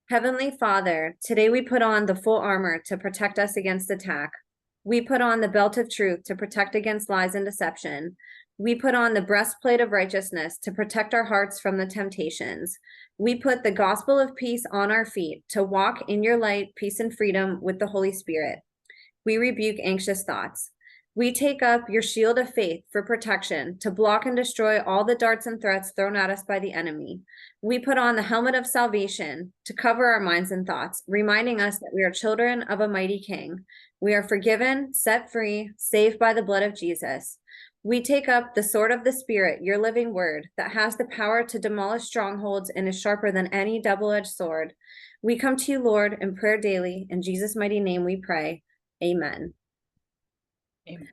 Heavenly Father, today we put on the full armor to protect us against attack. We put on the belt of truth to protect against lies and deception. We put on the breastplate of righteousness to protect our hearts from the temptations. We put the gospel of peace on our feet to walk in your light, peace, and freedom with the Holy Spirit. We rebuke anxious thoughts. We take up your shield of faith for protection to block and destroy all the darts and threats thrown at us by the enemy. We put on the helmet of salvation to cover our minds and thoughts, reminding us that we are children of a mighty King. We are forgiven, set free, saved by the blood of Jesus. We take up the sword of the Spirit, your living word, that has the power to demolish strongholds and is sharper than any double-edged sword. We come to you, Lord, in prayer daily. In Jesus' mighty name we pray. Amen. Amen.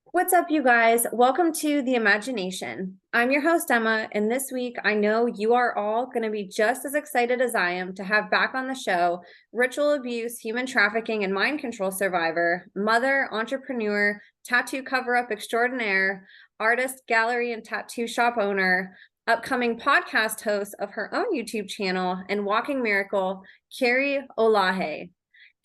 What's up, you guys? Welcome to The Imagination. I'm your host, Emma, and this week I know you are all going to be just as excited as I am to have back on the show ritual abuse, human trafficking, and mind control survivor, mother, entrepreneur, tattoo cover-up extraordinaire, artist, gallery, and tattoo shop owner, upcoming podcast host of her own YouTube channel, and walking miracle, Carrie Olaje.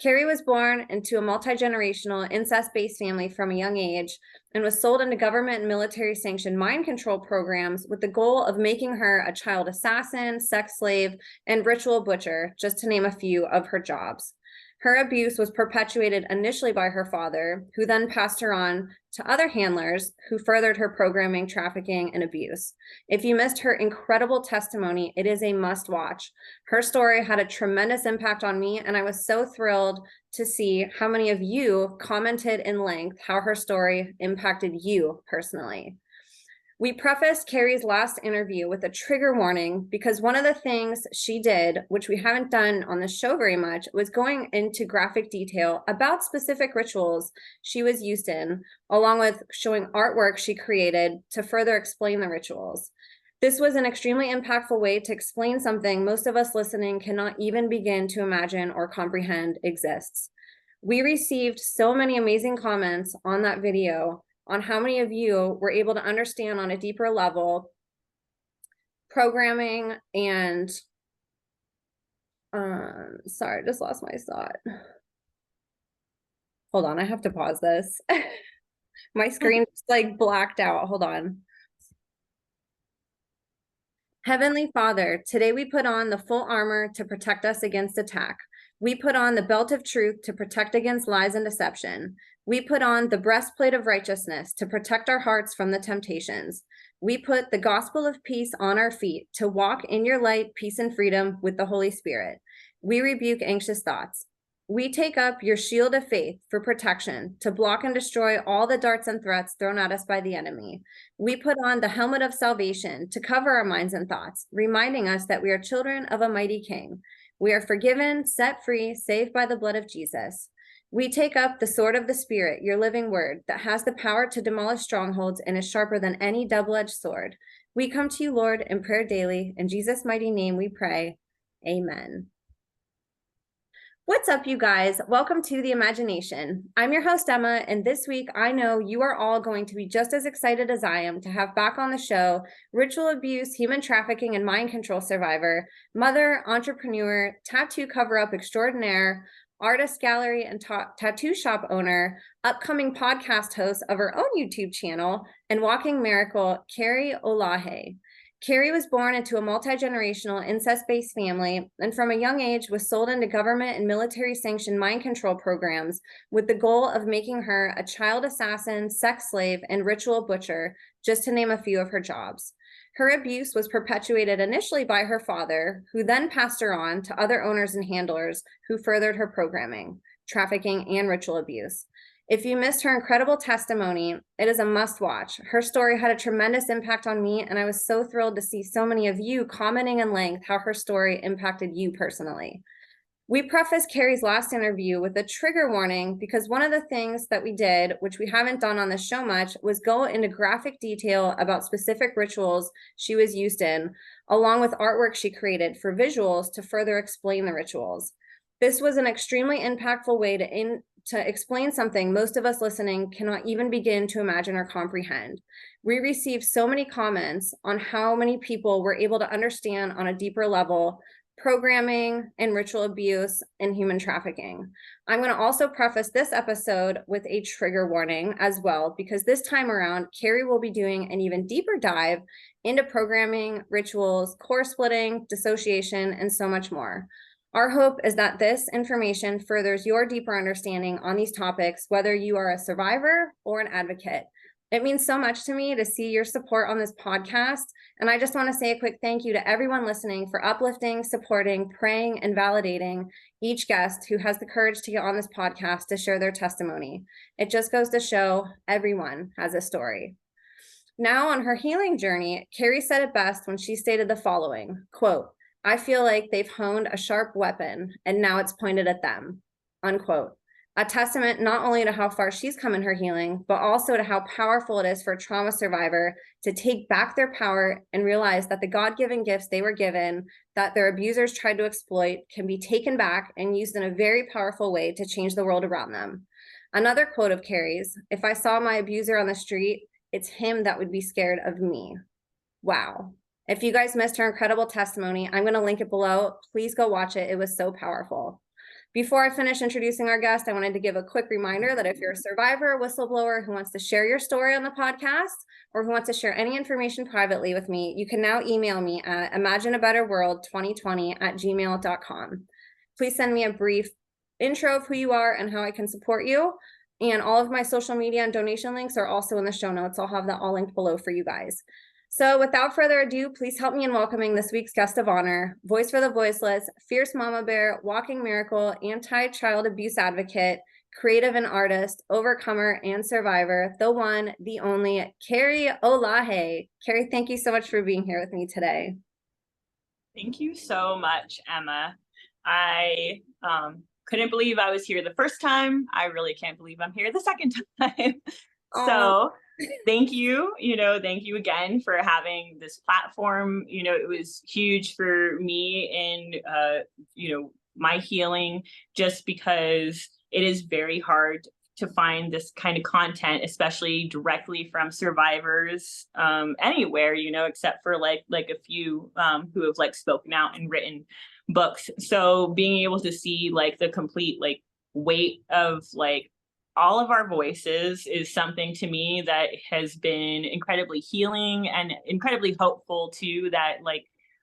Carrie was born into a multi-generational incest-based family from a young age and was sold into government and military-sanctioned mind control programs with the goal of making her a child assassin, sex slave, and ritual butcher, just to name a few of her jobs. Her abuse was perpetuated initially by her father, who then passed her on to other handlers who furthered her programming, trafficking, and abuse. If you missed her incredible testimony, it is a must watch. Her story had a tremendous impact on me, and I was so thrilled to see how many of you commented in length how her story impacted you personally. We prefaced Carrie's last interview with a trigger warning because one of the things she did, which we haven't done on the show very much, was going into graphic detail about specific rituals she was used in, along with showing artwork she created to further explain the rituals. This was an extremely impactful way to explain something most of us listening cannot even begin to imagine or comprehend exists. We received so many amazing comments on that video on how many of you were able to understand on a deeper level programming and sorry, I just lost my thought. Hold on, I have to pause this. My screen just like blacked out. Hold on. Heavenly Father, today we put on the full armor to protect us against attack. We put on the belt of truth to protect against lies and deception. We put on the breastplate of righteousness to protect our hearts from the temptations. We put the gospel of peace on our feet to walk in your light, peace, and freedom with the Holy Spirit. We rebuke anxious thoughts. We take up your shield of faith for protection to block and destroy all the darts and threats thrown at us by the enemy. We put on the helmet of salvation to cover our minds and thoughts, reminding us that we are children of a mighty King. We are forgiven, set free, saved by the blood of Jesus. We take up the sword of the Spirit, your living word, that has the power to demolish strongholds and is sharper than any double-edged sword. We come to you, Lord, in prayer daily. In Jesus' mighty name we pray. Amen. What's up, you guys? Welcome to The Imagination. I'm your host, Emma, and this week I know you are all going to be just as excited as I am to have back on the show ritual abuse, human trafficking, and mind control survivor, mother, entrepreneur, tattoo cover-up extraordinaire, artist, gallery, and tattoo shop owner, upcoming podcast host of her own YouTube channel, and walking miracle, Carrie Olaje. Carrie was born into a multi-generational incest-based family and from a young age was sold into government and military-sanctioned mind control programs with the goal of making her a child assassin, sex slave, and ritual butcher, just to name a few of her jobs. Her abuse was perpetuated initially by her father, who then passed her on to other owners and handlers who furthered her programming, trafficking, and ritual abuse. If you missed her incredible testimony, it is a must watch. Her story had a tremendous impact on me, and I was so thrilled to see so many of you commenting in length how her story impacted you personally. We prefaced Carrie's last interview with a trigger warning because one of the things that we did, which we haven't done on the show much, was go into graphic detail about specific rituals she was used in, along with artwork she created for visuals to further explain the rituals. This was an extremely impactful way to explain something most of us listening cannot even begin to imagine or comprehend. We received so many comments on how many people were able to understand on a deeper level programming, and ritual abuse and human trafficking. I'm going to also preface this episode with a trigger warning as well, because this time around, Carrie will be doing an even deeper dive into programming, rituals, core splitting, dissociation, and so much more. Our hope is that this information furthers your deeper understanding on these topics, whether you are a survivor or an advocate. It means so much to me to see your support on this podcast. And I just want to say a quick thank you to everyone listening for uplifting, supporting, praying, and validating each guest who has the courage to get on this podcast to share their testimony. It just goes to show everyone has a story. Now, on her healing journey, Carrie said it best when she stated the following, quote, "I feel like they've honed a sharp weapon and now it's pointed at them," unquote. A testament not only to how far she's come in her healing, but also to how powerful it is for a trauma survivor to take back their power and realize that the God-given gifts they were given, that their abusers tried to exploit, can be taken back and used in a very powerful way to change the world around them. Another quote of Carrie's, "If I saw my abuser on the street, it's him that would be scared of me." Wow. If you guys missed her incredible testimony, I'm going to link it below. Please go watch it. It was so powerful. Before I finish introducing our guest, I wanted to give a quick reminder that if you're a survivor, whistleblower who wants to share your story on the podcast, or who wants to share any information privately with me, you can now email me at imagineabetterworld2020@gmail.com. Please send me a brief intro of who you are and how I can support you. And all of my social media and donation links are also in the show notes. I'll have that all linked below for you guys. So without further ado, please help me in welcoming this week's guest of honor, voice for the voiceless, fierce mama bear, walking miracle, anti-child abuse advocate, creative and artist, overcomer and survivor, the one, the only, Carrie Olaje. Carrie, thank you so much for being here with me today. Thank you so much, Emma. I couldn't believe I was here the first time. I really can't believe I'm here the second time. So thank you, thank you again for having this platform. It was huge for me in, my healing, just because it is very hard to find this kind of content, especially directly from survivors anywhere, except for like a few who have spoken out and written books. So being able to see the complete weight of all of our voices is something to me that has been incredibly healing and incredibly hopeful too, that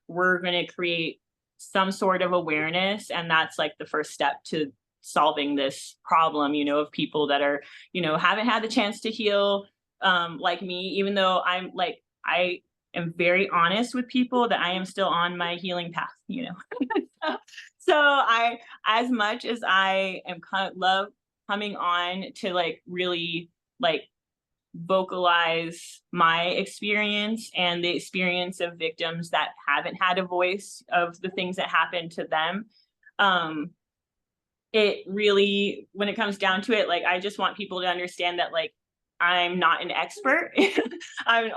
we're going to create some sort of awareness, and that's the first step to solving this problem, of people that are, haven't had the chance to heal, like me, even though I am very honest with people that I am still on my healing path, So I, as much as I am love coming on to really vocalize my experience and the experience of victims that haven't had a voice of the things that happened to them. It really, when it comes down to it, I just want people to understand that I'm not an expert. I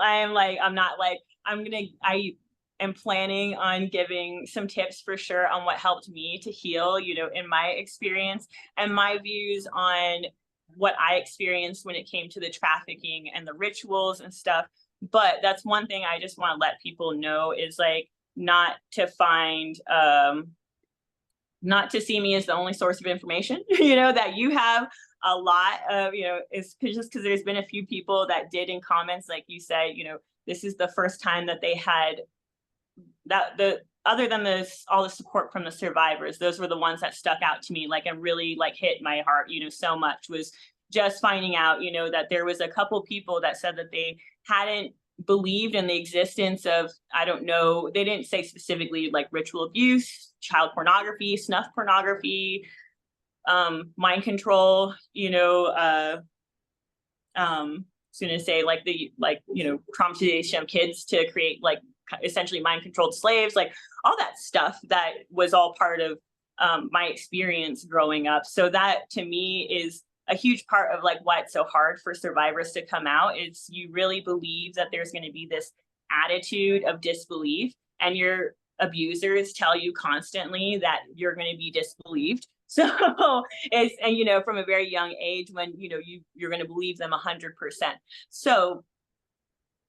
am planning on giving some tips for sure on what helped me to heal, in my experience, and my views on what I experienced when it came to the trafficking and the rituals and stuff. But that's one thing I just want to let people know is not to find, not to see me as the only source of information, that you have a lot of, it's just because there's been a few people that did in comments, like you said, this is the first time that they had that other than this, all the support from the survivors, those were the ones that stuck out to me, and really hit my heart, so much, was just finding out, that there was a couple people that said that they hadn't believed in the existence of, I don't know, they didn't say specifically ritual abuse, child pornography, snuff pornography, mind control, soon to say traumatization of kids to create essentially mind controlled slaves, all that stuff that was all part of my experience growing up. So that to me is a huge part of why it's so hard for survivors to come out. Is you really believe that there's going to be this attitude of disbelief, and your abusers tell you constantly that you're going to be disbelieved. So it's, and from a very young age, when you're going to believe them 100%. So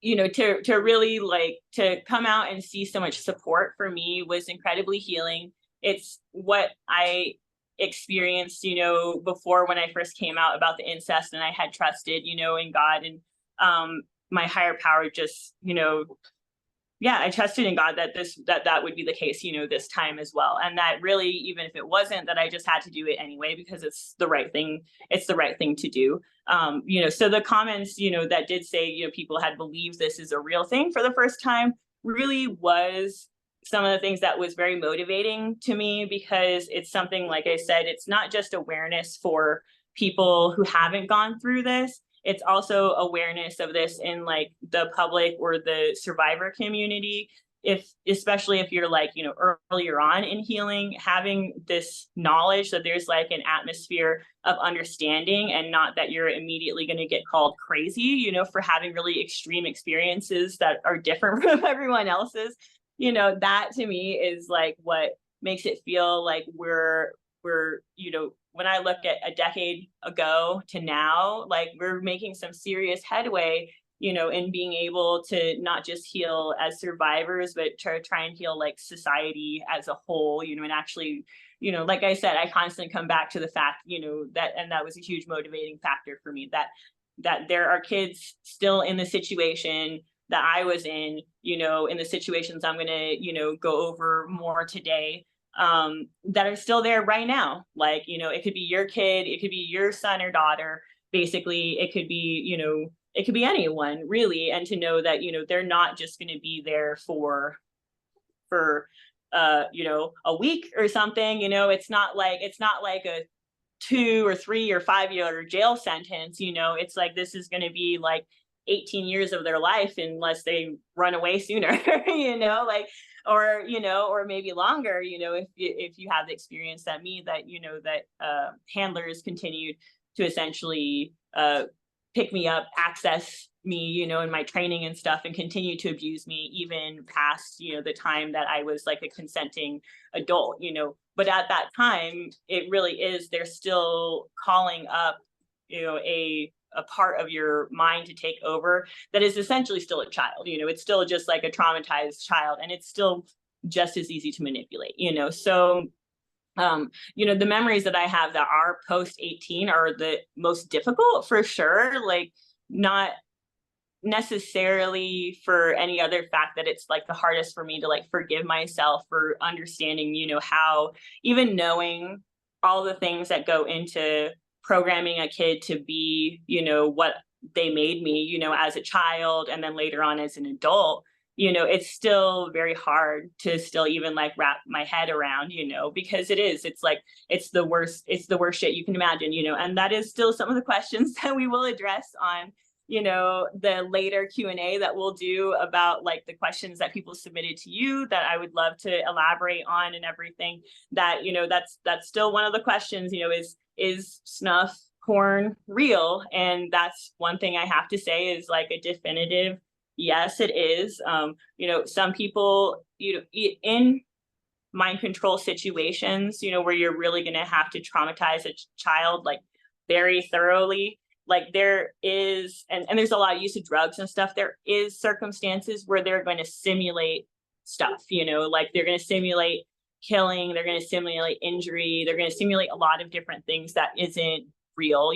to really like to come out and see so much support for me was incredibly healing. It's what I experienced, before when I first came out about the incest, and I had trusted, in God and my higher power, just, yeah, I trusted in God that that would be the case, this time as well. And that really, even if it wasn't, that I just had to do it anyway, because it's the right thing. It's the right thing to do. So the comments, that did say, people had believed this is a real thing for the first time, really was some of the things that was very motivating to me, because it's something, like I said, it's not just awareness for people who haven't gone through this. It's also awareness of this in like the public or the survivor community. Especially if you're like, earlier on in healing, having this knowledge that there's like an atmosphere of understanding, and not that you're immediately going to get called crazy, for having really extreme experiences that are different from everyone else's. That to me is like what makes it feel like we're, when I look at a decade ago to now, like we're making some serious headway, in being able to not just heal as survivors, but try and heal like society as a whole, and actually, like I said, I constantly come back to the fact, that was a huge motivating factor for me, that there are kids still in the situation that I was in the situations I'm going to, go over more today, that are still there right now. Like, it could be your kid, it could be your son or daughter. Basically, it could be, it could be anyone really. And to know that, they're not just going to be there for a week or something, it's not like a 2 or 3 or 5 year jail sentence. It's like, this is going to be like 18 years of their life, unless they run away sooner, like, or maybe longer, if you have the experience that me, that handlers continued to essentially pick me up, access me, in my training and stuff, and continue to abuse me even past, the time that I was like a consenting adult, but at that time, it really is, they're still calling up, a part of your mind to take over that is essentially still a child. It's still just like a traumatized child, and it's still just as easy to manipulate, so the memories that I have that are post 18 are the most difficult, for sure. Like, not necessarily for any other fact that it's like the hardest for me to like forgive myself for understanding, how, even knowing all the things that go into programming a kid to be, what they made me, as a child, and then later on as an adult, it's still very hard to still even like wrap my head around, because it's like, it's the worst shit you can imagine, and that is still some of the questions that we will address on, the later Q&A that we'll do about like the questions that people submitted to you, that I would love to elaborate on, and everything that, that's still one of the questions, is snuff porn real? And that's one thing I have to say is like a definitive yes, it is. Some people, in mind control situations, where you're really going to have to traumatize a child like very thoroughly, like there is, and there's a lot of use of drugs and stuff, there is circumstances where they're going to simulate stuff, like they're going to simulate killing, they're going to simulate injury, they're going to simulate a lot of different things that isn't real.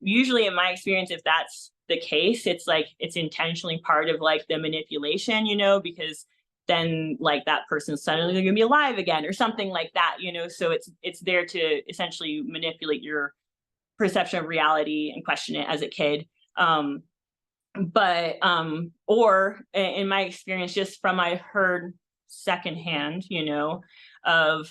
Usually in my experience, if that's the case, it's like it's intentionally part of like the manipulation, because then like that person's suddenly going to be alive again or something like that, so it's there to essentially manipulate your perception of reality and question it as a kid. Or in my experience, just from I heard secondhand, of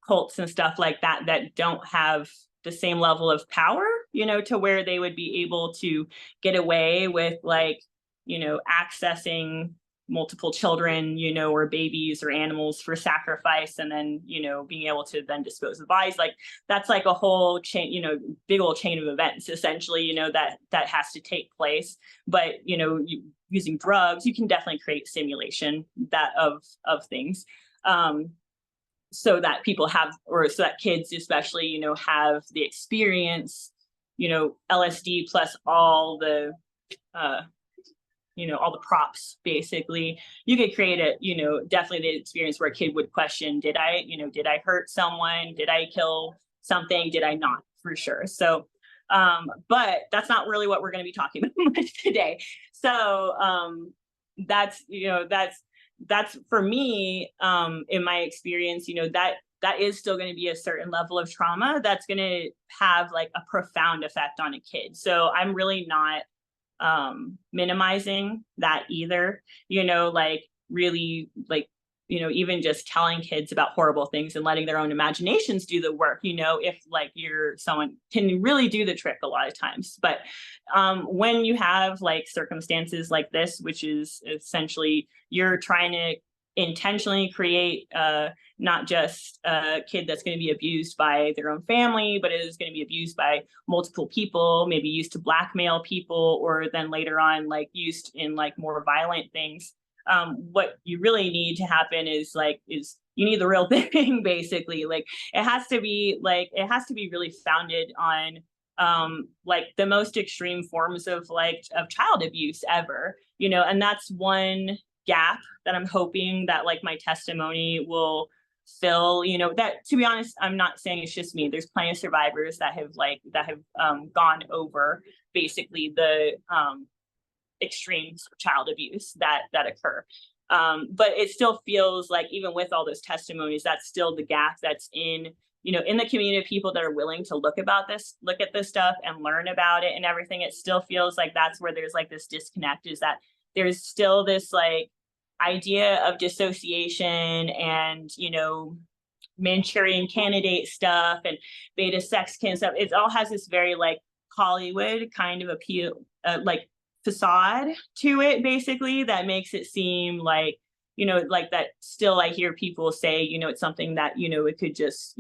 cults and stuff like that don't have the same level of power, to where they would be able to get away with like, accessing multiple children, or babies or animals for sacrifice, and then, being able to then dispose of the bodies. Like that's like a whole chain, big old chain of events, essentially, that has to take place. But, using drugs, you can definitely create simulation of things. So that people have, or so that kids especially, have the experience, LSD plus all the, all the props, basically, you could create definitely the experience where a kid would question, did I hurt someone? Did I kill something? Did I not? For sure. So, but that's not really what we're going to be talking about much today. So, that's for me, in my experience, that is still going to be a certain level of trauma that's going to have like a profound effect on a kid. So I'm really not minimizing that either, like really like, even just telling kids about horrible things and letting their own imaginations do the work, if like you're someone can really do the trick a lot of times. But when you have like circumstances like this, which is essentially you're trying to intentionally create not just a kid that's going to be abused by their own family, but it is going to be abused by multiple people, maybe used to blackmail people, or then later on like used in like more violent things. What you really need to happen is you need the real thing, basically. Like it has to be really founded on like the most extreme forms of child abuse ever, and that's one gap that I'm hoping that like my testimony will fill. That, to be honest, I'm not saying it's just me. There's plenty of survivors that have gone over basically the extremes of child abuse that occur. But it still feels like even with all those testimonies, that's still the gap that's in the community of people that are willing to look at this stuff and learn about it and everything. It still feels like that's where there's like this disconnect, is that there's still this like idea of dissociation and, Manchurian Candidate stuff and beta sex kind of stuff. It all has this very like Hollywood kind of appeal, like facade to it, basically, that makes it seem like, like that still I hear people say, it's something that, it could just,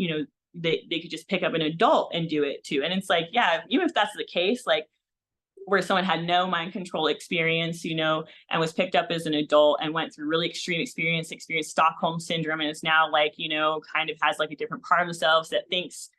they could just pick up an adult and do it too. And it's like, yeah, even if that's the case, like where someone had no mind control experience, and was picked up as an adult and went through really extreme experienced Stockholm syndrome, and is now like, kind of has like a different part of themselves that thinks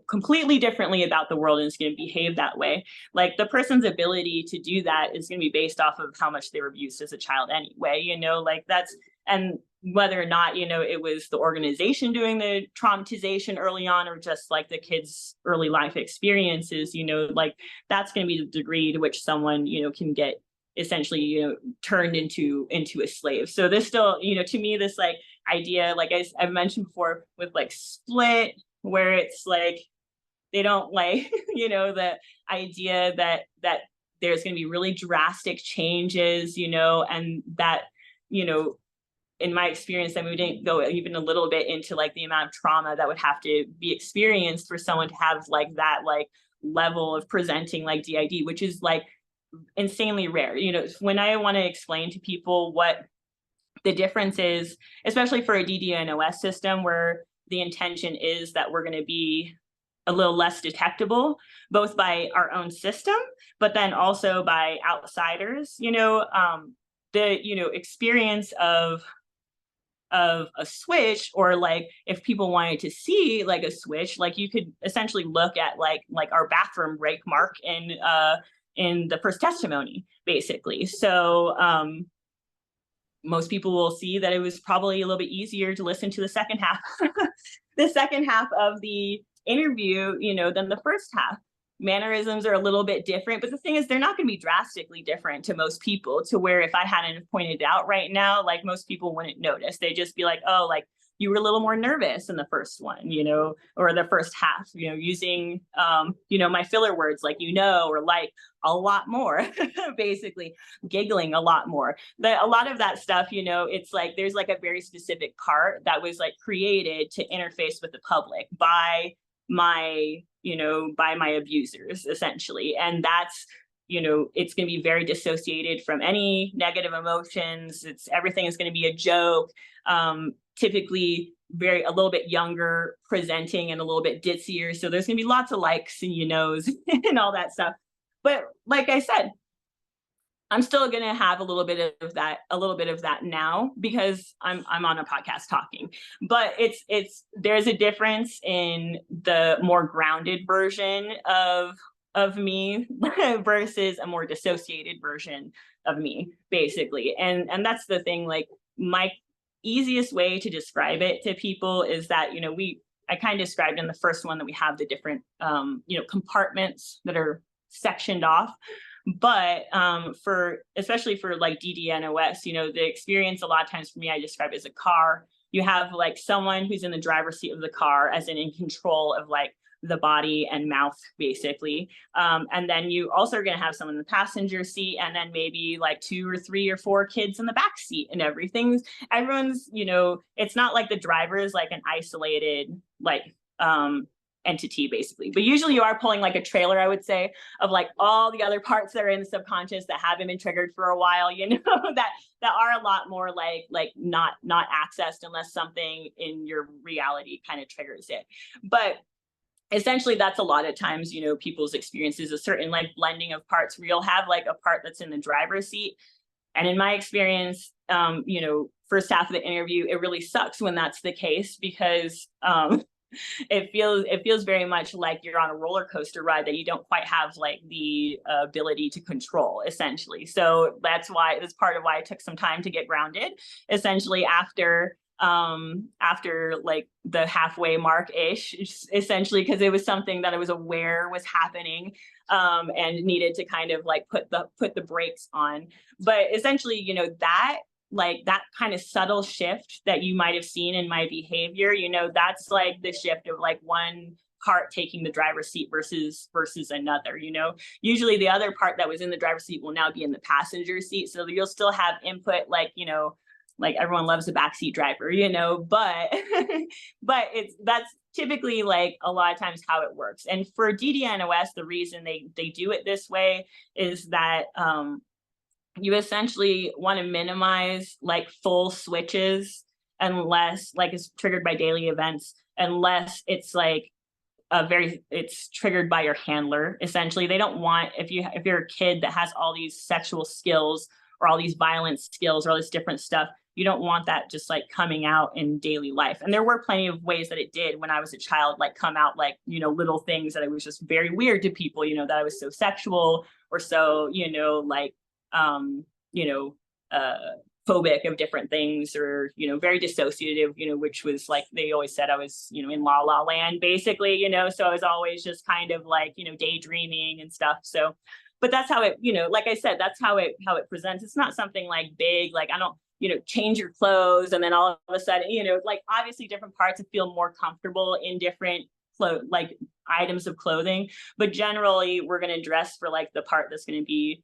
completely differently about the world and is going to behave that way. Like the person's ability to do that is going to be based off of how much they were abused as a child anyway, like that's, and whether or not, it was the organization doing the traumatization early on, or just like the kid's early life experiences, like that's going to be the degree to which someone, can get essentially, turned into a slave. So this still, to me, this like idea, like I've mentioned before with like Split, where it's like, they don't like, the idea that there's going to be really drastic changes, and that, in my experience, then we didn't go even a little bit into like the amount of trauma that would have to be experienced for someone to have like that like level of presenting like D.I.D, which is like insanely rare. When I want to explain to people what the difference is, especially for a DDNOS system where the intention is that we're going to be a little less detectable, both by our own system, but then also by outsiders, the, experience of a switch, or like if people wanted to see like a switch, like you could essentially look at like our bathroom break mark in the first testimony, basically. So most people will see that it was probably a little bit easier to listen to the second half of the interview, than the first half. Mannerisms are a little bit different, but the thing is, they're not going to be drastically different to most people, to where if I hadn't pointed out right now, like most people wouldn't notice. They'd just be like, oh, like you were a little more nervous in the first one, or the first half, using, my filler words like, or like a lot more, basically giggling a lot more. A lot of that stuff, it's like, there's like a very specific part that was like created to interface with the public by my abusers, essentially. And that's, it's going to be very dissociated from any negative emotions. Everything is going to be a joke. Typically a little bit younger presenting and a little bit ditzier. So there's going to be lots of likes and and all that stuff. But like I said, I'm still going to have a little bit of that now, because I'm on a podcast talking. But there's a difference in the more grounded version of of me versus a more dissociated version of me, basically. And that's the thing, like my easiest way to describe it to people is that, I kind of described in the first one that we have the different, compartments that are sectioned off. But especially for like DDNOS, the experience a lot of times for me, I describe it as a car. You have like someone who's in the driver's seat of the car, as in control of like the body and mouth, basically. And then you also are going to have someone in the passenger seat, and then maybe like 2 or 3 or 4 kids in the back seat, and everyone's, it's not like the driver is like an isolated, like, entity, basically. But usually you are pulling like a trailer, I would say, of like all the other parts that are in the subconscious that haven't been triggered for a while, that are a lot more like not accessed unless something in your reality kind of triggers it. But essentially that's a lot of times, people's experiences, a certain like blending of parts where you'll have like a part that's in the driver's seat. And in my experience, first half of the interview, it really sucks when that's the case, because it feels very much like you're on a roller coaster ride that you don't quite have like the ability to control, essentially. So that's part of why it took some time to get grounded, essentially after like the halfway mark ish, essentially, because it was something that I was aware was happening, and needed to kind of like put the brakes on. But essentially, that kind of subtle shift that you might have seen in my behavior, that's like the shift of like one part taking the driver's seat versus another. Usually the other part that was in the driver's seat will now be in the passenger seat, so you'll still have input, like like everyone loves a backseat driver, but but that's typically like a lot of times how it works. And for DDNOS, the reason they do it this way is that you essentially want to minimize like full switches, unless like it's triggered by daily events, unless it's like it's triggered by your handler. Essentially, they don't want, if you're a kid that has all these sexual skills or all these violent skills or all this different stuff, you don't want that just like coming out in daily life. And there were plenty of ways that it did when I was a child, like come out like, little things that it was just very weird to people, that I was so sexual or so, like, phobic of different things, or, very dissociative, which was like, they always said I was, in La La Land, basically, so I was always just kind of like, daydreaming and stuff. So, but that's how it, like I said, that's how it presents. It's not something like big, like I don't, change your clothes and then all of a sudden, like obviously different parts feel more comfortable in different like items of clothing, but generally we're going to dress for like the part that's going to be,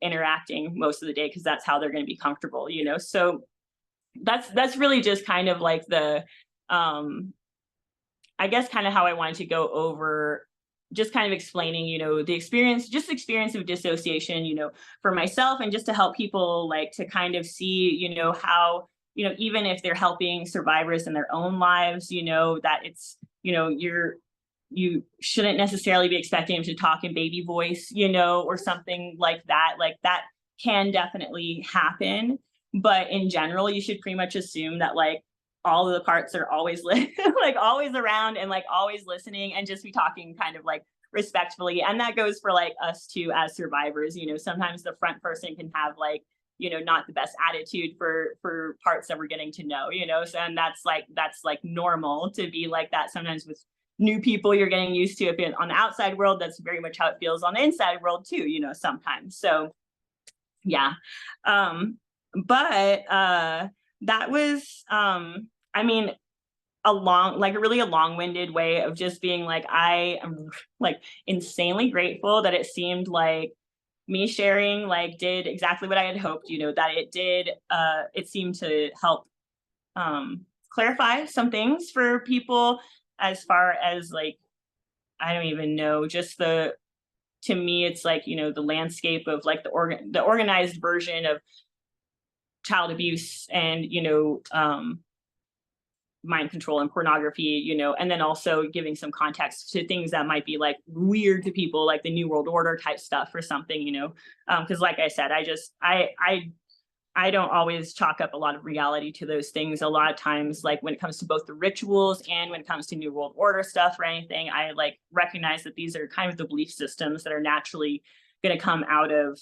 interacting most of the day, because that's how they're going to be comfortable, so that's really just kind of like the I guess kind of how I wanted to go over, just kind of explaining, the experience of dissociation, for myself, and just to help people like to kind of see, how, even if they're helping survivors in their own lives, that it's, you shouldn't necessarily be expecting them to talk in baby voice, or something like that. Like that can definitely happen. But in general, you should pretty much assume that like all of the parts are always like always around and like always listening, and just be talking kind of like respectfully. And that goes for like us too as survivors. Sometimes the front person can have like, not the best attitude for parts that we're getting to know, so, and that's like normal to be like that sometimes with new people you're getting used to. If it's on the outside world, that's very much how it feels on the inside world too, sometimes. So yeah. But that was I mean, a long-winded way of just being like, I am like insanely grateful that it seemed like me sharing like did exactly what I had hoped, that it did, it seemed to help clarify some things for people, as far as like, I don't even know, just to me, it's like, the landscape of like the organized version of child abuse and, mind control and pornography, and then also giving some context to things that might be like weird to people, like the New World Order type stuff or something, because like I said, I I don't always chalk up a lot of reality to those things. A lot of times, like when it comes to both the rituals and when it comes to New World Order stuff or anything, I like recognize that these are kind of the belief systems that are naturally going to come out of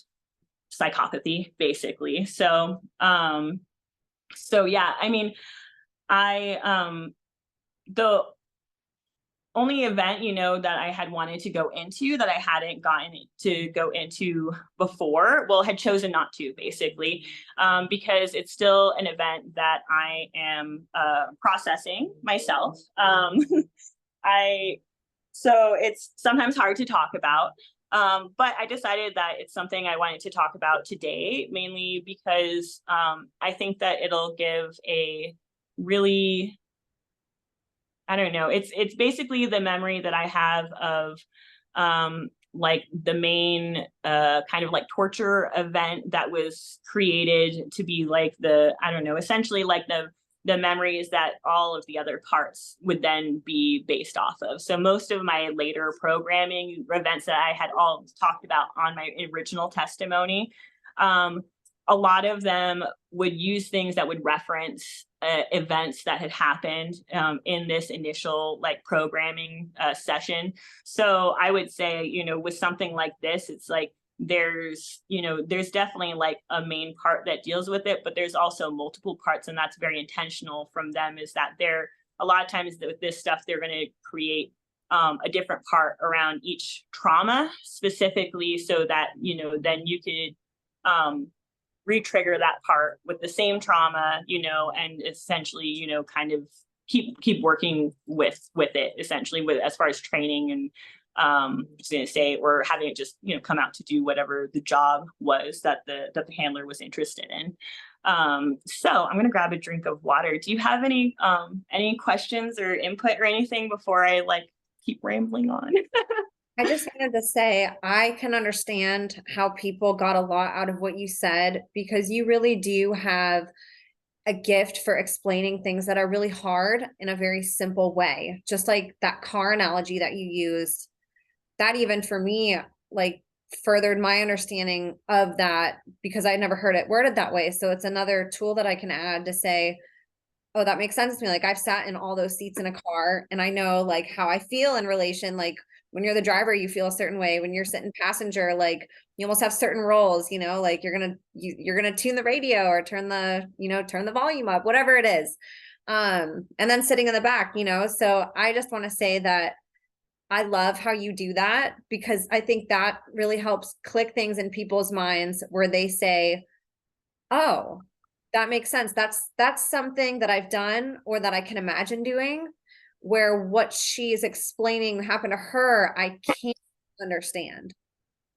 psychopathy, basically. So yeah, I mean, the only event, that I had wanted to go into that I hadn't gotten to go into before, well, had chosen not to, basically, because it's still an event that I am processing myself. So it's sometimes hard to talk about. But I decided that it's something I wanted to talk about today, mainly because I think that it'll give a really, I don't know, it's basically the memory that I have of like the main kind of like torture event that was created to be like I don't know, essentially like the memories that all of the other parts would then be based off of. So most of my later programming events that I had all talked about on my original testimony, a lot of them would use things that would reference events that had happened in this initial like programming session. So I would say, with something like this, it's like there's definitely like a main part that deals with it, but there's also multiple parts, and that's very intentional from them, is that they're a lot of times with this stuff, they're going to create a different part around each trauma specifically, so that, then you could re-trigger that part with the same trauma, and essentially, kind of keep working with it, essentially, with as far as training and I was going to say, or having it just, come out to do whatever the job was that the handler was interested in. So I'm going to grab a drink of water. Do you have any questions or input or anything before I like keep rambling on? I just wanted to say, I can understand how people got a lot out of what you said, because you really do have a gift for explaining things that are really hard in a very simple way. Just like that car analogy that you used, that even for me, like furthered my understanding of that, because I never heard it worded that way. So it's another tool that I can add to say, oh, that makes sense to me. Like I've sat in all those seats in a car, and I know like how I feel in relation. Like when you're the driver, you feel a certain way. When you're sitting passenger, like you almost have certain roles, like you're gonna tune the radio or turn the volume up, whatever it is. And then sitting in the back, so I just want to say that I love how you do that, because I think that really helps click things in people's minds where they say, oh, that makes sense. That's something that I've done or that I can imagine doing, where what she's explaining happened to her, I can't understand.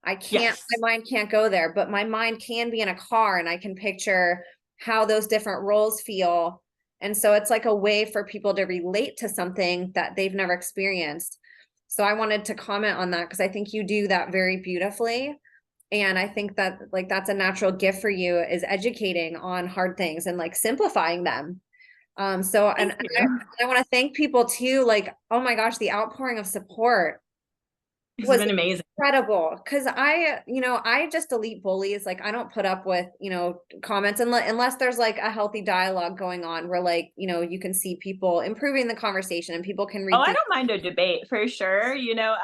I can't, Yes. my mind can't go there, but my mind can be in a car and I can picture how those different roles feel. And so it's like a way for people to relate to something that they've never experienced. So I wanted to comment on that, because I think you do that very beautifully. And I think that like that's a natural gift for you, is educating on hard things and like simplifying them. So and I want to thank people too, like, oh my gosh, the outpouring of support It's was been amazing. incredible, because I just delete bullies. Like I don't put up with comments unless there's like a healthy dialogue going on, where like you can see people improving the conversation and people can read. Oh, I don't mind a debate for sure. Yeah.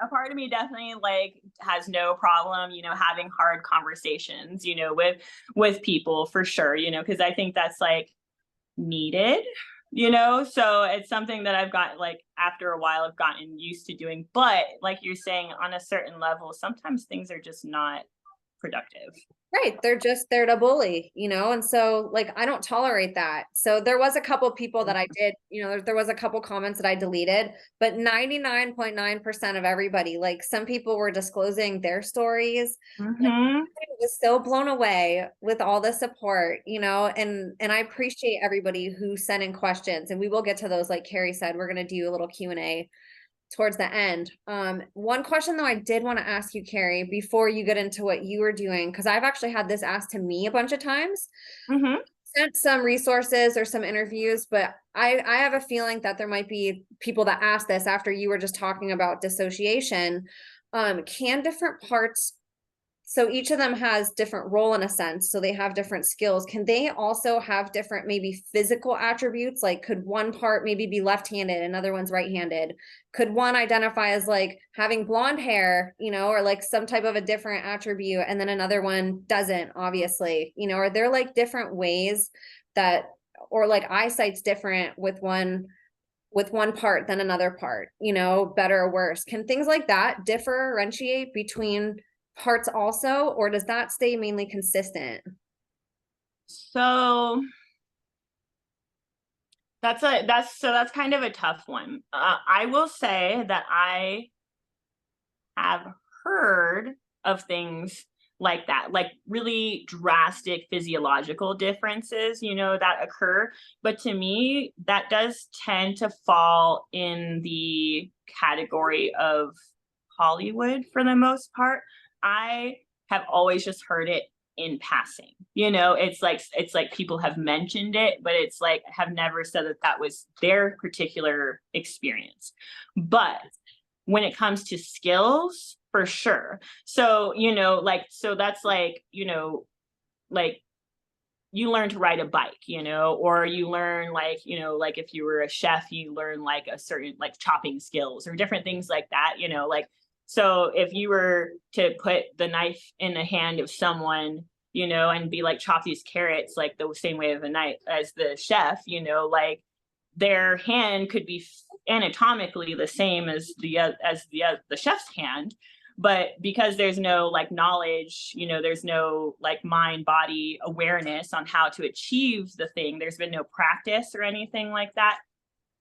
A part of me definitely like has no problem, having hard conversations, with people for sure, because I think that's like needed, so it's something that I've got like after a while I've gotten used to doing. But like you're saying, on a certain level, sometimes things are just not productive. Right. They're just there to bully, and so like I don't tolerate that. So there was a couple people that I did, there was a couple comments that I deleted, but 99.9% of everybody, like some people were disclosing their stories. Mm-hmm. I was so blown away with all the support, and I appreciate everybody who sent in questions, and we will get to those. Like Carrie said, we're going to do a little Q&A towards the end. One question though I did want to ask you, Carrie, before you get into what you were doing, because I've actually had this asked to me a bunch of times. Mm-hmm. Sent some resources or some interviews, but I have a feeling that there might be people that ask this after you were just talking about dissociation. Can different parts So each of them has different role in a sense. So they have different skills. Can they also have different maybe physical attributes? Like could one part maybe be left-handed, another one's right-handed? Could one identify as like having blonde hair, you know, or like some type of a different attribute, and then another one doesn't, obviously, you know? Are there like different ways that, or like eyesight's different with one part than another part, you know, better or worse? Can things like that differentiate between parts also, or does that stay mainly consistent? So that's kind of a tough one. I will say that I have heard of things like that, like really drastic physiological differences, you know, that occur. But to me, that does tend to fall in the category of Hollywood for the most part. I have always just heard it in passing. You know, it's like people have mentioned it, but it's like have never said that that was their particular experience. But when it comes to skills, for sure. So, you know, like, so that's like, you know, like you learn to ride a bike, you know, or you learn like, you know, like if you were a chef, you learn like a certain like chopping skills or different things like that, you know, like, so if you were to put the knife in the hand of someone, you know, and be like, chop these carrots like the same way of a knife as the chef, you know, like their hand could be anatomically the same as the chef's hand, but because there's no like knowledge, you know, there's no like mind body awareness on how to achieve the thing, there's been no practice or anything like that,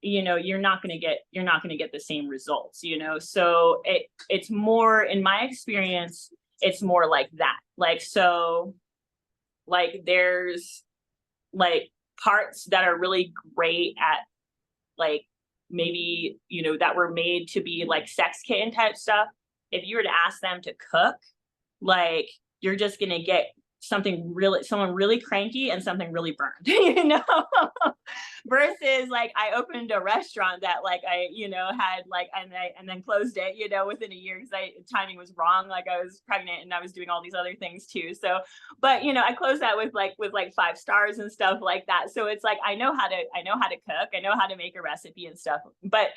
you know, you're not going to get the same results, you know. So it's more, in my experience, it's more like that. Like, so like there's like parts that are really great at like maybe, you know, that were made to be like sex kitten type stuff. If you were to ask them to cook, like you're just gonna get someone really cranky and something really burned, you know. Versus like I opened a restaurant that like I, you know, had like and then closed it, you know, within a year because timing was wrong. Like I was pregnant and I was doing all these other things too. So, but you know, I closed that with like 5 stars and stuff like that. So it's like I know how to cook, I know how to make a recipe and stuff. But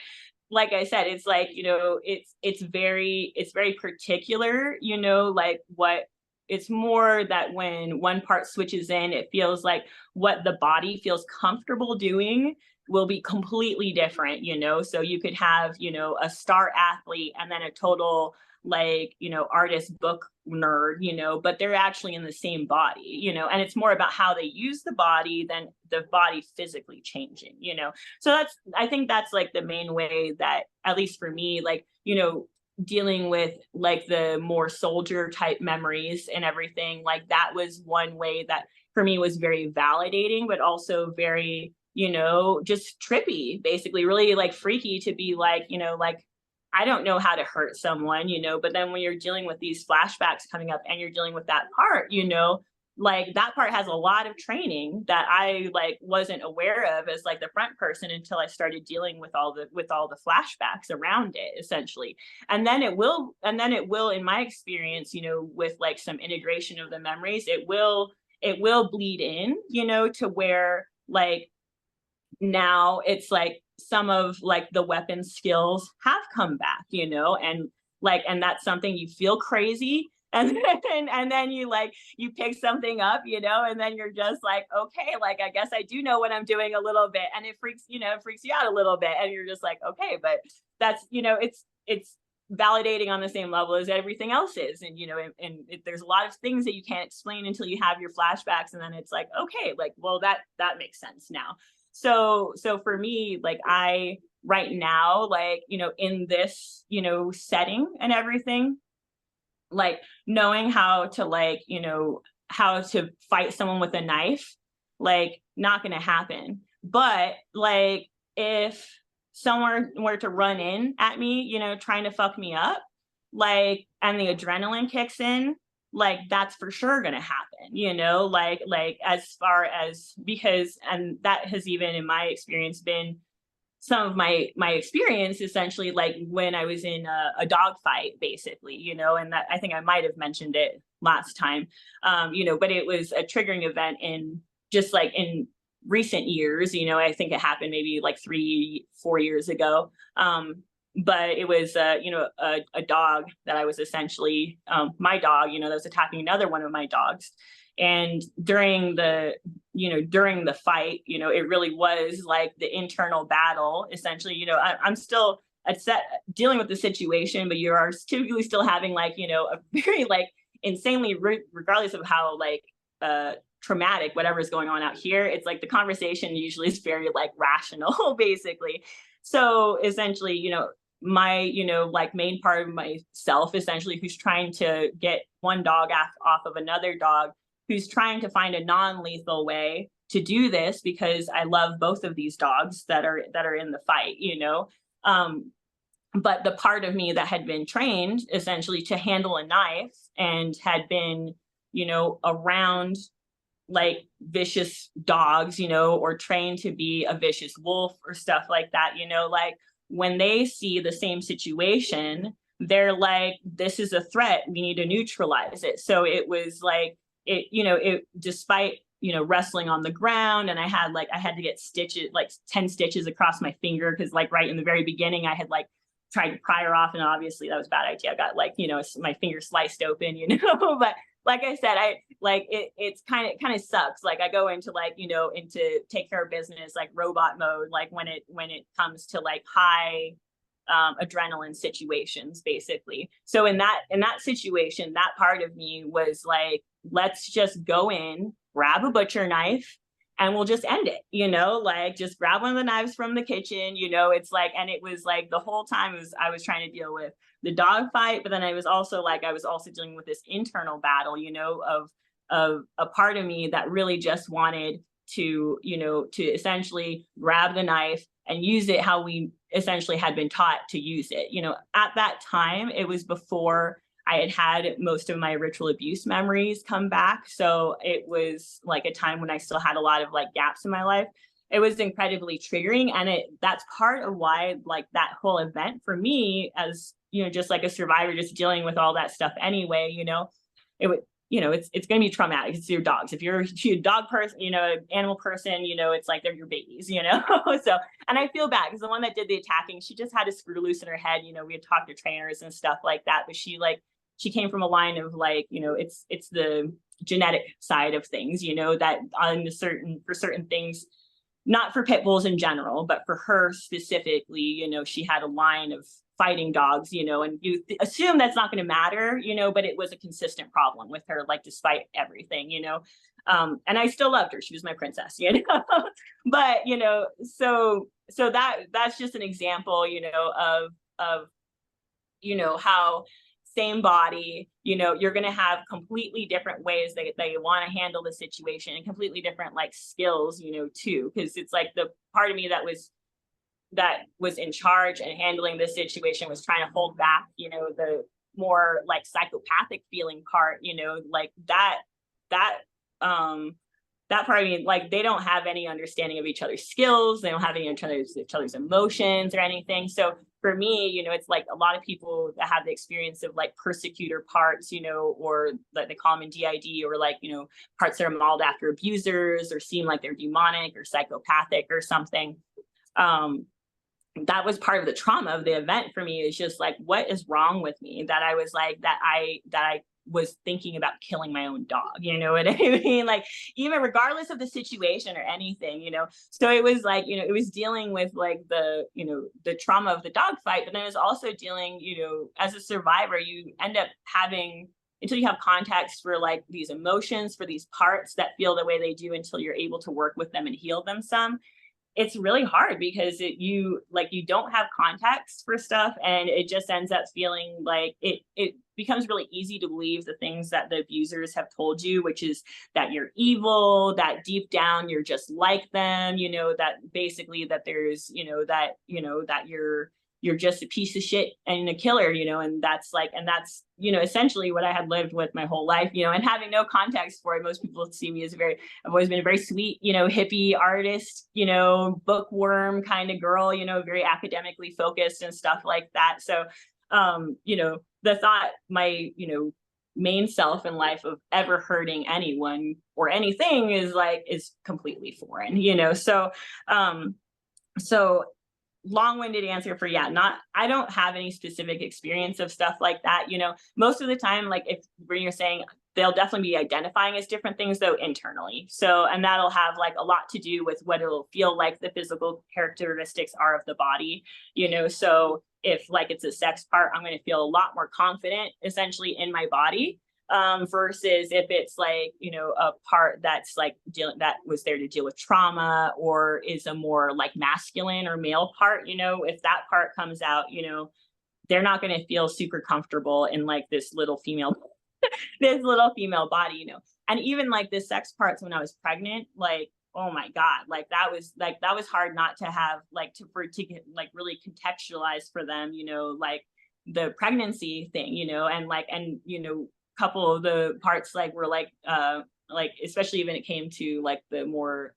like I said, it's like, you know, it's very particular, you know, like what it's more that when one part switches in, it feels like what the body feels comfortable doing will be completely different, you know. So you could have, you know, a star athlete and then a total like, you know, artist book nerd, you know, but they're actually in the same body, you know, and it's more about how they use the body than the body physically changing, you know. So I think that's like the main way that, at least for me, like, you know, dealing with like the more soldier type memories and everything, like that was one way that for me was very validating, but also very, you know, just trippy, basically really like freaky to be like, you know, like I don't know how to hurt someone, you know, but then when you're dealing with these flashbacks coming up and you're dealing with that part, you know, like that part has a lot of training that I like wasn't aware of as like the front person until I started dealing with all the flashbacks around it, essentially. And then it will, in my experience, you know, with like some integration of the memories, it will bleed in, you know, to where like now it's like some of like the weapon skills have come back, you know, and like, and that's something you feel crazy. And then you like, you pick something up, you know, and then you're just like, okay, like, I guess I do know what I'm doing a little bit. And it freaks you out a little bit. And you're just like, okay, but that's, you know, it's validating on the same level as everything else is. And, you know, there's a lot of things that you can't explain until you have your flashbacks. And then it's like, okay, like, well, that makes sense now. So for me, like I right now, like, you know, in this, you know, setting and everything, like knowing how to like, you know, how to fight someone with a knife, like not going to happen. But like if someone were to run in at me, you know, trying to fuck me up, like, and the adrenaline kicks in, like that's for sure going to happen, you know, like as far as, because, and that has even in my experience been some of my experience essentially, like when I was in a dog fight, basically, you know, and that I think I might have mentioned it last time, you know, but it was a triggering event in just like in recent years, you know. I think it happened maybe like 3-4 years ago. But it was, you know, a dog that I was essentially, my dog, you know, that was attacking another one of my dogs. And during the, you know, during the fight, you know, it really was like the internal battle, essentially. You know, I'm still upset dealing with the situation, but you are typically still having like, you know, a very like insanely, regardless of how like traumatic whatever is going on out here, it's like the conversation usually is very like rational, basically. So essentially, you know, my, you know, like main part of myself, essentially, who's trying to get one dog off of another dog, who's trying to find a non-lethal way to do this, because I love both of these dogs that are in the fight, you know. But the part of me that had been trained essentially to handle a knife and had been, you know, around like vicious dogs, you know, or trained to be a vicious wolf or stuff like that, you know, like when they see the same situation, they're like, this is a threat, we need to neutralize it. So it was like, it, you know, it, despite, you know, wrestling on the ground, and I had to get stitches, like 10 stitches across my finger, because like right in the very beginning I had like tried to pry her off, and obviously that was a bad idea. I got like, you know, my finger sliced open, you know. But like I said, I like it's kind of sucks. Like I go into like, you know, into take care of business, like robot mode, like when it comes to like high adrenaline situations, basically. So in that situation, that part of me was like, let's just go in, grab a butcher knife, and we'll just end it, you know, like just grab one of the knives from the kitchen, you know. It's like, and it was like the whole time I was trying to deal with the dog fight, but then I was also dealing with this internal battle, you know, of a part of me that really just wanted to, you know, to essentially grab the knife and use it how we essentially had been taught to use it. You know, at that time, it was before I had most of my ritual abuse memories come back. So it was like a time when I still had a lot of like gaps in my life. It was incredibly triggering. And that's part of why like that whole event for me, as, you know, just like a survivor, just dealing with all that stuff anyway, you know, it would, you know, it's going to be traumatic. It's your dogs. If you're a dog person, you know, animal person, you know, it's like they're your babies, you know. So, and I feel bad because the one that did the attacking, she just had a screw loose in her head. You know, we had talked to trainers and stuff like that, but she came from a line of like, you know, it's the genetic side of things, you know, that for certain things, not for pit bulls in general, but for her specifically, you know, she had a line of fighting dogs, you know, and you assume that's not going to matter, you know, but it was a consistent problem with her, like despite everything, you know. And I still loved her. She was my princess, you know. But, you know, so that's just an example, you know, of, you know, how same body, you know, you're going to have completely different ways that they want to handle the situation, and completely different like skills, you know, too. Because it's like the part of me that was in charge and handling this situation was trying to hold back, you know, the more like psychopathic feeling part, you know, like that part of me, like they don't have any understanding of each other's skills. They don't have any each other's emotions or anything. So for me, you know, it's like a lot of people that have the experience of like persecutor parts, you know, or like they call them in D.I.D, or like, you know, parts that are modeled after abusers or seem like they're demonic or psychopathic or something. That was part of the trauma of the event for me. Is just like, what is wrong with me that I was like, that I was thinking about killing my own dog, you know what I mean? Like, even regardless of the situation or anything, you know. So it was like, you know, it was dealing with like the, you know, the trauma of the dog fight, but then it was also dealing, you know, as a survivor, you end up having, until you have context for like these emotions, for these parts that feel the way they do, until you're able to work with them and heal them some. It's really hard because you don't have context for stuff, and it just ends up feeling like it becomes really easy to believe the things that the abusers have told you, which is that you're evil, that deep down you're just like them, you know, that basically that there's, you know, that you're you're just a piece of shit and a killer, and that's essentially what I had lived with my whole life, and having no context for it. Most people see me as I've always been a very sweet, hippie artist, bookworm kind of girl, very academically focused and stuff like that. So, the thought, my, main self in life of ever hurting anyone or anything is completely foreign, so long-winded answer for I don't have any specific experience of stuff like that. Most of the time, like if when you're saying, they'll definitely be identifying as different things though internally. So, and that'll have like a lot to do with what it'll feel like the physical characteristics are of the body, so if like it's a sex part, I'm going to feel a lot more confident essentially in my body, versus if it's like, a part that's like that was there to deal with trauma, or is a more like masculine or male part, if that part comes out, they're not going to feel super comfortable in like this little female body, and even like the sex parts when I was pregnant, like, oh my God, like that was hard not to have like to get like really contextualized for them, like the pregnancy thing, and couple of the parts like were like especially when it came to like the more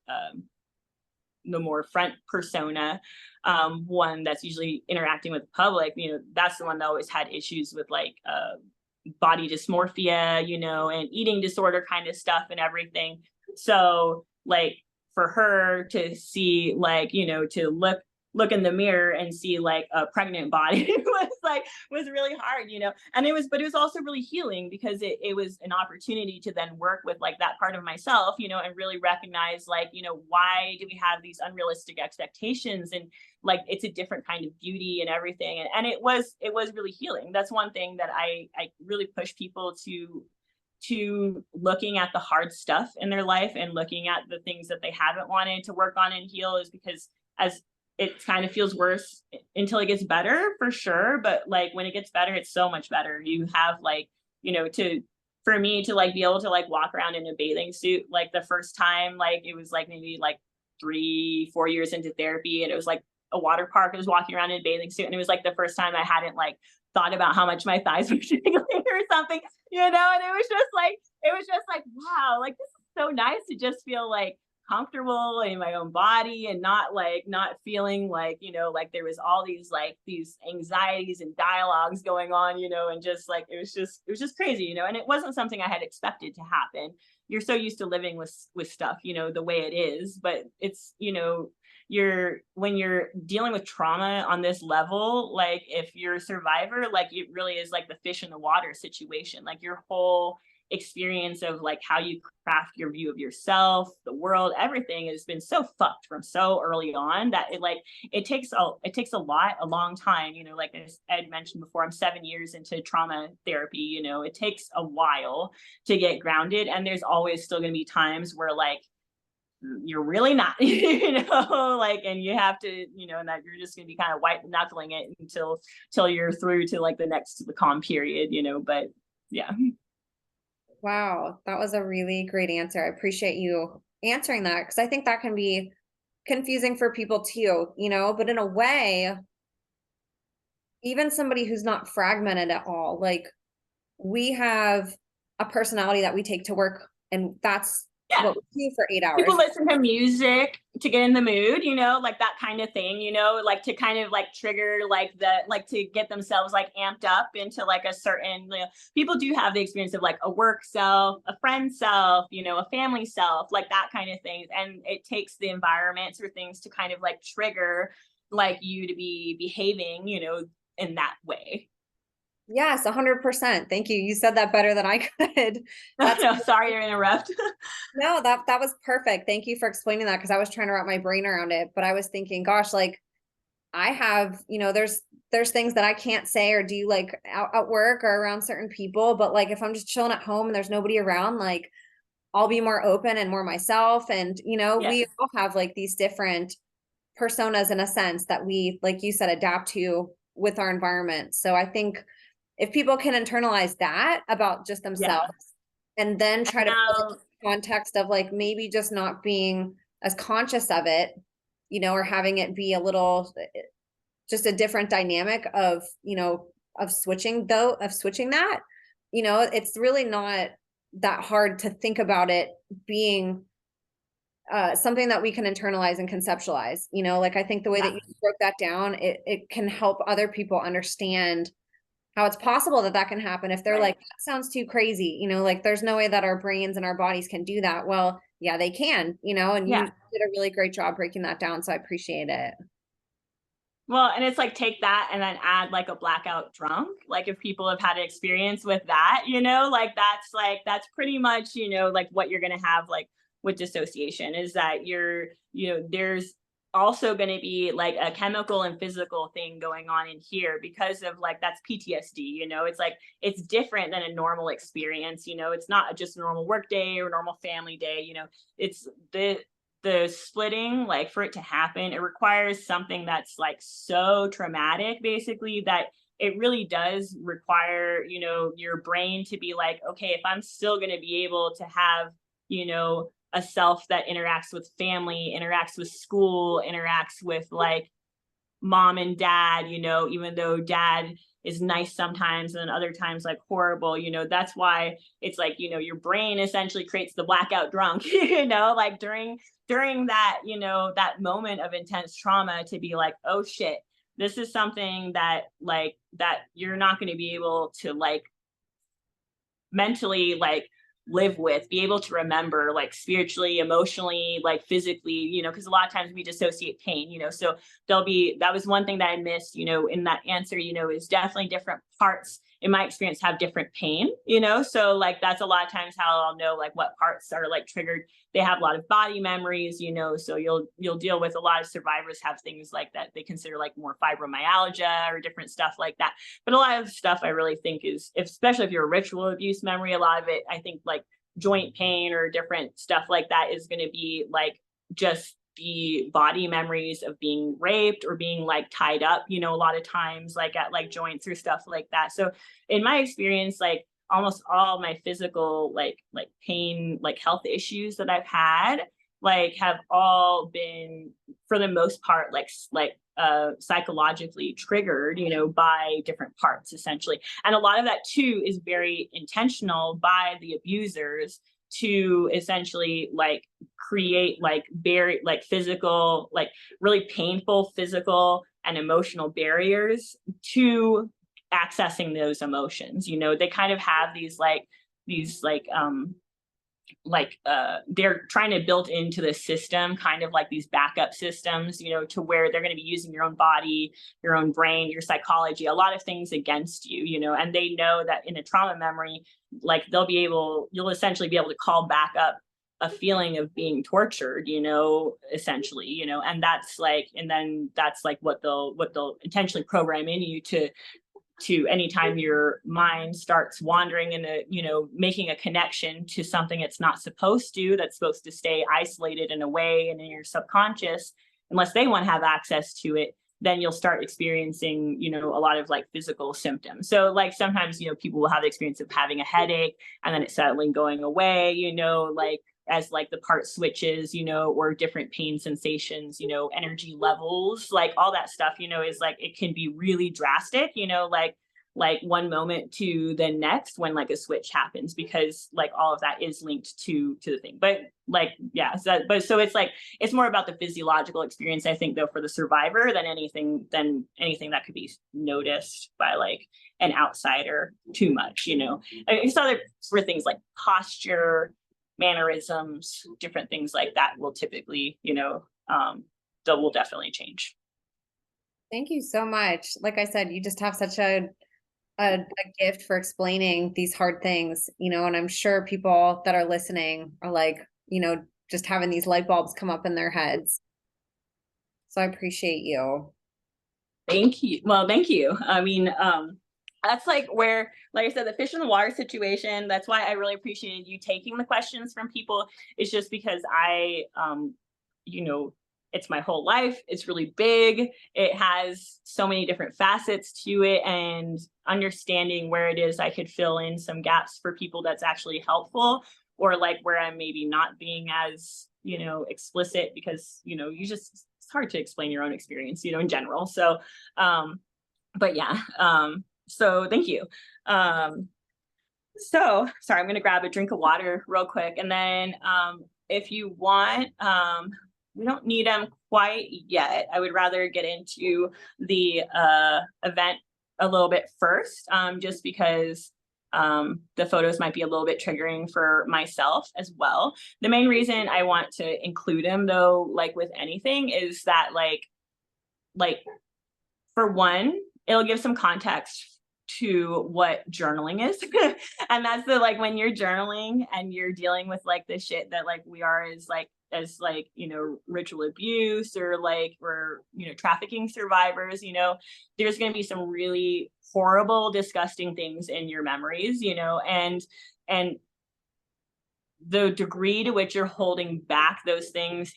front persona, one that's usually interacting with the public, that's the one that always had issues with like body dysmorphia, and eating disorder kind of stuff and everything. So like for her to see like, to look in the mirror and see like a pregnant body was really hard, and but it was also really healing, because it was an opportunity to then work with like that part of myself, and really recognize like, why do we have these unrealistic expectations, and like it's a different kind of beauty and everything, and it was really healing. That's one thing that I really push people to looking at the hard stuff in their life and looking at the things that they haven't wanted to work on and heal, is because as it kind of feels worse until it gets better, for sure. But like when it gets better, it's so much better. You have like, for me to like be able to like walk around in a bathing suit, like the first time, like it was like maybe like 3-4 years into therapy, and it was like a water park. I was walking around in a bathing suit, and it was like the first time I hadn't like thought about how much my thighs were jiggling or something, and it was just like, wow, like this is so nice to just feel like comfortable in my own body, and not feeling like, like there was all these anxieties and dialogues going on, and just like it was just crazy, and it wasn't something I had expected to happen. You're so used to living with stuff, the way it is, but it's, when you're dealing with trauma on this level, like if you're a survivor, like it really is like the fish in the water situation. Like your whole experience of like how you craft your view of yourself, the world, everything has been so fucked from so early on that it takes a long time, like as Ed mentioned before, I'm 7 years into trauma therapy, it takes a while to get grounded, and there's always still going to be times where like you're really not, like, and you have to, and that you're just going to be kind of white knuckling it until you're through to like the calm period, but yeah. Wow, that was a really great answer. I appreciate you answering that, because I think that can be confusing for people too, but in a way, even somebody who's not fragmented at all, like we have a personality that we take to work, and that's what we do for 8 hours. People listen to music to get in the mood, like that kind of thing, like to kind of like trigger like to get themselves like amped up into like a certain, people do have the experience of like a work self, a friend self, a family self, like that kind of thing. And it takes the environments or things to kind of like trigger like you to be behaving, in that way. Yes, 100%. Thank you. You said that better than I could. No, sorry to interrupt. No, that was perfect. Thank you for explaining that, because I was trying to wrap my brain around it, but I was thinking, gosh, like I have, there's things that I can't say or do like out at work or around certain people, but like if I'm just chilling at home and there's nobody around, like I'll be more open and more myself. And, Yes. We all have like these different personas in a sense that we, like you said, adapt to with our environment. So I think if people can internalize that about just themselves, and then try to put it in the context of like maybe just not being as conscious of it, or having it be a little just a different dynamic of, of switching that, it's really not that hard to think about it being something that we can internalize and conceptualize. Like, I think the way that you broke that down, it can help other people understand how it's possible that that can happen. If they're like, that sounds too crazy, like, there's no way that our brains and our bodies can do that. Well, yeah, they can, and you did a really great job breaking that down. So I appreciate it. Well, and it's like, take that and then add like a blackout drunk. Like, if people have had experience with that, that's pretty much, like what you're going to have like with dissociation, is that there's also going to be like a chemical and physical thing going on in here, because of like, that's PTSD, it's like, it's different than a normal experience. It's not just a normal work day or normal family day. It's the splitting, like, for it to happen, it requires something that's like so traumatic, basically, that it really does require, your brain to be like, okay, if I'm still going to be able to have, a self that interacts with family, interacts with school, interacts with like mom and dad, even though dad is nice sometimes and other times like horrible, that's why it's like, your brain essentially creates the blackout drunk, like during that, that moment of intense trauma, to be like, oh shit, this is something that like, that you're not going to be able to like mentally like live with, be able to remember, like spiritually, emotionally, like physically, because a lot of times we dissociate pain, so that was one thing that I missed, in that answer, is definitely different parts in my experience have different pain, so like, that's a lot of times how I'll know like what parts are like triggered. They have a lot of body memories, so you'll deal with, a lot of survivors have things like that they consider like more fibromyalgia or different stuff like that. But a lot of stuff I really think is, especially if you're a ritual abuse memory, a lot of it, I think like joint pain or different stuff like that is going to be like just the body memories of being raped or being like tied up, a lot of times like at like joints or stuff like that. So in my experience, like almost all my physical like pain, like health issues that I've had, like have all been for the most part like psychologically triggered, by different parts essentially. And a lot of that too is very intentional by the abusers to essentially like create like physical, like really painful physical and emotional barriers to accessing those emotions. They kind of have these they're trying to build into the system kind of like these backup systems, to where they're going to be using your own body, your own brain, your psychology, a lot of things against you, and they know that in a trauma memory, like you'll essentially be able to call back up a feeling of being tortured, essentially, and that's like, and then that's like what they'll intentionally program in you to anytime your mind starts wandering into, making a connection to something it's not supposed to, that's supposed to stay isolated in a way and in your subconscious, unless they want to have access to it, then you'll start experiencing, a lot of like physical symptoms. So like sometimes, people will have the experience of having a headache and then it suddenly going away, like as like the part switches, or different pain sensations, energy levels, like all that stuff, is like, it can be really drastic, like one moment to the next when like a switch happens, because like all of that is linked to the thing. But like, yeah, so it's like, it's more about the physiological experience, I think, though, for the survivor than anything that could be noticed by like an outsider too much, It's other for things like posture, mannerisms, different things like that will typically, that will definitely change. Thank you so much. Like I said, you just have such a gift for explaining these hard things, and I'm sure people that are listening are like, just having these light bulbs come up in their heads. So I appreciate you. Thank you. Well, thank you. I mean, that's like where, like I said, the fish in the water situation, that's why I really appreciated you taking the questions from people. It's just because it's my whole life. It's really big. It has so many different facets to it, and understanding where it is I could fill in some gaps for people that's actually helpful, or like where I'm maybe not being as, explicit, because, you just it's hard to explain your own experience, in general. So, but yeah, so thank you. So sorry, I'm going to grab a drink of water real quick. And then, if you want, we don't need them quite yet. I would rather get into the event a little bit first, just because the photos might be a little bit triggering for myself as well. The main reason I want to include them, though, like with anything, is that like for one, it'll give some context to what journaling is. And that's the, like, when you're journaling and you're dealing with like the shit that like we are as ritual abuse, or like we're trafficking survivors, there's going to be some really horrible, disgusting things in your memories, and the degree to which you're holding back those things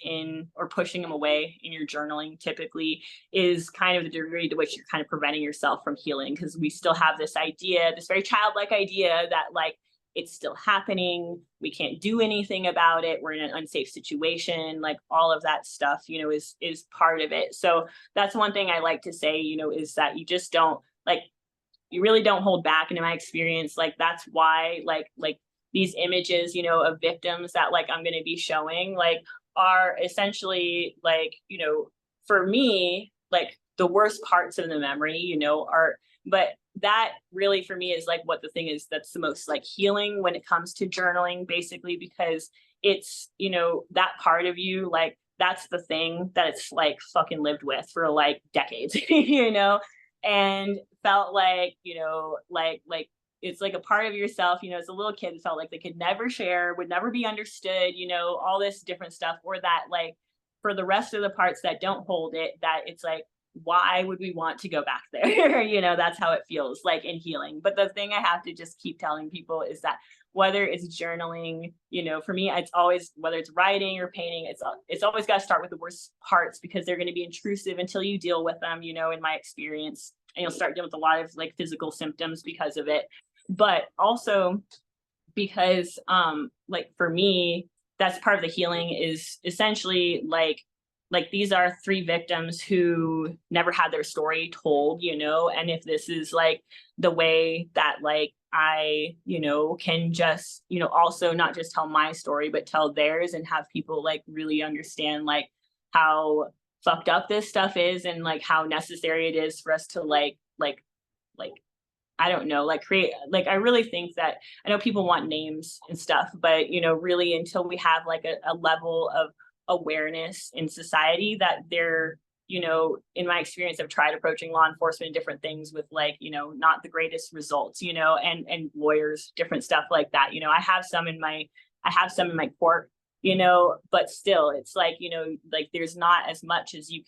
or pushing them away in your journaling typically is kind of the degree to which you're kind of preventing yourself from healing, because we still have this idea, this very childlike idea, that like it's still happening, we can't do anything about it, we're in an unsafe situation, like all of that stuff, is part of it. So that's one thing I like to say, is that you just don't, like, you really don't hold back. And in my experience, like, that's why like these images, of victims that like I'm going to be showing, like, are essentially like, for me, like the worst parts of the memory, but that really for me is like what the thing is that's the most like healing when it comes to journaling, basically, because it's, that part of you, like, that's the thing that it's like fucking lived with for like decades, and felt like, like it's like a part of yourself, as a little kid, it felt like they could never share, would never be understood, all this different stuff, or that like for the rest of the parts that don't hold it, that it's like, why would we want to go back there? That's how it feels like in healing. But the thing I have to just keep telling people is that whether it's journaling, for me, it's always, whether it's writing or painting, it's always got to start with the worst parts, because they're going to be intrusive until you deal with them, in my experience, and you'll start dealing with a lot of like physical symptoms because of it. But also because like for me, that's part of the healing, is essentially like these are 3 victims who never had their story told, and if this is like the way that like I, can just, also not just tell my story, but tell theirs, and have people like really understand like how fucked up this stuff is, and like how necessary it is for us to like I don't know, like create, like, I really think that, I know people want names and stuff, but, really until we have like a level of awareness in society that they're, in my experience, I've tried approaching law enforcement and different things with like, not the greatest results, and lawyers, different stuff like that. I have some in my court, but still it's like, like there's not as much as you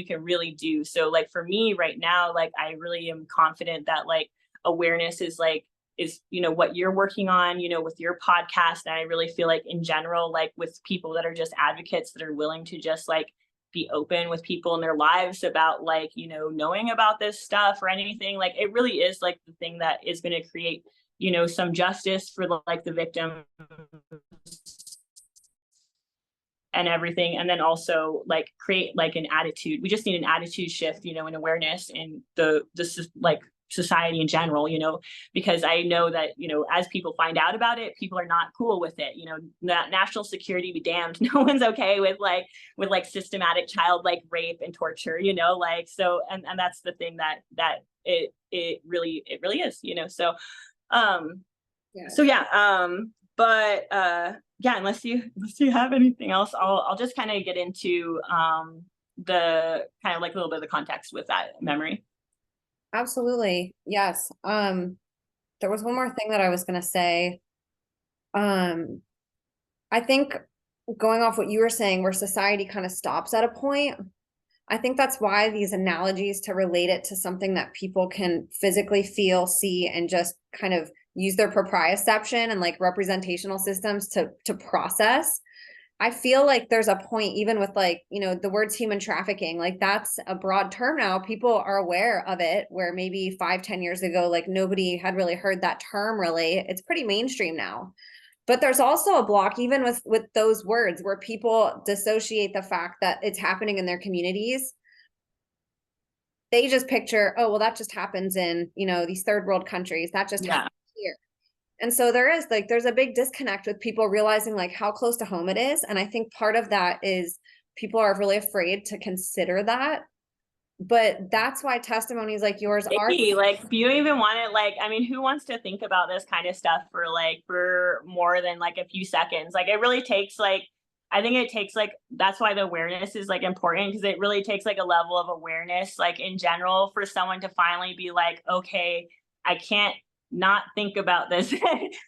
can really do. So like for me right now, like I really am confident that like awareness is what you're working on, with your podcast. And I really feel like in general, like with people that are just advocates that are willing to just like be open with people in their lives about like, knowing about this stuff or anything, like it really is like the thing that is going to create, some justice for the victim and everything. And then also like create like an attitude. We just need an attitude shift, and awareness in the like society in general, because I know that, as people find out about it, people are not cool with it, national security be damned. No one's okay with systematic child like rape and torture, like, so, and that's the thing that it really is, so, yeah. So yeah, but yeah, unless you have anything else, I'll just kind of get into the kind of like a little bit of the context with that memory. Absolutely. Yes. There was one more thing that I was going to say. I think going off what you were saying, where society kind of stops at a point, I think that's why these analogies to relate it to something that people can physically feel, see, and just kind of use their proprioception and like representational systems to process. I feel like there's a point, even with like, the words human trafficking, like that's a broad term now. People are aware of it, where maybe 5-10 years ago, like nobody had really heard that term really. It's pretty mainstream now. But there's also a block, even with those words, where people dissociate the fact that it's happening in their communities. They just picture, oh, well, that just happens in, these third world countries. That just happens here. And so there's a big disconnect with people realizing like how close to home it is. And I think part of that is people are really afraid to consider that. But that's why testimonies like yours are like, you don't even want it. Like, I mean, who wants to think about this kind of stuff for more than like a few seconds? Like, it really takes like, I think it takes like, that's why the awareness is like important, because it really takes like a level of awareness, like in general, for someone to finally be like, okay, I can't not think about this. And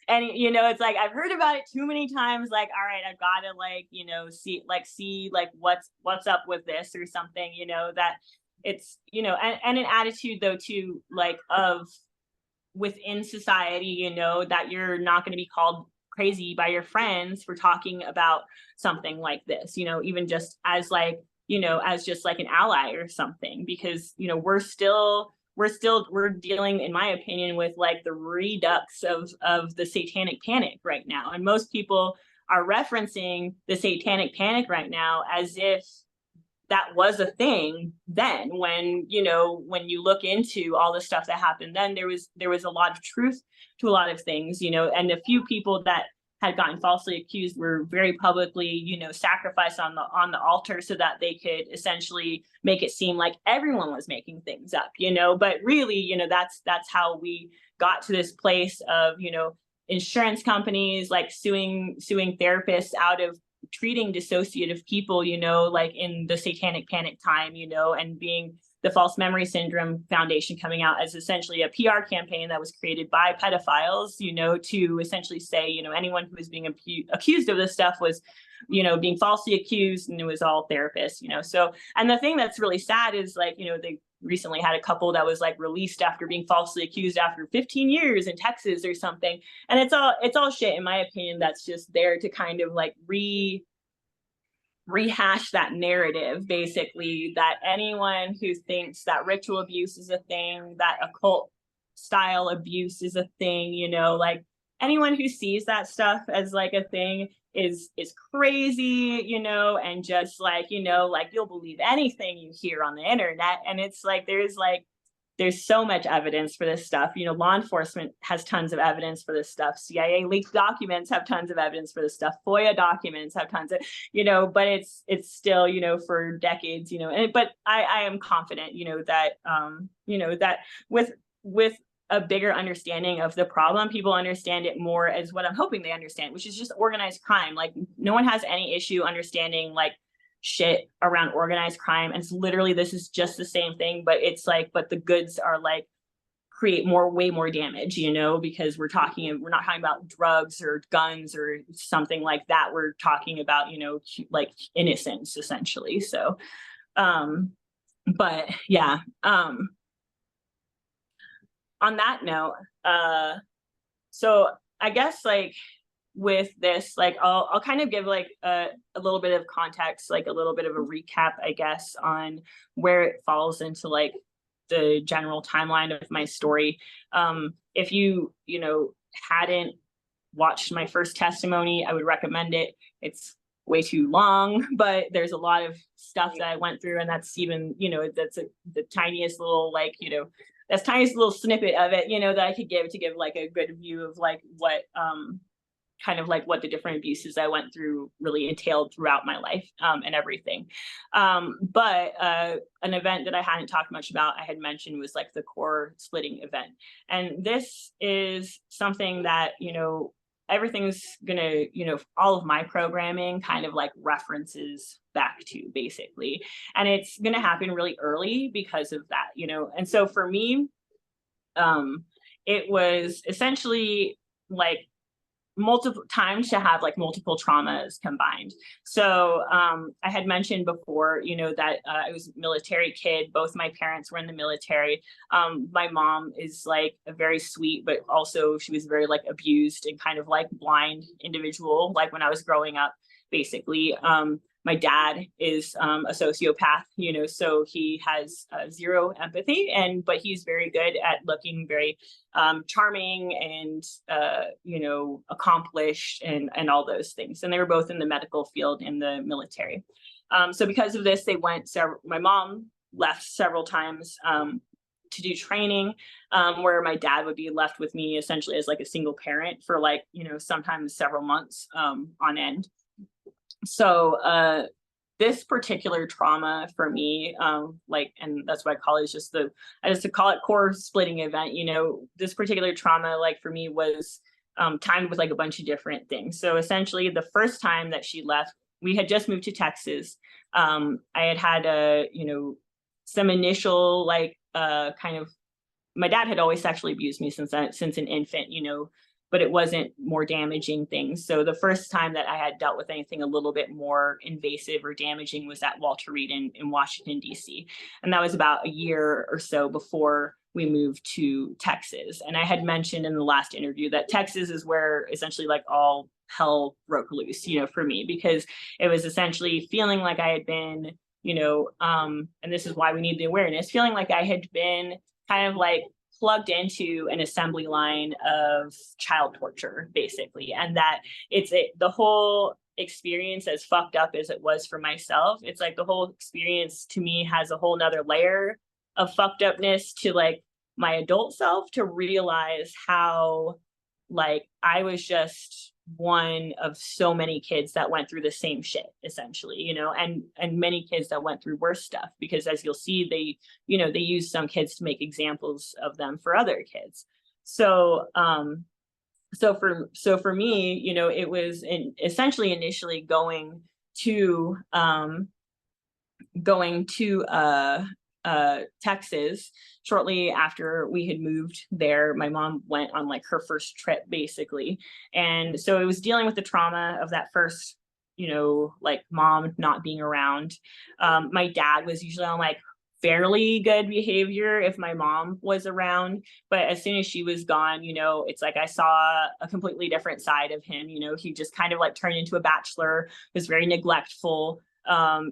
it's like, I've heard about it too many times. Like, all right, I've got to like, see like what's up with this or something, that it's, and an attitude though too, like of within society, that you're not going to be called crazy by your friends for talking about something like this, even just as like, as just like an ally or something, because, we're dealing, in my opinion, with like the redux of the satanic panic right now. And most people are referencing the satanic panic right now as if that was a thing then, when you look into all the stuff that happened then, there was a lot of truth to a lot of things, and a few people that had gotten falsely accused were very publicly, sacrificed on the altar so that they could essentially make it seem like everyone was making things up, but really, that's how we got to this place of, insurance companies like suing therapists out of treating dissociative people, like in the satanic panic time, and being the False Memory Syndrome Foundation coming out as essentially a PR campaign that was created by pedophiles, to essentially say, anyone who was being accused of this stuff was, being falsely accused, and it was all therapists, So, and the thing that's really sad is like, they recently had a couple that was like released after being falsely accused after 15 years in Texas or something. And it's all shit, in my opinion, that's just there to kind of like rehash that narrative, basically, that anyone who thinks that ritual abuse is a thing, that occult style abuse is a thing, like anyone who sees that stuff as like a thing is crazy, and just like, like you'll believe anything you hear on the internet. And it's like, there's so much evidence for this stuff. Law enforcement has tons of evidence for this stuff. CIA leaked documents have tons of evidence for this stuff. FOIA documents have tons of, but it's still, for decades, but I am confident, that, that with a bigger understanding of the problem, people understand it more as what I'm hoping they understand, which is just organized crime. Like, no one has any issue understanding like shit around organized crime. And it's literally, this is just the same thing, but it's like, but the goods are like create way more damage, because we're not talking about drugs or guns or something like that. We're talking about, like innocence essentially. So, but yeah, on that note, so I guess like with this, like I'll kind of give like a little bit of context, like a little bit of a recap, I guess, on where it falls into like the general timeline of my story. If you hadn't watched my first testimony, I would recommend it. It's way too long, but there's a lot of stuff that I went through, and that's even, that's the tiniest little like, that's tiniest little snippet of it, that I could give to give like a good view of like what kind of like what the different abuses I went through really entailed throughout my life, and everything. But an event that I hadn't talked much about, I had mentioned, was like the core splitting event. And this is something that, everything's gonna, all of my programming kind of like references back to, basically. And it's gonna happen really early because of that, And so for me, it was essentially like multiple times to have like multiple traumas combined. So I had mentioned before, that I was a military kid. Both my parents were in the military. My mom is like a very sweet, but also she was very like abused and kind of like blind individual, like when I was growing up, basically. my dad is a sociopath, you know, so he has zero empathy, but he's very good at looking very charming and, you know, accomplished and all those things. And they were both in the medical field in the military. So because of this, my mom left several times to do training, where my dad would be left with me essentially as like a single parent for like, you know, sometimes several months on end. So this particular trauma for me, like, and that's why I call it I just call it core splitting event, you know, this particular trauma, like for me was timed with like a bunch of different things. So essentially the first time that she left, we had just moved to Texas. I had you know, some initial like kind of, my dad had always sexually abused me since an infant, you know, but it wasn't more damaging things. So the first time that I had dealt with anything a little bit more invasive or damaging was at Walter Reed in Washington, D.C. And that was about a year or so before we moved to Texas. And I had mentioned in the last interview that Texas is where essentially like all hell broke loose, you know, for me, because it was essentially feeling like I had been, you know, and this is why we need the awareness, feeling like I had been kind of like plugged into an assembly line of child torture, basically. And that the whole experience, as fucked up as it was for myself, it's like the whole experience to me has a whole nother layer of fucked upness to like my adult self, to realize how like I was just one of so many kids that went through the same shit, essentially, you know, and many kids that went through worse stuff, because as you'll see, they, you know, they use some kids to make examples of them for other kids. So so for me, you know, it was essentially initially going to Texas. Shortly after we had moved there, my mom went on like her first trip, basically. And so it was dealing with the trauma of that first, you know, like mom not being around. My dad was usually on like fairly good behavior if my mom was around, but as soon as she was gone, you know, it's like I saw a completely different side of him. You know, he just kind of like turned into a bachelor, was very neglectful,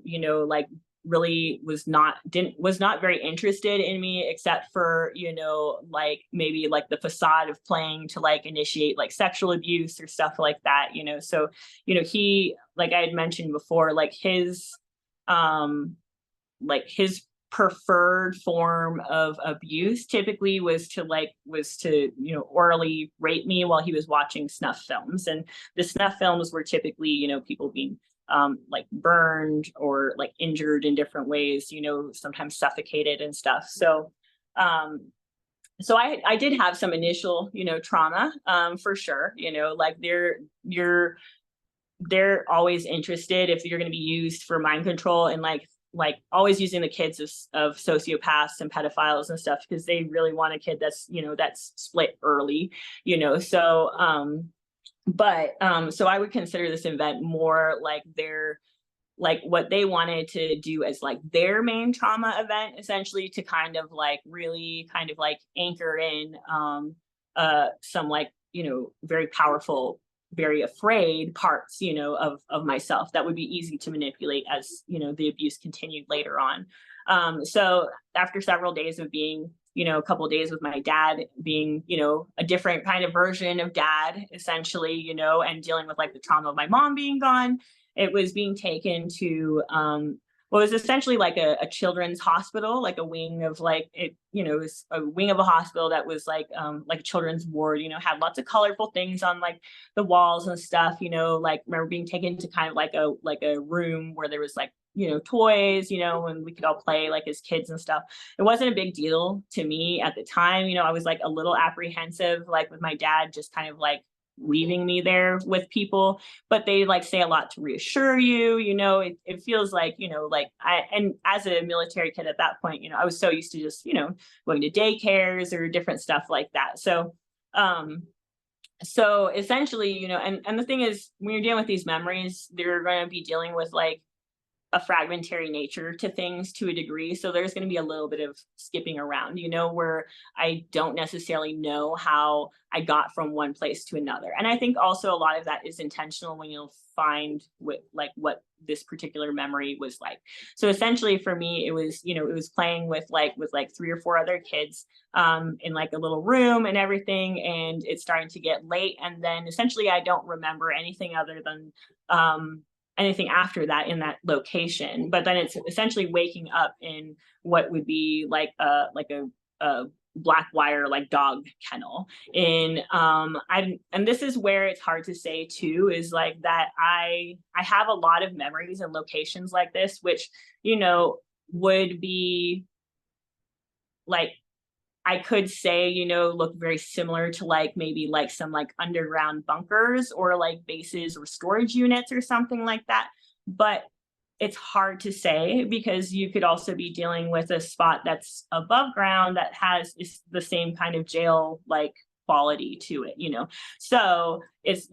you know, like really was not very interested in me, except for, you know, like maybe like the facade of playing to like initiate like sexual abuse or stuff like that, you know. So, you know, he, like I had mentioned before, like his preferred form of abuse typically was to, you know, orally rape me while he was watching snuff films. And the snuff films were typically, you know, people being like burned or like injured in different ways, you know, sometimes suffocated and stuff. So so I did have some initial, you know, trauma, for sure, you know, like they're always interested if you're going to be used for mind control, and like always using the kids of sociopaths and pedophiles and stuff, because they really want a kid that's, you know, that's split early, you know. So so I would consider this event more like what they wanted to do as like their main trauma event, essentially, to kind of like really kind of like anchor in some like, you know, very powerful, very afraid parts, you know, of myself that would be easy to manipulate as, you know, the abuse continued later on. So after several days of being, you know, a couple of days with my dad, being, you know, a different kind of version of dad, essentially, you know, and dealing with like the trauma of my mom being gone, it was being taken to what was essentially like a children's hospital, like a wing of like it, you know, it was a wing of a hospital that was like a children's ward, you know, had lots of colorful things on like the walls and stuff, you know, like remember being taken to kind of like a room where there was like, you know, toys, you know, and we could all play like as kids and stuff. It wasn't a big deal to me at the time, you know. I was like a little apprehensive, like with my dad just kind of like leaving me there with people, but they like say a lot to reassure you, you know. It feels like, you know, like and as a military kid at that point, you know, I was so used to just, you know, going to daycares or different stuff like that. So so essentially, you know, and the thing is, when you're dealing with these memories, they're going to be dealing with like a fragmentary nature to things to a degree. So there's going to be a little bit of skipping around, where I don't necessarily know how I got from one place to another. And I think also a lot of that is intentional when you'll find what this particular memory was like. So essentially for me, it was, it was playing with 3 or 4 other kids in like a little room and everything. And it's starting to get late. And then essentially I don't remember anything other than anything after that in that location. But then it's essentially waking up in what would be like a black wire like dog kennel. And this is where it's hard to say too, is like that I have a lot of memories and locations like this, which would be like, I could say, look very similar to like maybe like some like underground bunkers or like bases or storage units or something like that. But it's hard to say because you could also be dealing with a spot that's above ground that has the same kind of jail like quality to it, So it's,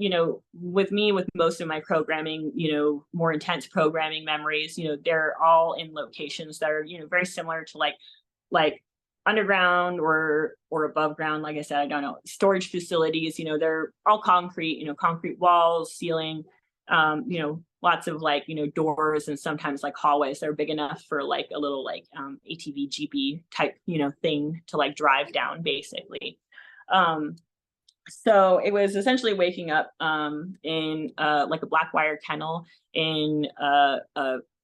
with me, with most of my programming, more intense programming memories, they're all in locations that are, very similar to like underground or above ground. Like I said, I don't know, storage facilities, they're all concrete, concrete walls, ceiling, lots of like, doors and sometimes like hallways that are big enough for like a little like ATV jeepy type, thing to like drive down basically. So it was essentially waking up in like a black wire kennel in a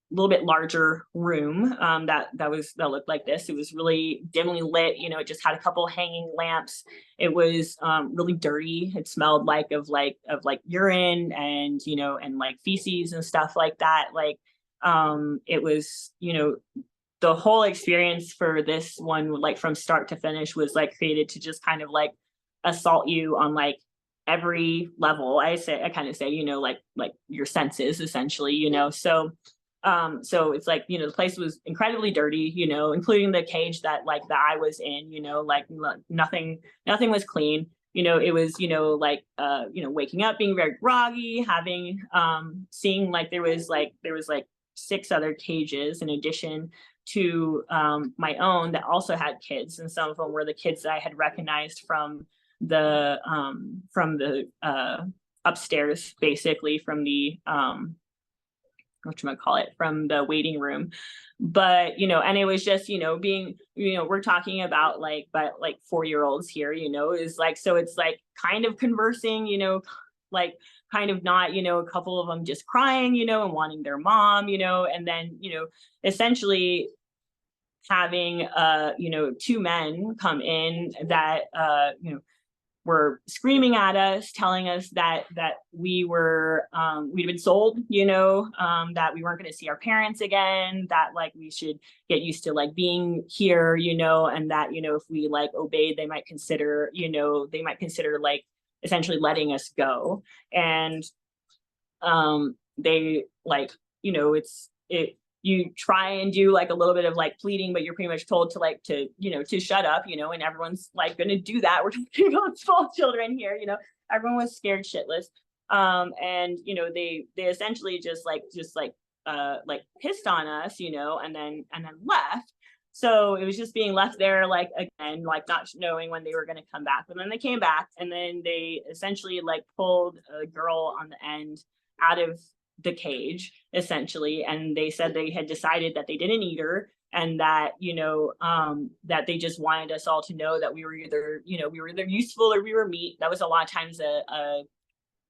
little bit larger room that looked like this. It was really dimly lit, it just had a couple hanging lamps. It was really dirty. It smelled like of urine and and like feces and stuff like that. Like it was, the whole experience for this one, like from start to finish, was like created to just kind of like assault you on like every level. I kind of say, like your senses essentially, so it's like, the place was incredibly dirty, including the cage that I was in, like nothing was clean. It was, waking up, being very groggy, having, seeing like there was 6 other cages in addition to my own that also had kids. And some of them were the kids that I had recognized from the upstairs, basically from the, from the waiting room. But and it was just being we're talking about like 4-year-olds here, is like, so it's like kind of conversing, like kind of not, a couple of them just crying, and wanting their mom, and then essentially having 2 men come in that were screaming at us, telling us that we were we'd been sold, that we weren't going to see our parents again, that like we should get used to like being here, and that if we like obeyed, they might consider like essentially letting us go. And they like you try and do like a little bit of like pleading, but you're pretty much told to shut up, and everyone's like going to do that. We're talking about small children here, everyone was scared shitless. And they essentially just pissed on us, and then left. So it was just being left there, like, again, like not knowing when they were going to come back. But then they came back, and then they essentially like pulled a girl on the end out of the cage essentially, and they said they had decided that they didn't need her, and that that they just wanted us all to know that we were either useful or we were meat. That was a lot of times a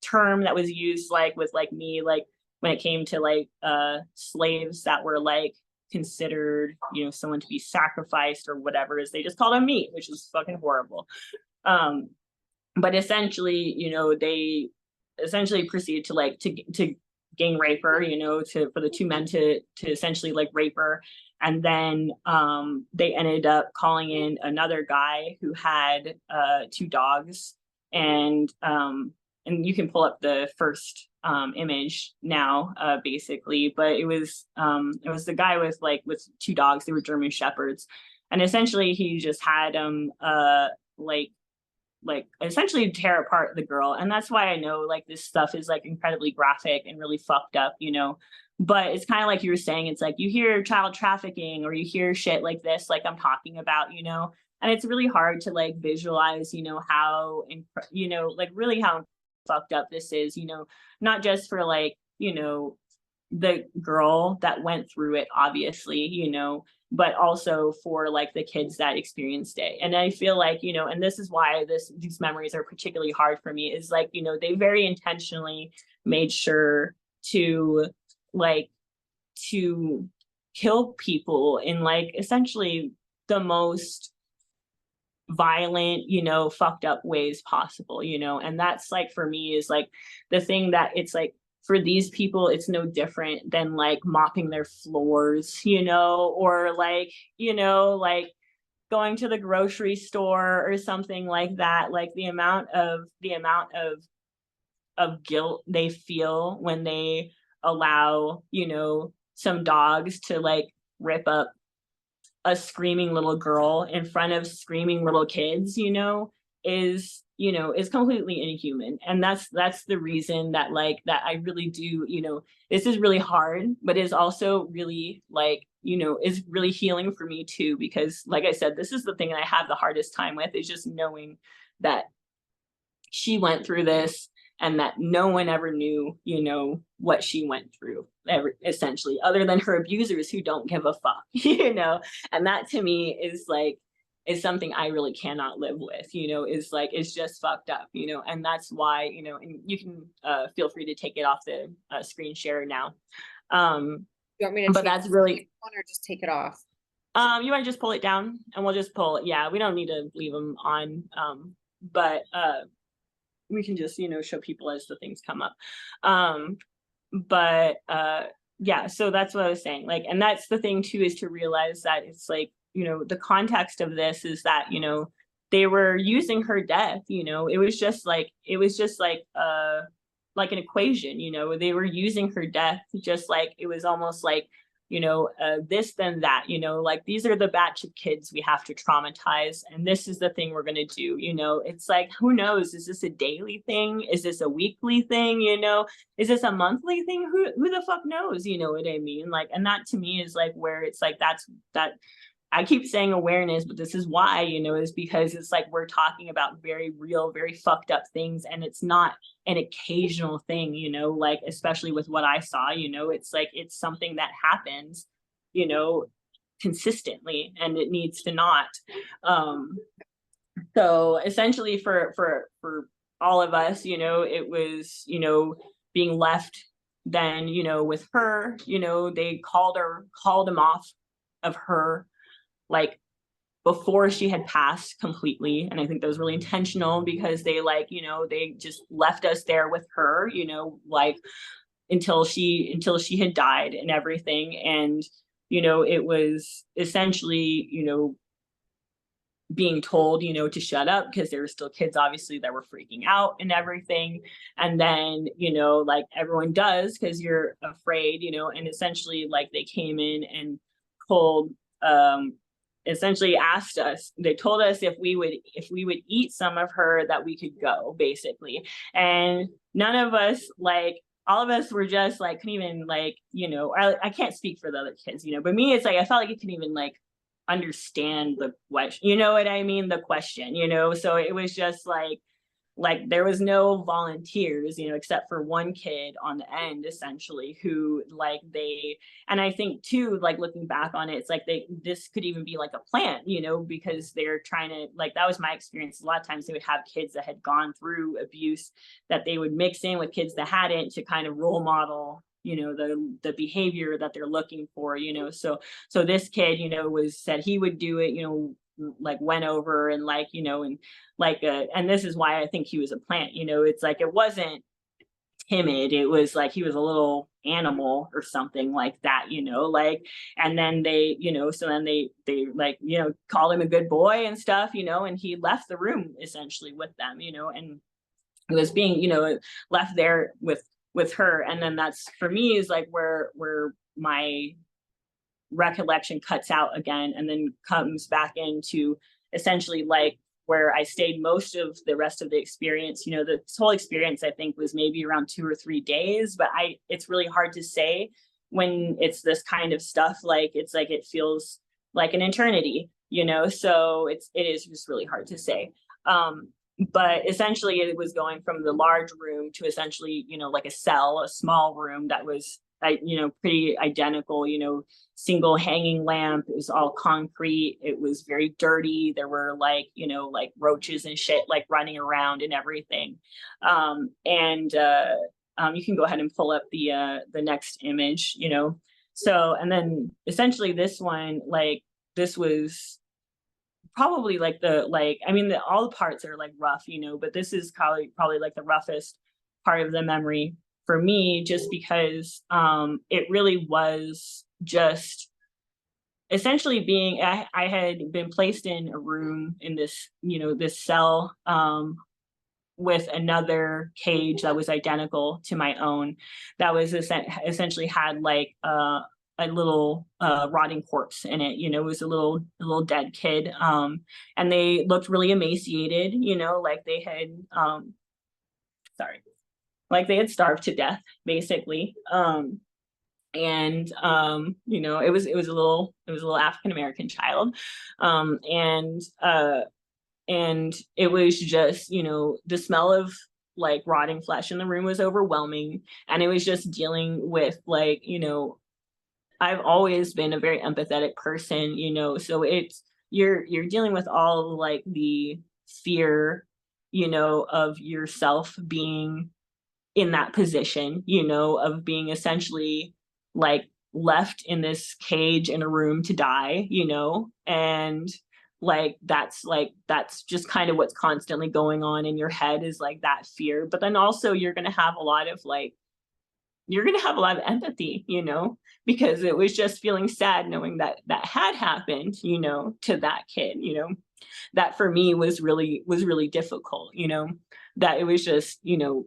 term that was used like with like me, like when it came to like slaves that were like considered someone to be sacrificed or whatever, is they just called them meat, which is fucking horrible. But essentially they essentially proceeded to gang rape her, for the 2 men to essentially like rape her. And then they ended up calling in another guy who had 2 dogs. And you can pull up the first image now, basically, but it was the guy with 2 dogs. They were German Shepherds. And essentially he just had like like essentially tear apart the girl. And that's why I know like this stuff is like incredibly graphic and really fucked up, you know. But it's kind of like you were saying, it's like you hear child trafficking or you hear shit like this, like I'm talking about, you know, and it's really hard to like visualize, you know, how, you know, like really how fucked up this is, you know, not just for like, you know, the girl that went through it, obviously, you know, but also for like the kids that experienced it. And I feel like, you know, and this is why these memories are particularly hard for me, is like, you know, they very intentionally made sure to like to kill people in like essentially the most violent, you know, fucked up ways possible, you know. And that's like for me is like the thing that it's like for these people it's no different than like mopping their floors, you know, or like, you know, like going to the grocery store or something like that. Like the amount of guilt they feel when they allow, you know, some dogs to like rip up a screaming little girl in front of screaming little kids, you know, is completely inhuman. And that's the reason that like that I really do, you know, this is really hard, but is also really like, you know, is really healing for me too, because like I said, this is the thing that I have the hardest time with, is just knowing that she went through this and that no one ever knew, you know, what she went through, essentially, other than her abusers who don't give a fuck, you know. And that to me is something I really cannot live with, you know, is like, it's just fucked up, you know. And that's why, you know, and you can feel free to take it off the screen share now. You want me to but that's really one or just take it off? you want to just pull it down and we'll just pull it. Yeah, we don't need to leave them on. But we can just, you know, show people as the things come up. But yeah, so that's what I was saying. Like, and that's the thing too, is to realize that it's like, you know, the context of this is that, you know, they were using her death, you know, it was just like an equation, you know, they were using her death just like it was almost like, you know, this, then that, you know, like these are the batch of kids we have to traumatize. And this is the thing we're going to do. You know, it's like, who knows? Is this a daily thing? Is this a weekly thing? You know, is this a monthly thing? Who the fuck knows? You know what I mean? Like, and that to me is like where it's like, that I keep saying awareness, but this is why, you know, is because it's like we're talking about very real, very fucked up things. And it's not an occasional thing, you know, like especially with what I saw, you know, it's like it's something that happens, you know, consistently, and it needs to not. So essentially for all of us, you know, it was, you know, being left then, you know, with her, you know, they called him off of her like before she had passed completely. And I think that was really intentional because they like, you know, they just left us there with her, you know, like until she had died and everything. And, you know, it was essentially, you know, being told, you know, to shut up because there were still kids obviously that were freaking out and everything. And then, you know, like everyone does because you're afraid, you know, and essentially like they came in and pulled essentially asked us, they told us if we would eat some of her that we could go, basically. And none of us, like all of us were just like couldn't even like, you know, I can't speak for the other kids, you know, but me it's like I felt like it couldn't even like understand the question, you know what I mean, the question, you know. So it was just like there was no volunteers, you know, except for one kid on the end essentially who like and I think too, like looking back on it, it's like this could even be like a plan, you know, because they're trying to, like, that was my experience. A lot of times they would have kids that had gone through abuse that they would mix in with kids that hadn't to kind of role model, you know, the behavior that they're looking for, you know. So this kid, you know, said he would do it, you know, like went over and like, you know, and like and this is why I think he was a plant, you know. It's like it wasn't timid, it was like he was a little animal or something like that, you know, like. And then they, you know, so then they like, you know, called him a good boy and stuff, you know, and he left the room essentially with them, you know, and it was being, you know, left there with her. And then that's for me is like where my recollection cuts out again and then comes back into essentially like where I stayed most of the rest of the experience. You know, the whole experience I think was maybe around 2 or 3 days, but it's really hard to say when it's this kind of stuff. Like it's like it feels like an eternity, you know. So it is just really hard to say. But essentially it was going from the large room to essentially, you know, like a cell, a small room that was, you know, pretty identical, you know, single hanging lamp. It was all concrete. It was very dirty. There were like, you know, like roaches and shit like running around and everything. You can go ahead and pull up the next image, you know. So, and then essentially this one, like this was probably like I mean, all the parts are like rough, you know, but this is probably like the roughest part of the memory for me, just because it really was just essentially being, I had been placed in a room in this, you know, this cell with another cage that was identical to my own, that was essentially had like a little rotting corpse in it. You know, it was a little dead kid. And they looked really emaciated, you know, like they had like they had starved to death, basically. You know, it was a little African American child. And it was just, you know, the smell of like rotting flesh in the room was overwhelming. And it was just dealing with like, you know, I've always been a very empathetic person, you know, so it's, you're dealing with all like the fear, you know, of yourself being in that position, you know, of being essentially like left in this cage in a room to die, you know. And that's just kind of what's constantly going on in your head, is like that fear. But then also you're going to have a lot of empathy, you know, because it was just feeling sad knowing that that had happened, you know, to that kid, you know. That for me was really difficult, you know, that it was just, you know,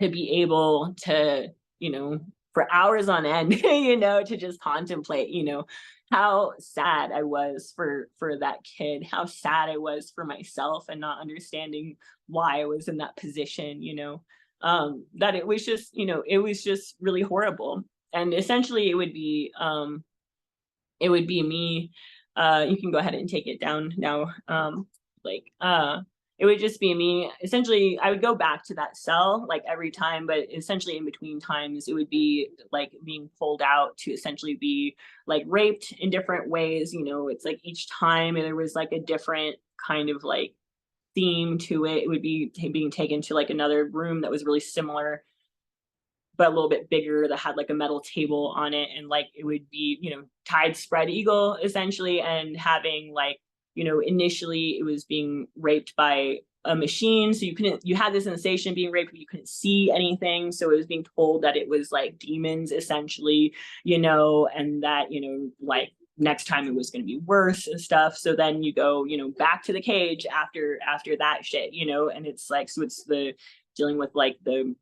to be able to, you know, for hours on end, you know, to just contemplate, you know, how sad I was for that kid, how sad I was for myself, and not understanding why I was in that position, you know. That it was just, you know, it was just really horrible. And essentially it would be me, you can go ahead and take it down now. It would just be me. Essentially, I would go back to that cell like every time, but essentially in between times, it would be like being pulled out to essentially be like raped in different ways. You know, it's like each time there was like a different kind of like theme to it. It would be being taken to like another room that was really similar, but a little bit bigger, that had like a metal table on it. And like, it would be, you know, tied spread eagle essentially, and having like, you know, initially it was being raped by a machine. So you had this sensation being raped, but you couldn't see anything. So it was being told that it was like demons essentially, you know, and that, you know, like next time it was going to be worse and stuff. So then you go, you know, back to the cage after that shit, you know. And it's like, so it's the dealing with like the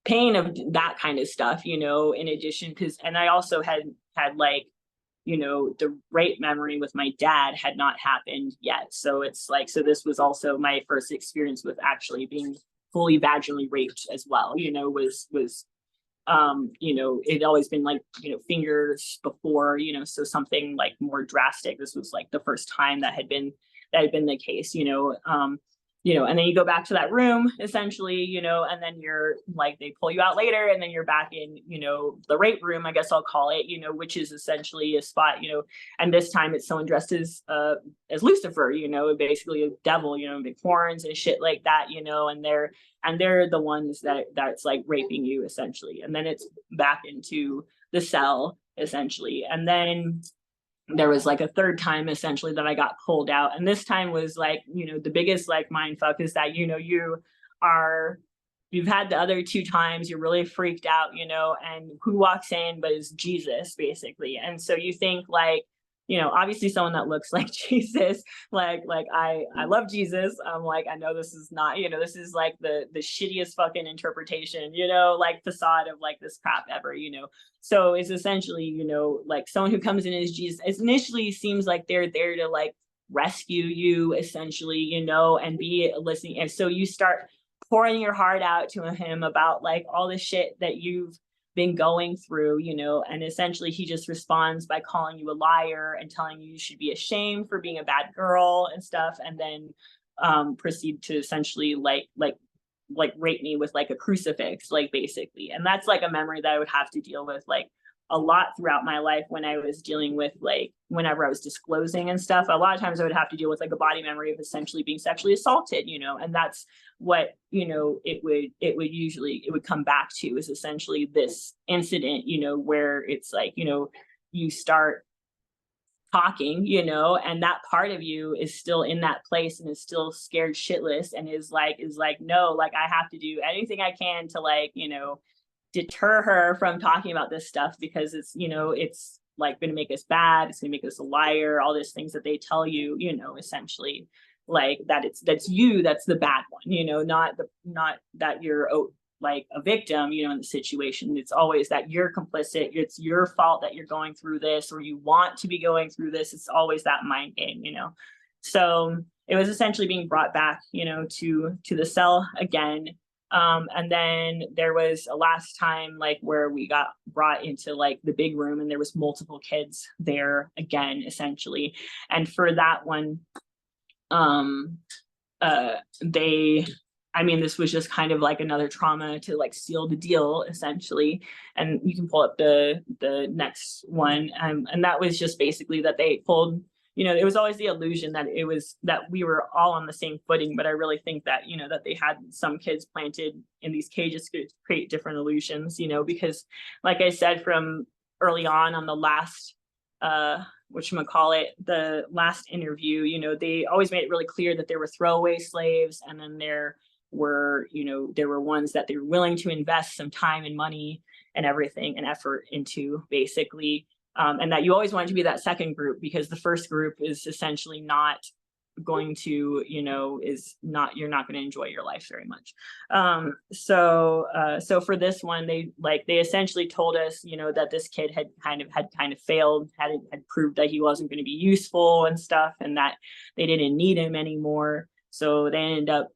pain of that kind of stuff, you know, in addition, and I also had like, you know, the rape memory with my dad had not happened yet. So it's like, so this was also my first experience with actually being fully vaginally raped as well, you know, was you know, it'd always been like, you know, fingers before, you know, so something like more drastic. This was like the first time that had been the case, you know. You know, and then you go back to that room essentially, you know, and then you're like, they pull you out later, and then you're back in, you know, the rape room, I guess I'll call it, you know, which is essentially a spot, you know, and this time it's someone dressed as Lucifer, you know, basically a devil, you know, big horns and shit like that, you know, and they're the ones that's like raping you essentially. And then it's back into the cell essentially. And then there was like a third time essentially that I got pulled out. And this time was like, you know, the biggest like mind fuck is that, you know, you've had the other 2 times, you're really freaked out, you know, and who walks in but is Jesus basically. And so you think like, you know, obviously someone that looks like Jesus, like I love Jesus. I'm like, I know this is not, you know, this is like the shittiest fucking interpretation, you know, like facade of like this crap ever, you know. So it's essentially, you know, like someone who comes in as Jesus, it initially seems like they're there to like rescue you essentially, you know, and be listening. And so you start pouring your heart out to him about like all the shit that you've been going through, you know, and essentially he just responds by calling you a liar and telling you you should be ashamed for being a bad girl and stuff, and then proceed to essentially like rape me with like a crucifix, like basically. And that's like a memory that I would have to deal with like a lot throughout my life when I was dealing with like whenever I was disclosing and stuff. A lot of times I would have to deal with like a body memory of essentially being sexually assaulted, you know, and that's what, you know, it would come back to is essentially this incident, you know, where it's like, you know, you start talking, you know, and that part of you is still in that place and is still scared shitless and is like, no, like I have to do anything I can to like, you know, deter her from talking about this stuff because it's, you know, it's like going to make us bad. It's going to make us a liar, all these things that they tell you, you know, essentially like that that's you, that's the bad one, you know, not that you're like a victim, you know, in the situation. It's always that you're complicit. It's your fault that you're going through this or you want to be going through this. It's always that mind game, you know. So it was essentially being brought back, you know, to the cell again. And then there was a last time like where we got brought into like the big room and there was multiple kids there again, essentially. And for that one, this was just kind of like another trauma to like seal the deal essentially. And you can pull up the next one. And that was just basically that they pulled, you know, it was always the illusion that it was that we were all on the same footing. But I really think that, you know, that they had some kids planted in these cages to create different illusions, you know, because like I said, from early on the last, the last interview, you know, they always made it really clear that there were throwaway slaves. And then there were, you know, there were ones that they were willing to invest some time and money and everything and effort into basically. And that you always wanted to be that second group because the first group is essentially not going to, you know, you're not going to enjoy your life very much. So for this one, they essentially told us, you know, that this kid had kind of failed, had proved that he wasn't going to be useful and stuff, and that they didn't need him anymore. So they ended up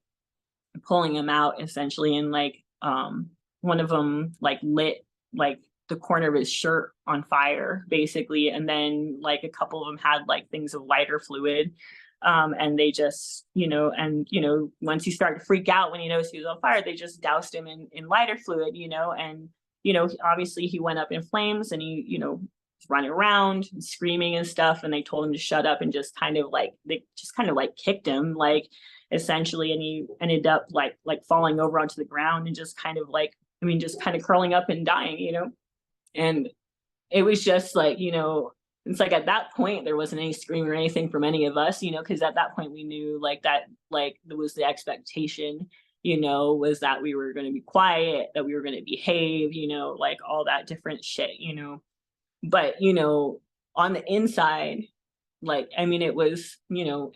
pulling him out essentially, and like one of them like lit like the corner of his shirt on fire basically, and then like a couple of them had like things of lighter fluid, and they just, you know, and you know, once he started to freak out when he noticed he was on fire, they just doused him in lighter fluid, you know, and you know, obviously he went up in flames and he, you know, was running around and screaming and stuff, and they told him to shut up and just kind of like they just kind of like kicked him like essentially, and he ended up like falling over onto the ground and just kind of like, I mean, just kind of curling up and dying, you know. And it was just like, you know, it's like at that point there wasn't any screaming or anything from any of us, you know, because at that point we knew like that, like there was the expectation, you know, was that we were going to be quiet, that we were going to behave, you know, like all that different shit, you know. But you know, on the inside, like, I mean, it was, you know,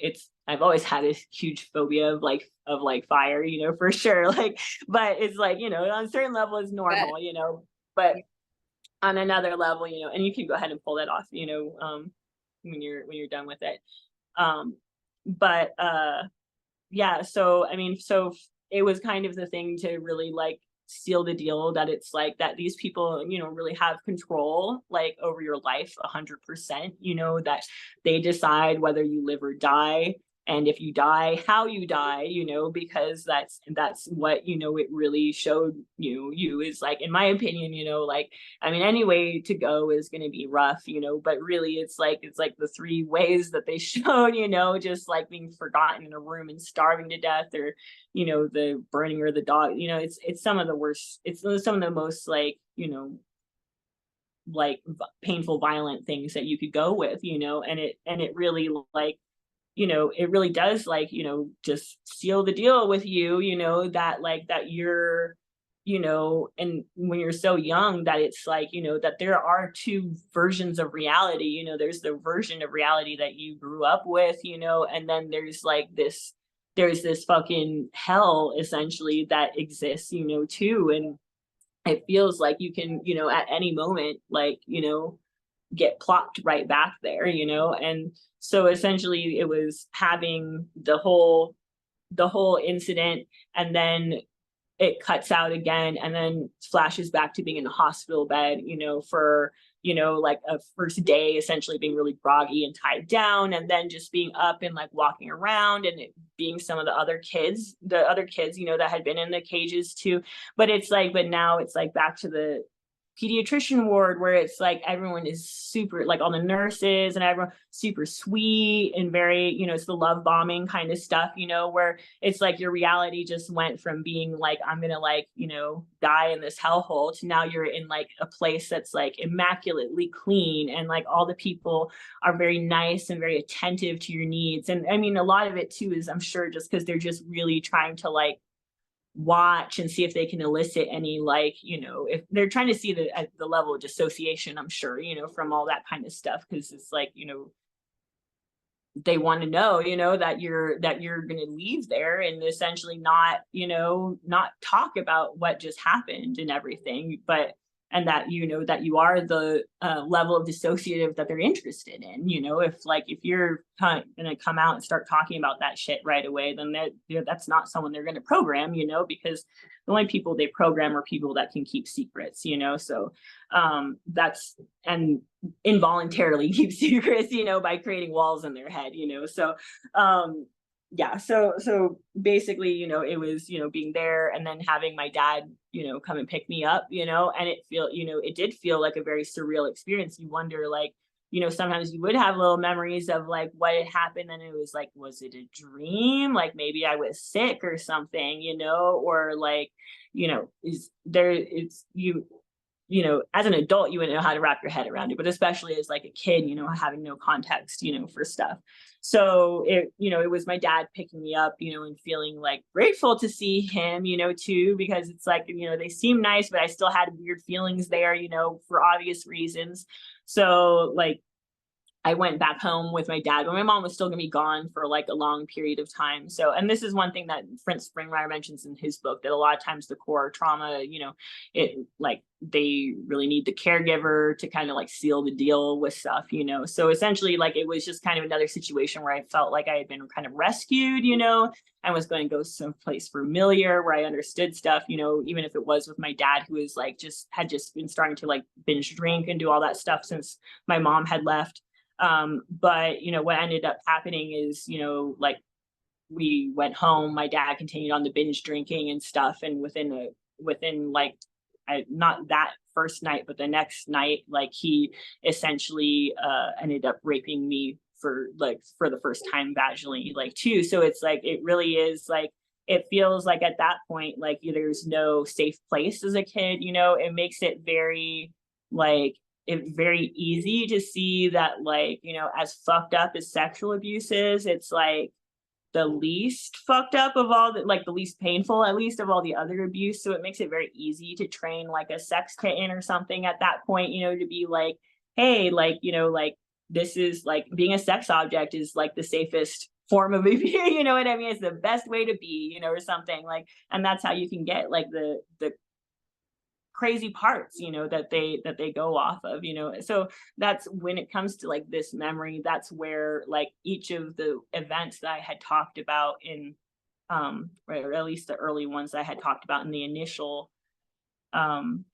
I've always had this huge phobia of like fire, you know, for sure. Like, but it's like, you know, on a certain level is normal, you know, but on another level, you know, and you can go ahead and pull that off, you know, when you're done with it. But yeah, so I mean, so it was kind of the thing to really like seal the deal that it's like that these people, you know, really have control like over your life 100%, you know, that they decide whether you live or die. And if you die, how you die, you know, because that's what, you know, it really showed you is like, in my opinion, you know, like, I mean, any way to go is going to be rough, you know, but really it's like the three ways that they showed, you know, just like being forgotten in a room and starving to death, or, you know, the burning or the dog, you know, it's some of the worst, it's some of the most like, you know, like painful, violent things that you could go with, you know, and it really like, you know, it really does like, you know, just seal the deal with you, you know, that like that you're, you know, and when you're so young that it's like, you know, that there are two versions of reality, you know, there's the version of reality that you grew up with, you know, and then there's this fucking hell essentially that exists, you know, too. And it feels like you can, you know, at any moment, like, you know, get plopped right back there, you know? And so essentially it was having the whole incident, and then it cuts out again and then flashes back to being in the hospital bed, you know, for, you know, like a first day essentially being really groggy and tied down, and then just being up and like walking around, and it being some of the other kids, you know, that had been in the cages too. But it's like, but now it's like back to the pediatrician ward where it's like everyone is super, like all the nurses and everyone super sweet and very, you know, it's the love bombing kind of stuff, you know, where it's like your reality just went from being like, I'm gonna like, you know, die in this hellhole, to now you're in like a place that's like immaculately clean, and like all the people are very nice and very attentive to your needs. And I mean, a lot of it too is, I'm sure, just because they're just really trying to like watch and see if they can elicit any, like, you know, if they're trying to see the at the level of dissociation, I'm sure, you know, from all that kind of stuff, because it's like, you know, they want to know, you know, that you're going to leave there and essentially not, you know, not talk about what just happened and everything, but and that, you know, that you are the level of dissociative that they're interested in. You know, if like if you're going to come out and start talking about that shit right away, then that's not someone they're going to program, you know, because the only people they program are people that can keep secrets, you know. So that's, and involuntarily keep secrets, you know, by creating walls in their head, you know. So yeah, so basically, you know, it was, you know, being there and then having my dad, you know, come and pick me up, you know, and it did feel like a very surreal experience. You wonder, like, you know, sometimes you would have little memories of like what had happened, and it was like, was it a dream? Like maybe I was sick or something, you know, or like, you know, is there, it's you know, as an adult, you wouldn't know how to wrap your head around it, but especially as like a kid, you know, having no context, you know, for stuff. So it, you know, it was my dad picking me up, you know, and feeling like grateful to see him, you know, too, because it's like, you know, they seem nice, but I still had weird feelings there, you know, for obvious reasons. So like, I went back home with my dad, but my mom was still going to be gone for like a long period of time. So, and this is one thing that Prince Springmeier mentions in his book, that a lot of times the core trauma, you know, it like they really need the caregiver to kind of like seal the deal with stuff, you know. So essentially, like it was just kind of another situation where I felt like I had been kind of rescued, you know, and was going to go someplace familiar where I understood stuff, you know, even if it was with my dad, who was like had just been starting to like binge drink and do all that stuff since my mom had left. But you know, what ended up happening is, you know, like we went home, my dad continued on the binge drinking and stuff, and within like not that first night, but the next night, like he essentially ended up raping me for the first time vaginally, like too. So it's like, it really is like, it feels like at that point, like there's no safe place as a kid, you know. It makes it very like, it's very easy to see that, like, you know, as fucked up as sexual abuse is, it's like the least fucked up of all the, like the least painful at least of all the other abuse. So it makes it very easy to train like a sex kitten or something at that point, you know, to be like, hey, like, you know, like this is like being a sex object is like the safest form of abuse, you know what I mean? It's the best way to be, you know, or something like, and that's how you can get like the crazy parts, you know, that they go off of, you know. So that's when it comes to like this memory, that's where like each of the events that I had talked about in or at least the early ones that I had talked about in the initial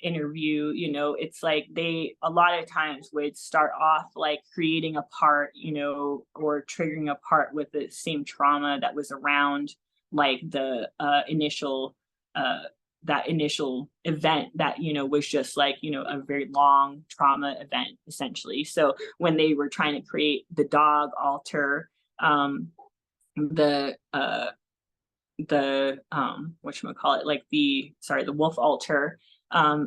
interview, you know, it's like they a lot of times would start off like creating a part, you know, or triggering a part with the same trauma that was around like the initial that initial event that, you know, was just like, you know, a very long trauma event essentially. So when they were trying to create the dog alter, the whatchamacallit, like the wolf altar,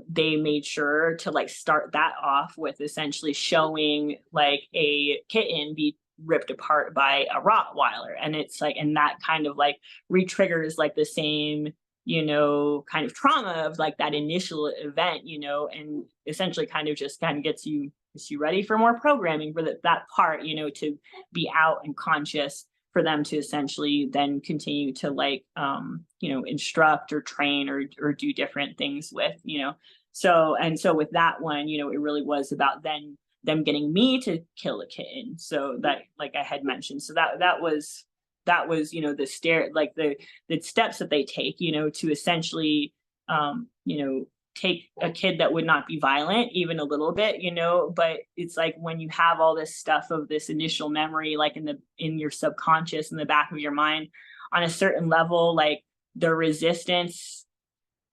they made sure to like start that off with essentially showing like a kitten be ripped apart by a Rottweiler. And it's like, and that kind of like re-triggers like the same, you know, kind of trauma of like that initial event, you know, and essentially kind of just kind of gets you ready for more programming for that part, you know, to be out and conscious, for them to essentially then continue to like you know, instruct or train or do different things with, you know. So with that one, you know, it really was about then them getting me to kill a kitten. So that, like I had mentioned, so that was, you know, the steps that they take, you know, to essentially, you know, take a kid that would not be violent even a little bit, you know. But it's like when you have all this stuff of this initial memory, like in your subconscious, in the back of your mind, on a certain level, like the resistance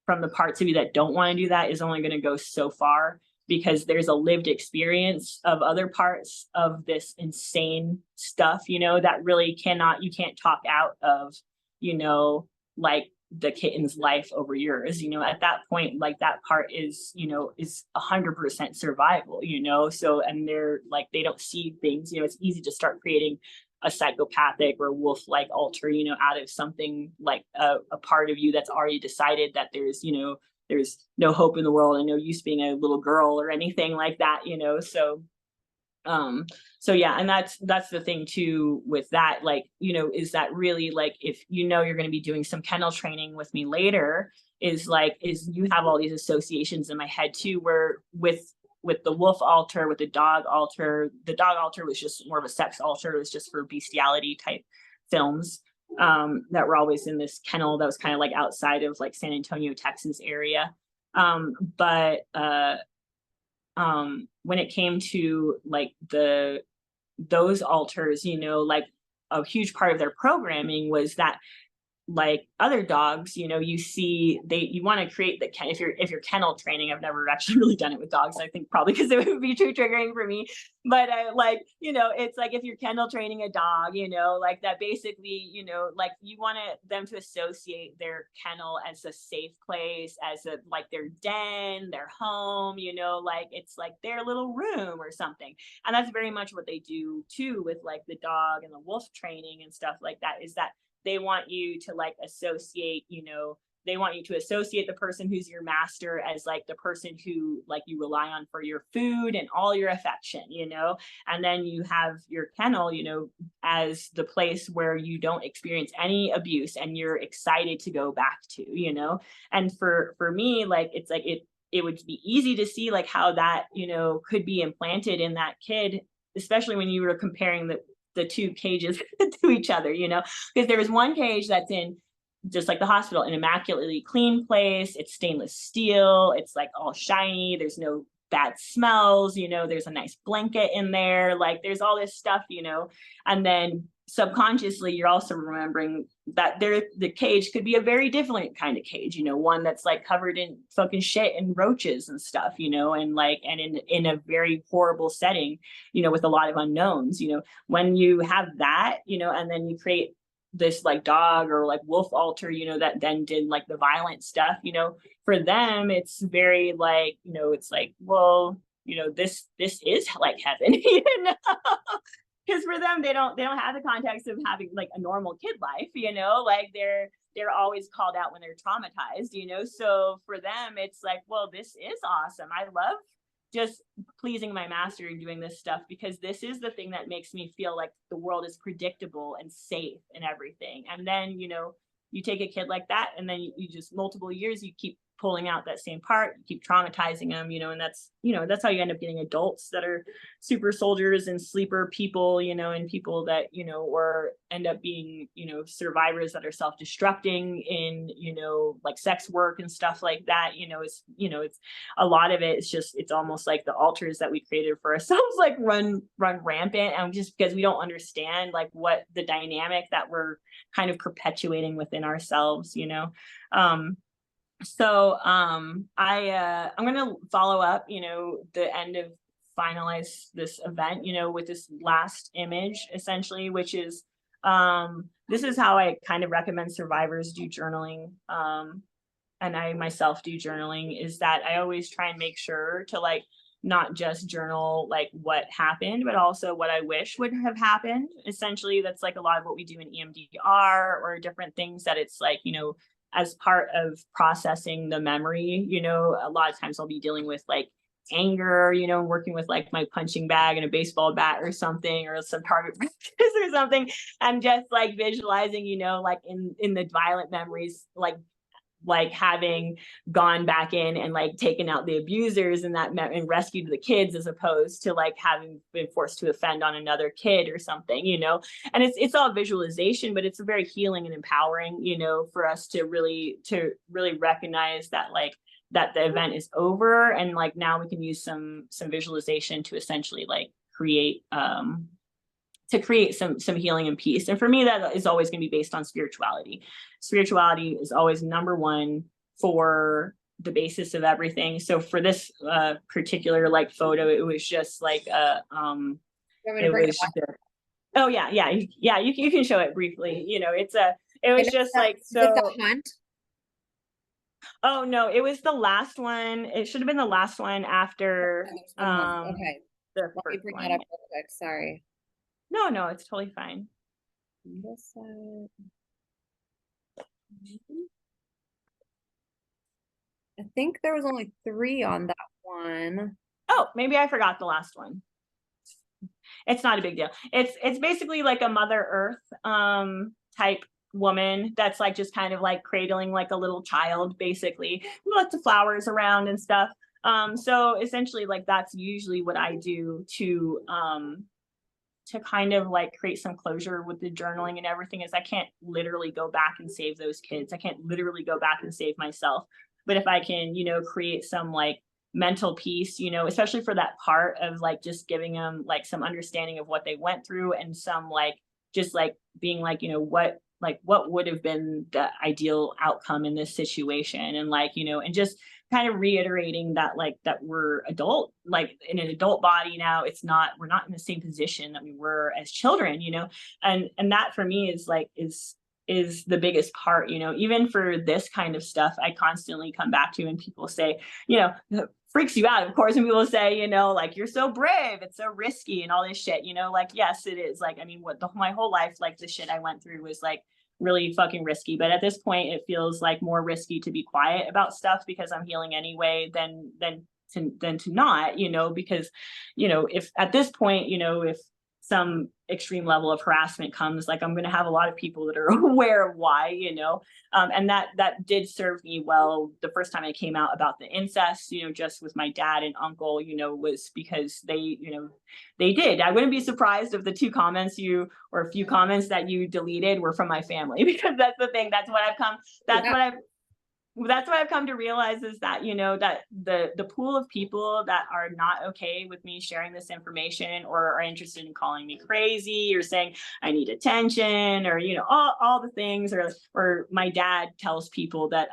from the parts of you that don't want to do that is only going to go so far, because there's a lived experience of other parts of this insane stuff, you know, that really you can't talk out of, you know, like the kitten's life over yours, you know. At that point, like that part is, you know, is 100% survival, you know. So, and they're like, they don't see things, you know. It's easy to start creating a psychopathic or wolf-like alter, you know, out of something like a part of you that's already decided that there's, you know, there's no hope in the world and no use being a little girl or anything like that, you know. So so yeah, and that's the thing too with that, like, you know, is that really, like, if you know you're going to be doing some kennel training with me later, is you have all these associations in my head too, where with the wolf altar, with the dog altar was just more of a sex altar. It was just for bestiality type films that were always in this kennel that was kind of like outside of like San Antonio, Texas area. But when it came to like those altars, you know, like a huge part of their programming was that, like other dogs, you know, you want to create the, if you're kennel training, I've never actually really done it with dogs, I think probably because it would be too triggering for me, but like, you know, it's like if you're kennel training a dog, you know, like that basically, you know, like you want them to associate their kennel as a safe place, as a like their den, their home, you know, like it's like their little room or something. And that's very much what they do too with like the dog and the wolf training and stuff like that, is that they want you to like associate, you know, they want you to associate the person who's your master as like the person who like you rely on for your food and all your affection, you know. And then you have your kennel, you know, as the place where you don't experience any abuse and you're excited to go back to, you know. And for me, like it's like it would be easy to see like how that, you know, could be implanted in that kid, especially when you were comparing the two cages to each other, you know, because there was one cage that's in just like the hospital, an immaculately clean place. It's stainless steel. It's like all shiny. There's no bad smells, you know, there's a nice blanket in there. Like there's all this stuff, you know, and then subconsciously you're also remembering that the cage could be a very different kind of cage, you know, one that's like covered in fucking shit and roaches and stuff, you know, and like, and in a very horrible setting, you know, with a lot of unknowns, you know. When you have that, you know, and then you create this like dog or like wolf altar, you know, that then did like the violent stuff, you know, for them it's very like, you know, it's like, well, you know, this is like heaven, you know. Because for them, they don't have the context of having like a normal kid life, you know, like they're always called out when they're traumatized, you know. So for them, it's like, well, this is awesome. I love just pleasing my master and doing this stuff, because this is the thing that makes me feel like the world is predictable and safe and everything. And then, you know, you take a kid like that and then you just multiple years, you keep pulling out that same part, you keep traumatizing them, you know. And that's, you know, that's how you end up getting adults that are super soldiers and sleeper people, you know, and people that, you know, or end up being, you know, survivors that are self-destructing in, you know, like sex work and stuff like that. You know, it's a lot of it, it's just, it's almost like the altars that we created for ourselves like run rampant, and just because we don't understand like what the dynamic that we're kind of perpetuating within ourselves, you know. I'm going to follow up, you know, the end of finalize this event, you know, with this last image essentially, which is, this is how I kind of recommend survivors do journaling. And I myself do journaling, is that I always try and make sure to like, not just journal like what happened, but also what I wish would have happened. Essentially, that's like a lot of what we do in EMDR or different things, that it's like, you know, as part of processing the memory, you know, a lot of times I'll be dealing with like anger, you know, working with like my punching bag and a baseball bat or something, or some target practice or something, and just like visualizing, you know, like in the violent memories, like like having gone back in and like taken out the abusers and and rescued the kids, as opposed to like having been forced to offend on another kid or something, you know. And it's all visualization, but it's very healing and empowering, you know, for us to really recognize that like that the event is over, and like now we can use some visualization to essentially like create some healing and peace. And for me, that is always going to be based on spirituality. Spirituality is always number one for the basis of everything. So for this particular like photo, it was just like it was oh yeah, you can show it briefly. You know, it was just like, so is it the hunt? Oh no, it was the last one. It should have been the last one after Okay. the Let me first bring one. that up real quick. Sorry. No, it's totally fine. This side. I think there was only 3 on that one. Oh, maybe I forgot the last one. It's not a big deal. It's basically like a Mother Earth type woman that's like just kind of like cradling like a little child, basically. Lots of flowers around and stuff. So essentially like that's usually what I do to kind of like create some closure with the journaling and everything. Is I can't literally go back and save those kids. I can't literally go back and save myself. But if I can, you know, create some like mental peace, you know, especially for that part of like just giving them like some understanding of what they went through, and some like just like being like, you know, what would have been the ideal outcome in this situation, and like, you know, and just kind of reiterating that like that we're adult, like in an adult body now. We're not in the same position that we were as children, you know. And that for me is like is the biggest part, you know. Even for this kind of stuff, I constantly come back to, and people say, you know, freaks you out, of course, and people say, you know, like, you're so brave, it's so risky and all this shit, you know. Like, yes, it is. Like, I mean, my whole life, like the shit I went through was like really fucking risky. But at this point, it feels like more risky to be quiet about stuff because I'm healing anyway than to not, you know. Because, you know, if at this point, you know, if some extreme level of harassment comes, like I'm going to have a lot of people that are aware of why, you know. And that did serve me well the first time I came out about the incest, you know, just with my dad and uncle, you know, was because they, you know, they did. I wouldn't be surprised if the 2 comments or a few comments that you deleted were from my family, because that's the thing. That's what I've come to realize, is that, you know, that the pool of people that are not okay with me sharing this information, or are interested in calling me crazy, or saying I need attention, or, you know, all the things, or my dad tells people that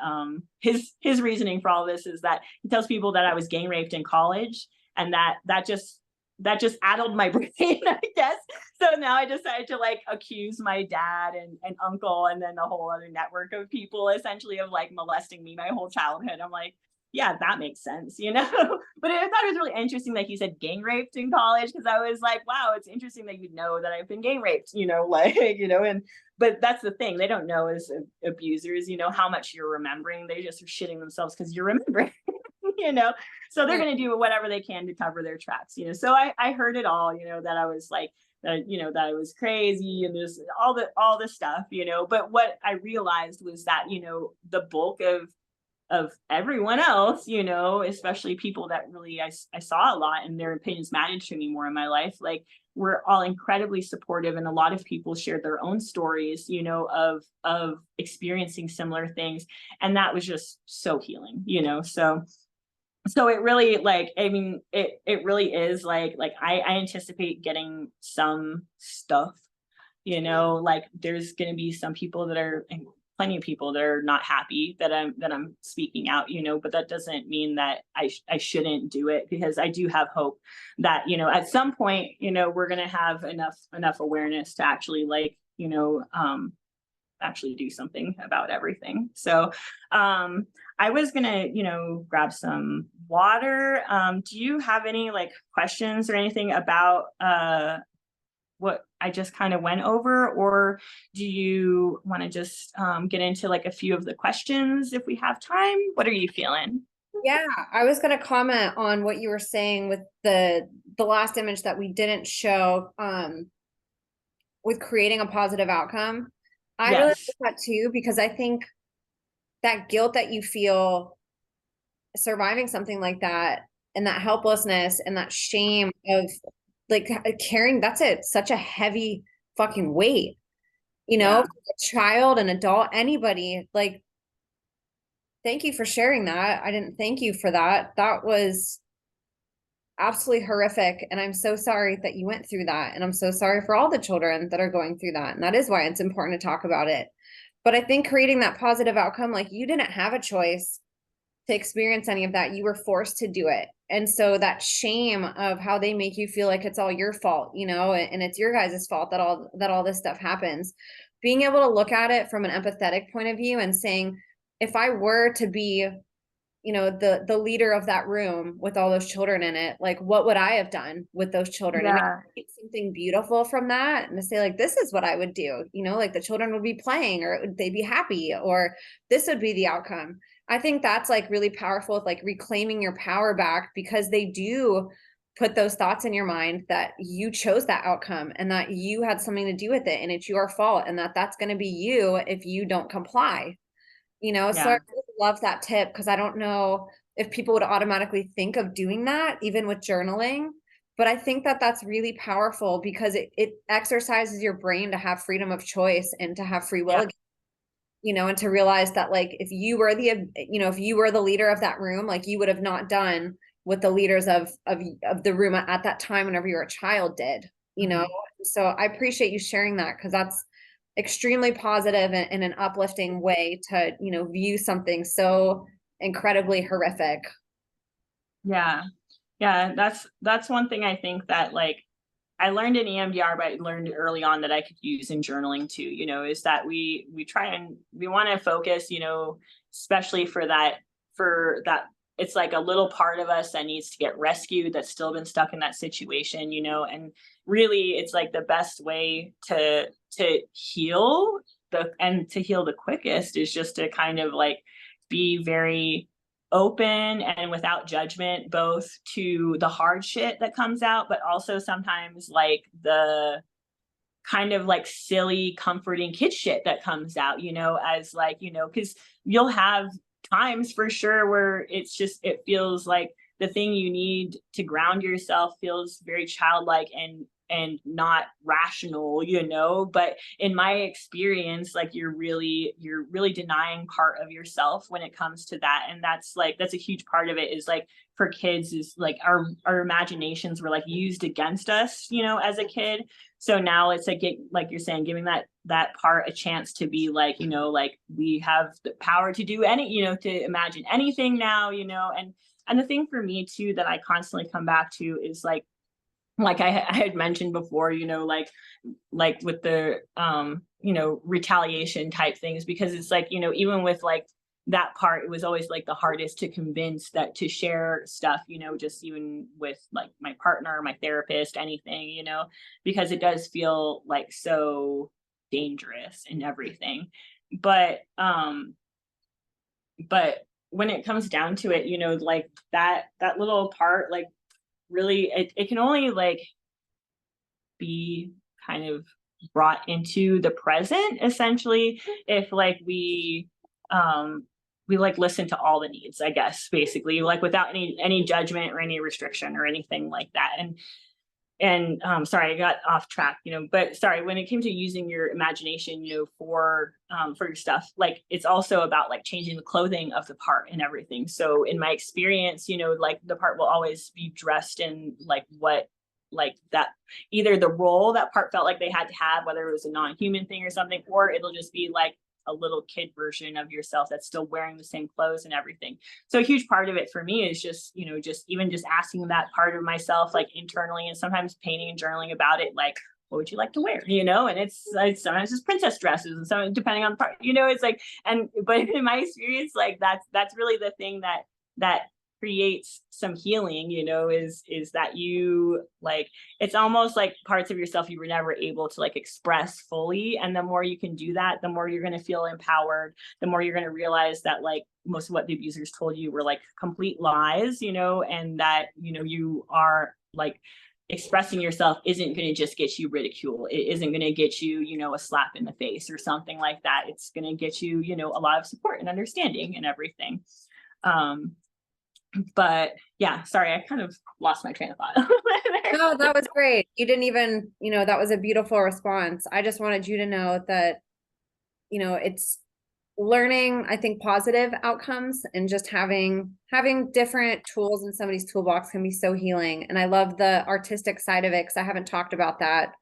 his reasoning for all this is that he tells people that I was gang raped in college, and that just addled my brain, I guess. So now I decided to like accuse my dad and uncle, and then a whole other network of people, essentially, of like molesting me my whole childhood. I'm like, yeah, that makes sense, you know. But I thought it was really interesting that he said gang raped in college, because I was like, wow, it's interesting that you know that I've been gang raped, you know, like, you know. And but that's the thing, they don't know as abusers, you know, how much you're remembering. They just are shitting themselves because you're remembering. You know, so they're going to do whatever they can to cover their tracks, you know. So I heard it all, you know, that I was like, you know, that I was crazy, and there's all this stuff, you know. But what I realized was that, you know, the bulk of everyone else, you know, especially people that really I saw a lot and their opinions mattered to me more in my life, like, we're all incredibly supportive. And a lot of people shared their own stories, you know, of experiencing similar things. And that was just so healing, you know. So it really, like, I mean, it really is like I anticipate getting some stuff, you know. Like, there's going to be some people that are, and plenty of people that are not happy that I'm speaking out, you know. But that doesn't mean that I shouldn't do it, because I do have hope that, you know, at some point, you know, we're going to have enough awareness to actually, like, you know, actually do something about everything. So I was gonna, you know, grab some water. Do you have any like questions or anything about what I just kind of went over, or do you want to just get into like a few of the questions if we have time? What are you feeling? Yeah, I was going to comment on what you were saying with the last image that we didn't show, with creating a positive outcome. I really like Yes. that too, because I think that guilt that you feel surviving something like that, and that helplessness and that shame of like carrying, such a heavy fucking weight, you know, Yeah. a child, an adult, anybody. Like, thank you for sharing that. I didn't thank you for that. That was absolutely horrific. And I'm so sorry that you went through that. And I'm so sorry for all the children that are going through that. And that is why it's important to talk about it. But I think creating that positive outcome, like, you didn't have a choice to experience any of that. You were forced to do it. And so that shame of how they make you feel like it's all your fault, you know, and it's your guys' fault that all this stuff happens. Being able to look at it from an empathetic point of view and saying, if I were to be, you know, the leader of that room with all those children in it, like, what would I have done with those children? And Yeah. make something beautiful from that, and to say, like, this is what I would do, you know, like, the children would be playing, or they'd be happy, or this would be the outcome. I think that's like really powerful with like reclaiming your power back, because they do put those thoughts in your mind that you chose that outcome and that you had something to do with it, and it's your fault, and that's going to be you if you don't comply, you know. So I Yeah. really love that tip, because I don't know if people would automatically think of doing that even with journaling, but I think that that's really powerful, because it exercises your brain to have freedom of choice and to have free will Yeah. again, you know, and to realize that, like, if you were if you were the leader of that room, like, you would have not done what the leaders of the room at that time whenever you were a child did, you know. Mhm. So I appreciate you sharing that, because that's extremely positive and in an uplifting way to, you know, view something so incredibly horrific. Yeah. Yeah. That's one thing I think that, like, I learned in EMDR, but I learned early on that I could use in journaling too, is that we try and we want to focus, especially for that it's like a little part of us that needs to get rescued, that's still been stuck in that situation, and really it's like the best way to heal to heal the quickest is just to kind of like be very open and without judgment, both to the hard shit that comes out, but also sometimes like the kind of like silly, comforting kid shit that comes out, as like, because you'll have times for sure where it feels like the thing you need to ground yourself feels very childlike and not rational, but in my experience, like you're really denying part of yourself when it comes to that. And that's a huge part of it, is like for kids is like our imaginations were like used against us, as a kid. So now it's like you're saying, giving that part a chance to be like, like we have the power to do to imagine anything now, and the thing for me too that I constantly come back to is like I had mentioned before, like with the retaliation type things, because it's like, even with like that part, it was always like the hardest to convince that to share stuff, just even with like my partner, my therapist, anything, because it does feel like so dangerous and everything. But when it comes down to it, like that little part, like really it can only like be kind of brought into the present essentially if like we like listen to all the needs, I guess, basically, like without any judgment or any restriction or anything like that. And sorry, I got off track, but sorry, when it came to using your imagination, for your stuff, like it's also about like changing the clothing of the part and everything. So in my experience, like the part will always be dressed in like what like that, either the role that part felt like they had to have, whether it was a non-human thing or something, or it'll just be like a little kid version of yourself that's still wearing the same clothes and everything. So a huge part of it for me is just, just asking that part of myself, like internally, and sometimes painting and journaling about it, like, what would you like to wear? And it's like sometimes it's princess dresses and some depending on the part, it's like, but in my experience, like that's really the thing that creates some healing, is that you like, it's almost like parts of yourself you were never able to like express fully. And the more you can do that, the more you're going to feel empowered, the more you're going to realize that like most of what the abusers told you were like complete lies, and that, you are like expressing yourself isn't going to just get you ridicule. It isn't going to get you, you know, a slap in the face or something like that. It's going to get you, you know, a lot of support and understanding and everything. But yeah, sorry, I kind of lost my train of thought. No, that was great. You didn't even, that was a beautiful response. I just wanted you to know that, it's learning, I think, positive outcomes, and just having different tools in somebody's toolbox can be so healing. And I love the artistic side of it, because I haven't talked about that.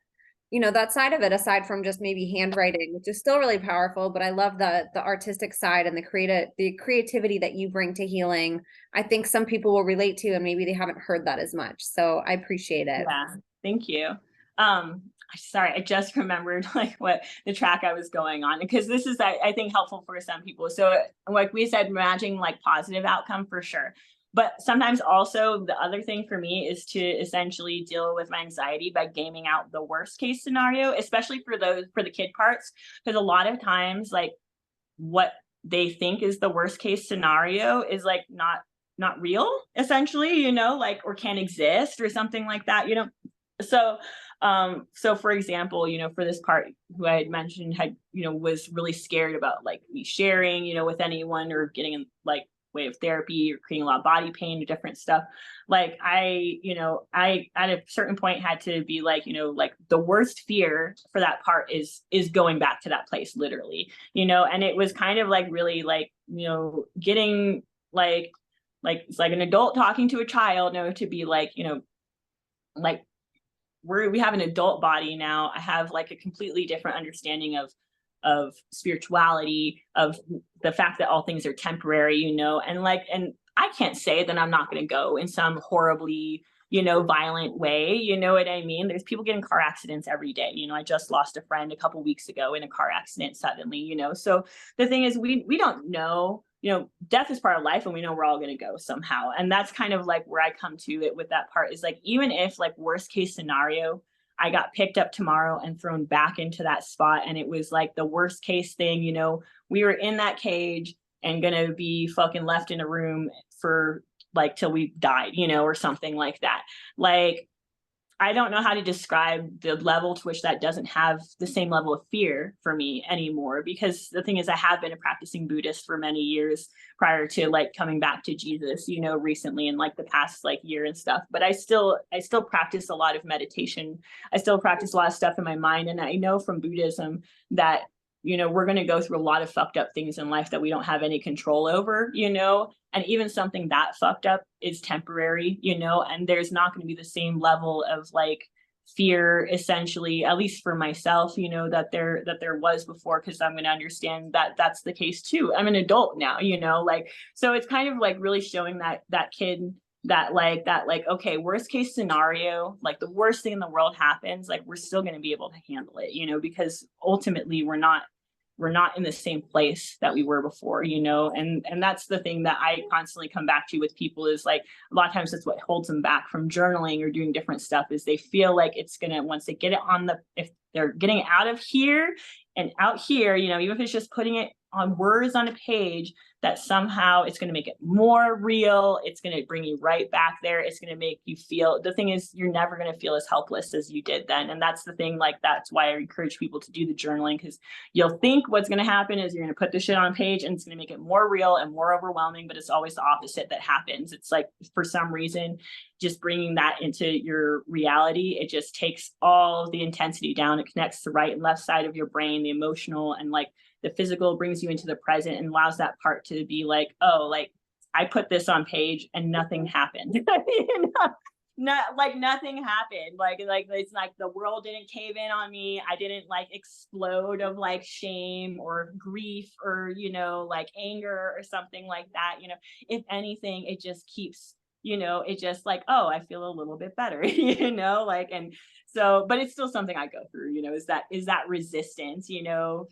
That side of it, aside from just maybe handwriting, which is still really powerful, but I love the artistic side and the creativity that you bring to healing. I think some people will relate to, and maybe they haven't heard that as much. So I appreciate it. Yeah, thank you. Sorry, I just remembered like what the track I was going on, because this is, I think, helpful for some people. So like we said, imagining like positive outcome for sure. But sometimes also the other thing for me is to essentially deal with my anxiety by gaming out the worst case scenario, especially for the kid parts, because a lot of times like what they think is the worst case scenario is like not real, essentially, like, or can't exist or something like that, so for example, for this part, who I had mentioned had, was really scared about like me sharing, with anyone, or getting in like way of therapy, or creating a lot of body pain or different stuff. Like I at a certain point had to be like, like the worst fear for that part is going back to that place, literally, and it was kind of like really like, getting like it's like an adult talking to a child, to be like, like we have an adult body now. I have like a completely different understanding of spirituality, of the fact that all things are temporary, and I can't say that I'm not going to go in some horribly, violent way. You know what I mean? There's people getting car accidents every day. I just lost a friend a couple weeks ago in a car accident suddenly, so the thing is, we don't know, death is part of life, and we know we're all going to go somehow. And that's kind of like where I come to it with that part, is like, even if like worst case scenario, I got picked up tomorrow and thrown back into that spot, and it was like the worst case thing, we were in that cage and gonna be fucking left in a room for like till we died, or something like that. Like, I don't know how to describe the level to which that doesn't have the same level of fear for me anymore, because the thing is, I have been a practicing Buddhist for many years prior to like coming back to Jesus, recently, in like the past like year and stuff. But I still practice a lot of meditation. I still practice a lot of stuff in my mind. And I know from Buddhism that, we're going to go through a lot of fucked up things in life that we don't have any control over, and even something that fucked up is temporary, and there's not going to be the same level of like fear, essentially, at least for myself, that there was before, because I'm going to understand that that's the case too. I'm an adult now, like, so it's kind of like really showing that kid that like, okay, worst case scenario, like the worst thing in the world happens, like we're still going to be able to handle it, because ultimately we're not in the same place that we were before, and that's the thing that I constantly come back to with people, is like, a lot of times that's what holds them back from journaling or doing different stuff, is they feel like it's gonna, once they get it if they're getting out of here and out here, even if it's just putting it on words on a page, that somehow it's going to make it more real. It's going to bring you right back there. It's going to make you feel, the thing is, you're never going to feel as helpless as you did then. And that's the thing, like, that's why I encourage people to do the journaling, because you'll think what's going to happen is you're going to put the shit on a page and it's going to make it more real and more overwhelming, but it's always the opposite that happens. It's like, for some reason, just bringing that into your reality, it just takes all the intensity down. It connects the right and left side of your brain, the emotional and like the physical, brings you into the present and allows that part to be like, oh, like I put this on page and nothing happened. Not like nothing happened. Like it's like the world didn't cave in on me. I didn't like explode of like shame or grief or, like anger or something like that. If anything, it just keeps, it just like, oh, I feel a little bit better, like, and so, but it's still something I go through, is that resistance,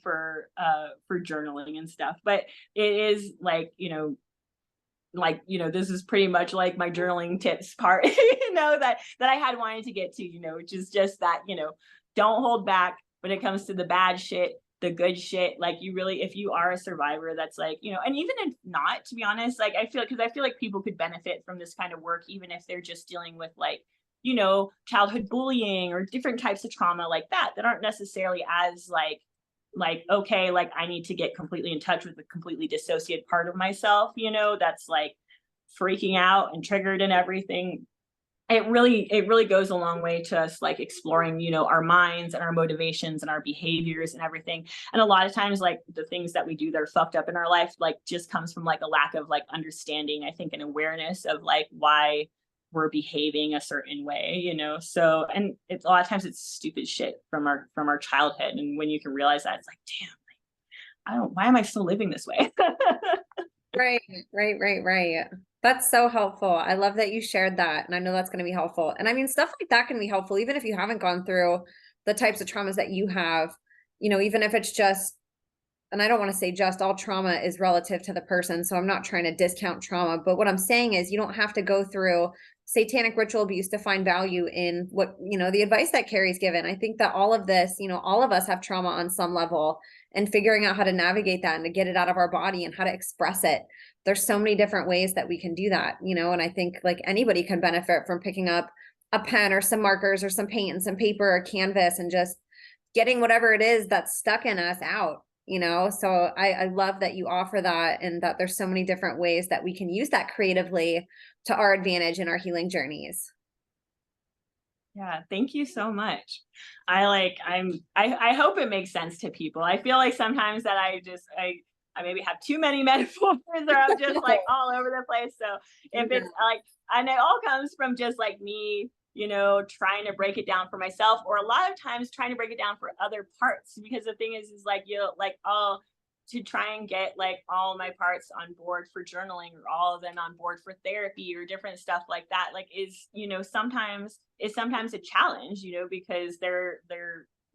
for journaling and stuff. But it is like, this is pretty much like my journaling tips part, that I had wanted to get to, which is just that, don't hold back when it comes to the bad shit, the good shit. Like, you really, if you are a survivor, that's like, and even if not, to be honest, like I feel like people could benefit from this kind of work, even if they're just dealing with like, you know, childhood bullying or different types of trauma like that aren't necessarily as like, okay, like I need to get completely in touch with the completely dissociated part of myself, you know, that's like freaking out and triggered and everything. It really goes a long way to us like exploring, you know, our minds and our motivations and our behaviors and everything. And a lot of times like the things that we do that are fucked up in our life like just comes from like a lack of like understanding, I think, and awareness of like why we're behaving a certain way, you know. So, and it's a lot of times it's stupid shit from our childhood, and when you can realize that, it's like, damn, I don't, why am I still living this way? Right, right. That's so helpful. I love that you shared that. And I know that's going to be helpful. And I mean, stuff like that can be helpful, even if you haven't gone through the types of traumas that you have, you know, even if it's just, and I don't want to say just, all trauma is relative to the person. So I'm not trying to discount trauma, but what I'm saying is you don't have to go through satanic ritual abuse to find value in what, you know, the advice that Carrie's given. I think that all of this, you know, all of us have trauma on some level, and figuring out how to navigate that and to get it out of our body and how to express it. There's so many different ways that we can do that, you know, and I think like anybody can benefit from picking up a pen or some markers or some paint and some paper or canvas and just getting whatever it is that's stuck in us out, you know. So I love that you offer that, and that there's so many different ways that we can use that creatively to our advantage in our healing journeys. Yeah, thank you so much. I hope it makes sense to people. I feel like sometimes that I maybe have too many metaphors, or I'm just like all over the place. So if it's like, and it all comes from just like me, you know, trying to break it down for myself, or a lot of times trying to break it down for other parts. Because the thing is like, you know, like, oh, to try and get like all my parts on board for journaling, or all of them on board for therapy or different stuff like that, like is, you know, sometimes a challenge, you know, because they're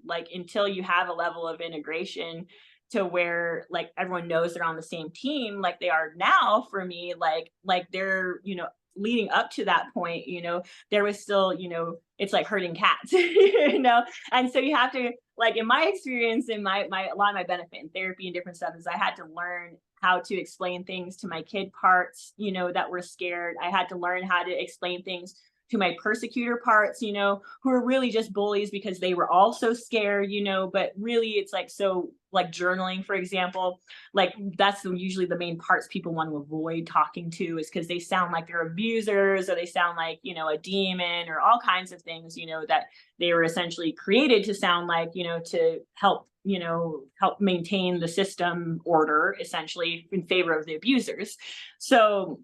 like, until you have a level of integration to where like everyone knows they're on the same team like they are now for me, like they're, you know, leading up to that point, you know, there was still, you know, it's like herding cats, you know. And so you have to, like, in my experience, in my a lot of my benefit in therapy and different stuff is I had to learn how to explain things to my kid parts, you know, that were scared. I had to learn how to explain things to my persecutor parts, you know, who are really just bullies because they were also scared, you know. But really it's like, so like journaling, for example, like that's usually the main parts people want to avoid talking to, is because they sound like they're abusers, or they sound like, you know, a demon, or all kinds of things, you know, that they were essentially created to sound like, you know, to help, you know, help maintain the system order essentially in favor of the abusers. So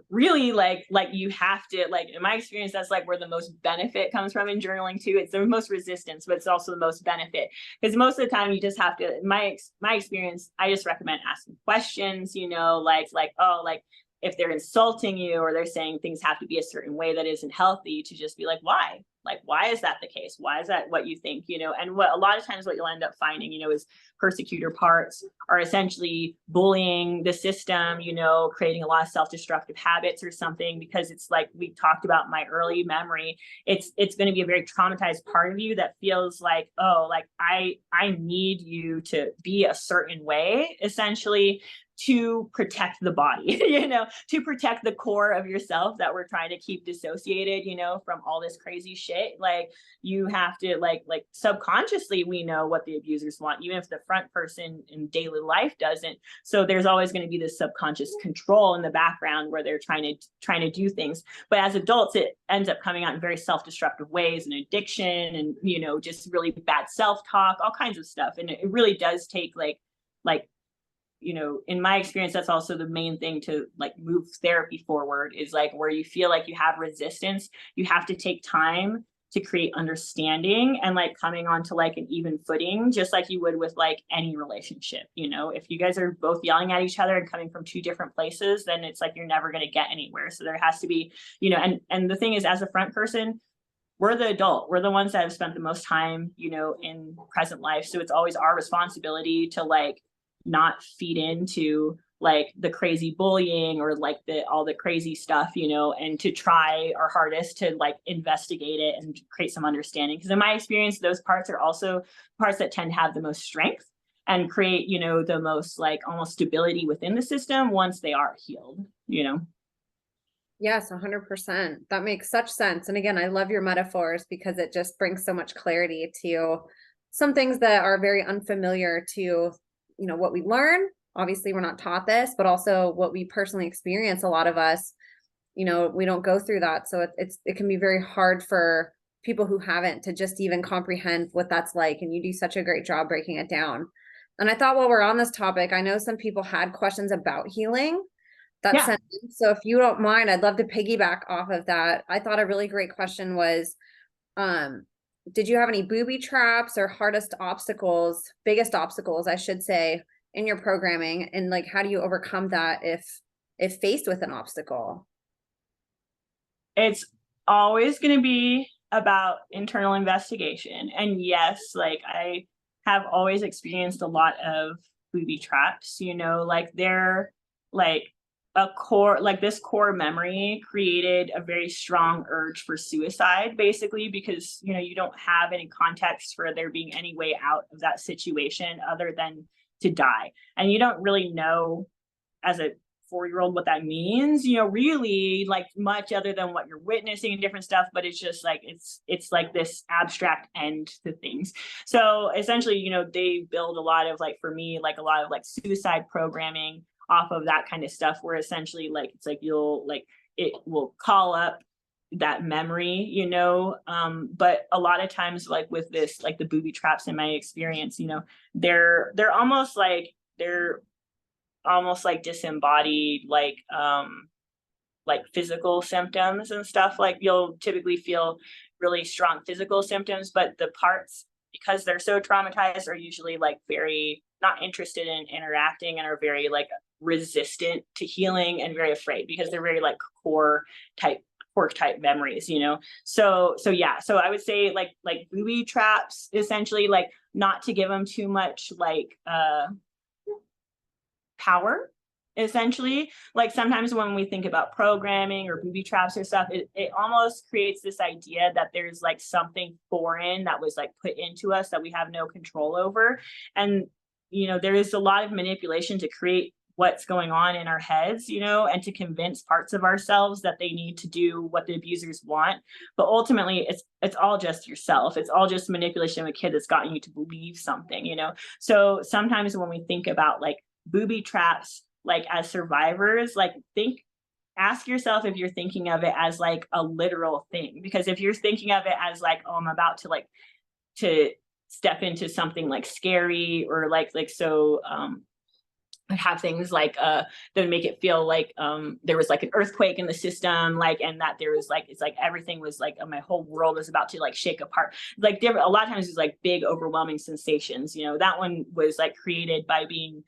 really like you have to, like, in my experience, that's like where the most benefit comes from in journaling too. It's the most resistance, but it's also the most benefit, because most of the time you just have to, my experience, I just recommend asking questions, you know, like oh, like if they're insulting you or they're saying things have to be a certain way that isn't healthy, to just be like, why? Like, why is that the case? Why is that what you think, you know? And what a lot of times what you'll end up finding, you know, is persecutor parts are essentially bullying the system, you know, creating a lot of self-destructive habits or something, because it's like we talked about my early memory. It's going to be a very traumatized part of you that feels like, oh, like I need you to be a certain way, essentially, to protect the body, you know, to protect the core of yourself that we're trying to keep dissociated, you know, from all this crazy shit. Like you have to like subconsciously, we know what the abusers want, even if the front person in daily life doesn't. So there's always going to be this subconscious control in the background where they're trying to do things. But as adults, it ends up coming out in very self-destructive ways, and addiction, and, you know, just really bad self-talk, all kinds of stuff. And it really does take like you know, in my experience, that's also the main thing to like move therapy forward, is like where you feel like you have resistance, you have to take time to create understanding and like coming onto like an even footing, just like you would with like any relationship. You know, if you guys are both yelling at each other and coming from two different places, then it's like you're never going to get anywhere. So there has to be, you know, and the thing is, as a front person, we're the adult, we're the ones that have spent the most time, you know, in present life. So it's always our responsibility to like not feed into like the crazy bullying or like all the crazy stuff, you know, and to try our hardest to like investigate it and create some understanding. Because in my experience, those parts are also parts that tend to have the most strength and create, you know, the most like almost stability within the system once they are healed, you know. Yes, 100%. That makes such sense. And again, I love your metaphors because it just brings so much clarity to some things that are very unfamiliar to, what we learn. Obviously, we're not taught this, but also what we personally experience. A lot of us, we don't go through that. So it can be very hard for people who haven't to just even comprehend what that's like. And you do such a great job breaking it down. And I thought while we're on this topic, I know some people had questions about healing that Yeah. sentence. So if you don't mind, I'd love to piggyback off of that. I thought a really great question was, um, did you have any booby traps or biggest obstacles, I should say, in your programming? And like, how do you overcome that if faced with an obstacle? It's always going to be about internal investigation. And yes, like I have always experienced a lot of booby traps, like they're like this core memory created a very strong urge for suicide, basically, because, you don't have any context for there being any way out of that situation other than to die. And you don't really know as a 4-year-old what that means, really like much other than what you're witnessing and different stuff, but it's just like it's like this abstract end to things. So essentially, they build a lot of, like, for me, like a lot of like suicide programming off of that kind of stuff, where essentially like it's like it will call up that memory, but a lot of times, like with this, like the booby traps in my experience, they're almost like disembodied, like physical symptoms and stuff. Like you'll typically feel really strong physical symptoms, but the parts, because they're so traumatized, are usually like very not interested in interacting and are very like resistant to healing and very afraid, because they're very like core type memories, so yeah, so I would say like booby traps, essentially, like not to give them too much like power, essentially. Like sometimes when we think about programming or booby traps or stuff, it almost creates this idea that there's like something foreign that was like put into us that we have no control over. And there is a lot of manipulation to create what's going on in our heads, and to convince parts of ourselves that they need to do what the abusers want. But ultimately it's all just yourself. It's all just manipulation of a kid that's gotten you to believe something. So sometimes when we think about like booby traps, like as survivors, like ask yourself if you're thinking of it as like a literal thing. Because if you're thinking of it as like, oh, I'm about to step into something like scary, or have things like that make it feel like there was like an earthquake in the system, like, and that there was like, it's like everything was like my whole world was about to like shake apart, like different, a lot of times it's like big overwhelming sensations. That one was like created by being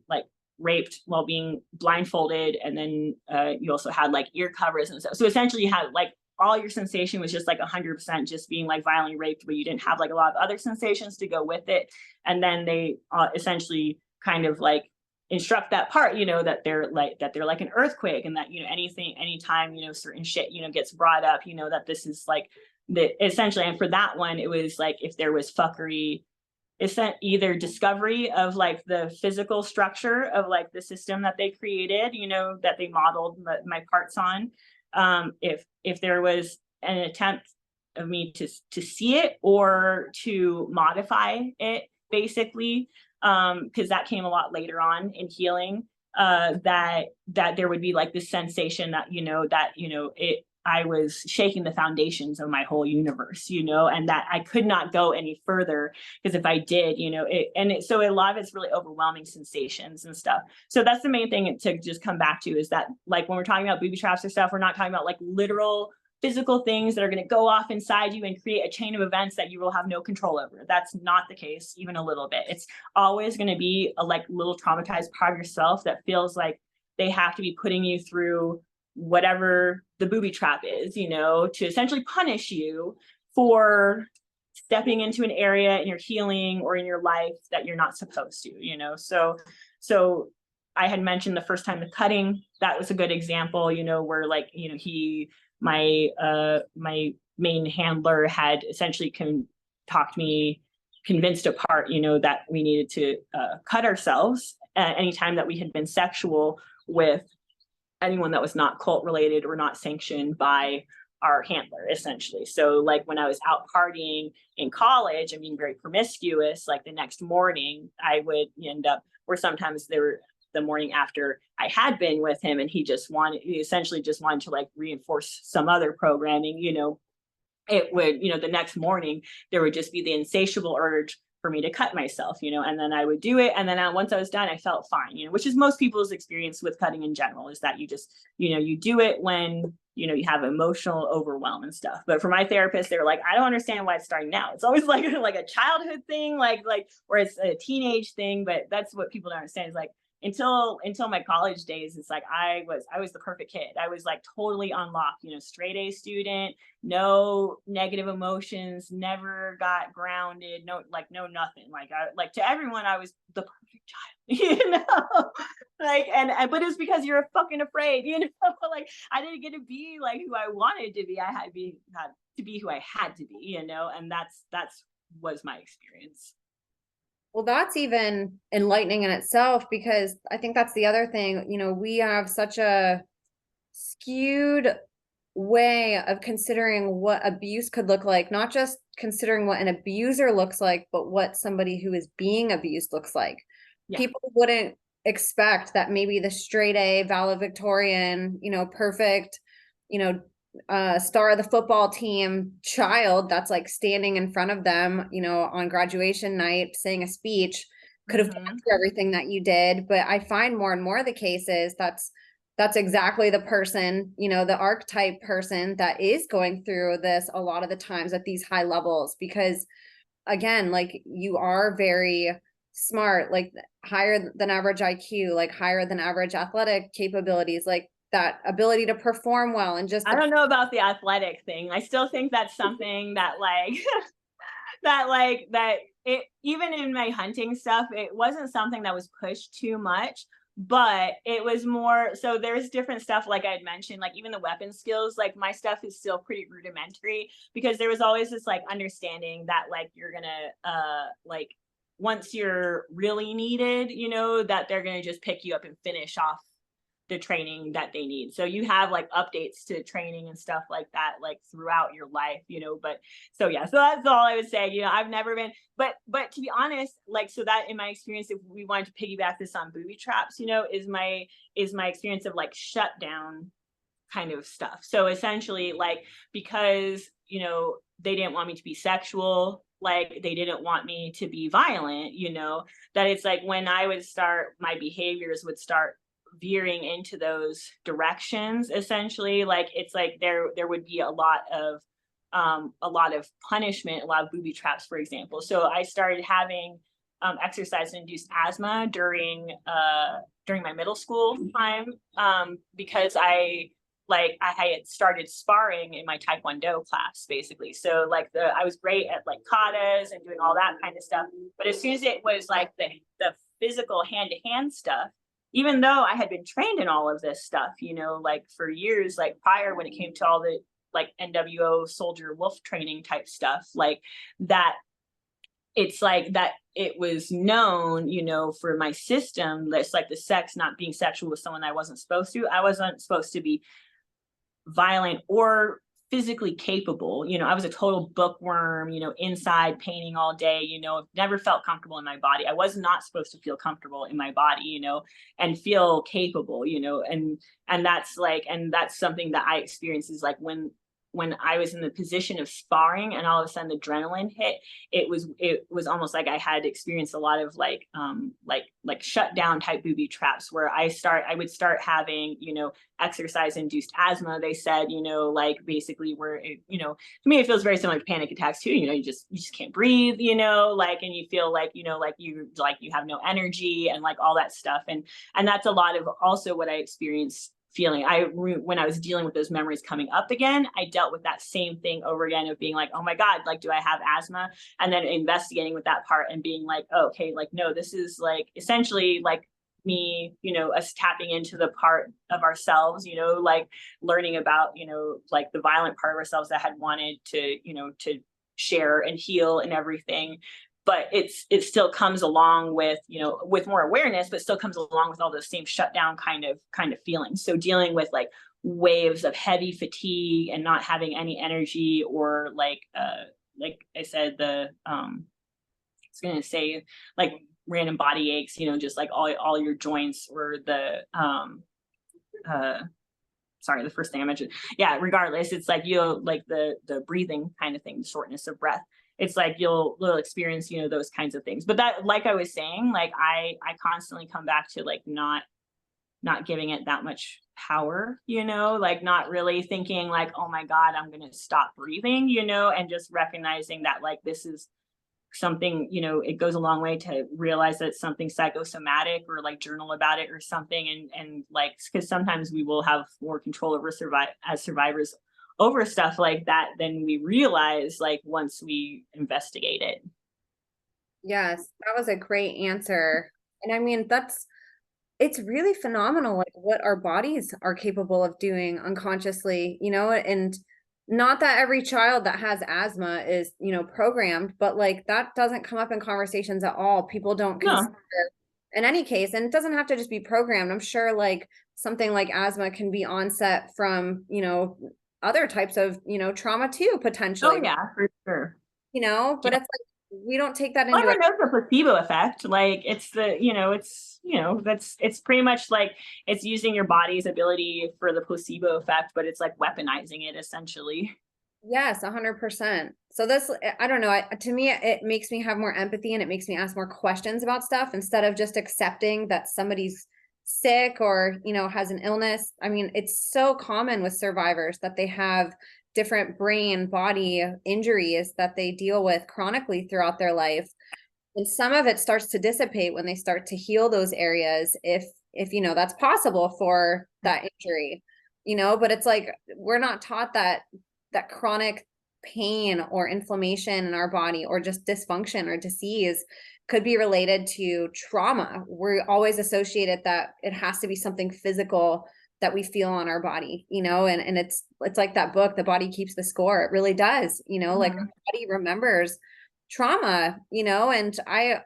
like raped while being blindfolded, and then you also had like ear covers and stuff. So essentially you had like all your sensation was just like 100% just being like violently raped, but you didn't have like a lot of other sensations to go with it. And then they essentially kind of like instruct that part, that they're like an earthquake, and that anytime certain shit gets brought up, that this is like the essentially. And for that one, it was like if there was fuckery, it's either discovery of like the physical structure of like the system that they created, that they modeled my parts on. If there was an attempt of me to see it or to modify it, basically, because that came a lot later on in healing, that there would be like this sensation that I was shaking the foundations of my whole universe, and that I could not go any further, because if I did, so a lot of it's really overwhelming sensations and stuff. So that's the main thing to just come back to, is that like when we're talking about booby traps or stuff, we're not talking about like literal physical things that are going to go off inside you and create a chain of events that you will have no control over. That's not the case, even a little bit. It's always going to be a like little traumatized part of yourself that feels like they have to be putting you through whatever the booby trap is, to essentially punish you for stepping into an area in your healing or in your life that you're not supposed to, So I had mentioned the first time the cutting, that was a good example, where like, my main handler had essentially convinced a part, that we needed to cut ourselves anytime that we had been sexual with anyone that was not cult related or not sanctioned by our handler, essentially. So like when I was out partying in college and being very promiscuous, like the next morning I would end up, or sometimes there were the morning after I had been with him and he essentially just wanted to like reinforce some other programming, it would, the next morning there would just be the insatiable urge for me to cut myself, and then I would do it. And then once I was done, I felt fine, which is most people's experience with cutting in general, is that you just, you do it when, you have emotional overwhelm and stuff. But for my therapist, they were like, I don't understand why it's starting now. It's always like a childhood thing, or it's a teenage thing. But that's what people don't understand, is like, until my college days, it's like I was the perfect kid. I was like totally unlocked, straight A student, no negative emotions, never got grounded, no nothing. To everyone I was the perfect child, but it's because you're fucking afraid, like I didn't get to be like who I wanted to be. I had to be who I had to be, and that's was my experience. Well, that's even enlightening in itself, because I think that's the other thing. We have such a skewed way of considering what abuse could look like, not just considering what an abuser looks like, but what somebody who is being abused looks like. Yeah. People wouldn't expect that maybe the straight A valedictorian, perfect, star of the football team child that's like standing in front of them, on graduation night saying a speech could have gone through everything that you did. But I find more and more of the cases that's exactly the person, the archetype person that is going through this a lot of the times at these high levels, because again, like you are very smart, like higher than average IQ, like higher than average athletic capabilities, like that ability to perform well. And just I don't know about the athletic thing. I still think that's something that that it, even in my hunting stuff, it wasn't something that was pushed too much, but it was more, so there's different stuff, like I had mentioned, like even the weapon skills, like my stuff is still pretty rudimentary, because there was always this like understanding that like you're gonna once you're really needed, that they're gonna just pick you up and finish off the training that they need. So you have like updates to training and stuff like that, like throughout your life, but so yeah, so that's all I would say. I've never been, but to be honest, like, so that in my experience, if we wanted to piggyback this on booby traps, is my experience of like shutdown kind of stuff. So essentially, like, because, they didn't want me to be sexual, like they didn't want me to be violent, that it's like when I would start, my behaviors would start veering into those directions, essentially, like it's like there would be a lot of punishment, a lot of booby traps, for example. So I started having exercise-induced asthma during my middle school time, because I had started sparring in my Taekwondo class, basically. So like I was great at like katas and doing all that kind of stuff. But as soon as it was like the physical hand-to-hand stuff, even though I had been trained in all of this stuff, like for years, like prior, when it came to all the like NWO soldier wolf training type stuff, like that, it's like that it was known, for my system, that's like the sex, not being sexual with someone I wasn't supposed to. I wasn't supposed to be violent or physically capable. I was a total bookworm, inside painting all day, never felt comfortable in my body. I was not supposed to feel comfortable in my body, and feel capable, and that's like, and that's something that I experienced, is like when I was in the position of sparring and all of a sudden adrenaline hit, it was almost like I had experienced a lot of like shutdown type booby traps, where I would start having, exercise induced asthma. They said, like basically where to me, it feels very similar to panic attacks too. You just can't breathe, like, and you feel like, like you have no energy and like all that stuff. And that's a lot of also what I experienced feeling. When I was dealing with those memories coming up again, I dealt with that same thing over again of being like, oh my God, like, do I have asthma? And then investigating with that part and being like, oh, okay, like, no, this is like essentially like me, us tapping into the part of ourselves, like learning about, like the violent part of ourselves that had wanted to, to share and heal and everything. but it still comes along with, with more awareness, but still comes along with all those same shutdown kind of feelings. So dealing with like waves of heavy fatigue and not having any energy, or like I said, I was gonna say, like random body aches, just like all your joints, or the sorry, the first thing I mentioned. Yeah, regardless, it's like like the breathing kind of thing, the shortness of breath. It's like you'll experience, those kinds of things. But that, like I was saying, like I constantly come back to like not giving it that much power, like not really thinking like, oh my God, I'm gonna stop breathing, and just recognizing that like this is something, it goes a long way to realize that it's something psychosomatic, or like journal about it or something. And like, because sometimes we will have more control over as survivors over stuff like that than we realize, like once we investigate it. Yes, that was a great answer. And I mean, it's really phenomenal, like what our bodies are capable of doing unconsciously, and not that every child that has asthma is, programmed, but like that doesn't come up in conversations at all. People don't consider in any case, and it doesn't have to just be programmed. I'm sure like something like asthma can be onset from, other types of, trauma too, potentially. Oh yeah, for sure. But it's like we don't take that Well, into everyone knows the placebo effect. Like it's it's pretty much like it's using your body's ability for the placebo effect, but it's like weaponizing it essentially. Yes, 100%. So this, I don't know, to me, it makes me have more empathy, and it makes me ask more questions about stuff instead of just accepting that somebody's sick or, has an illness. I mean, it's so common with survivors that they have different brain, body injuries that they deal with chronically throughout their life. And some of it starts to dissipate when they start to heal those areas, if that's possible for that injury, but it's like we're not taught that chronic pain or inflammation in our body, or just dysfunction or disease, could be related to trauma. We're always associated that it has to be something physical that we feel on our body, and it's like that book, The Body Keeps the Score. It really does, like our body remembers trauma, and I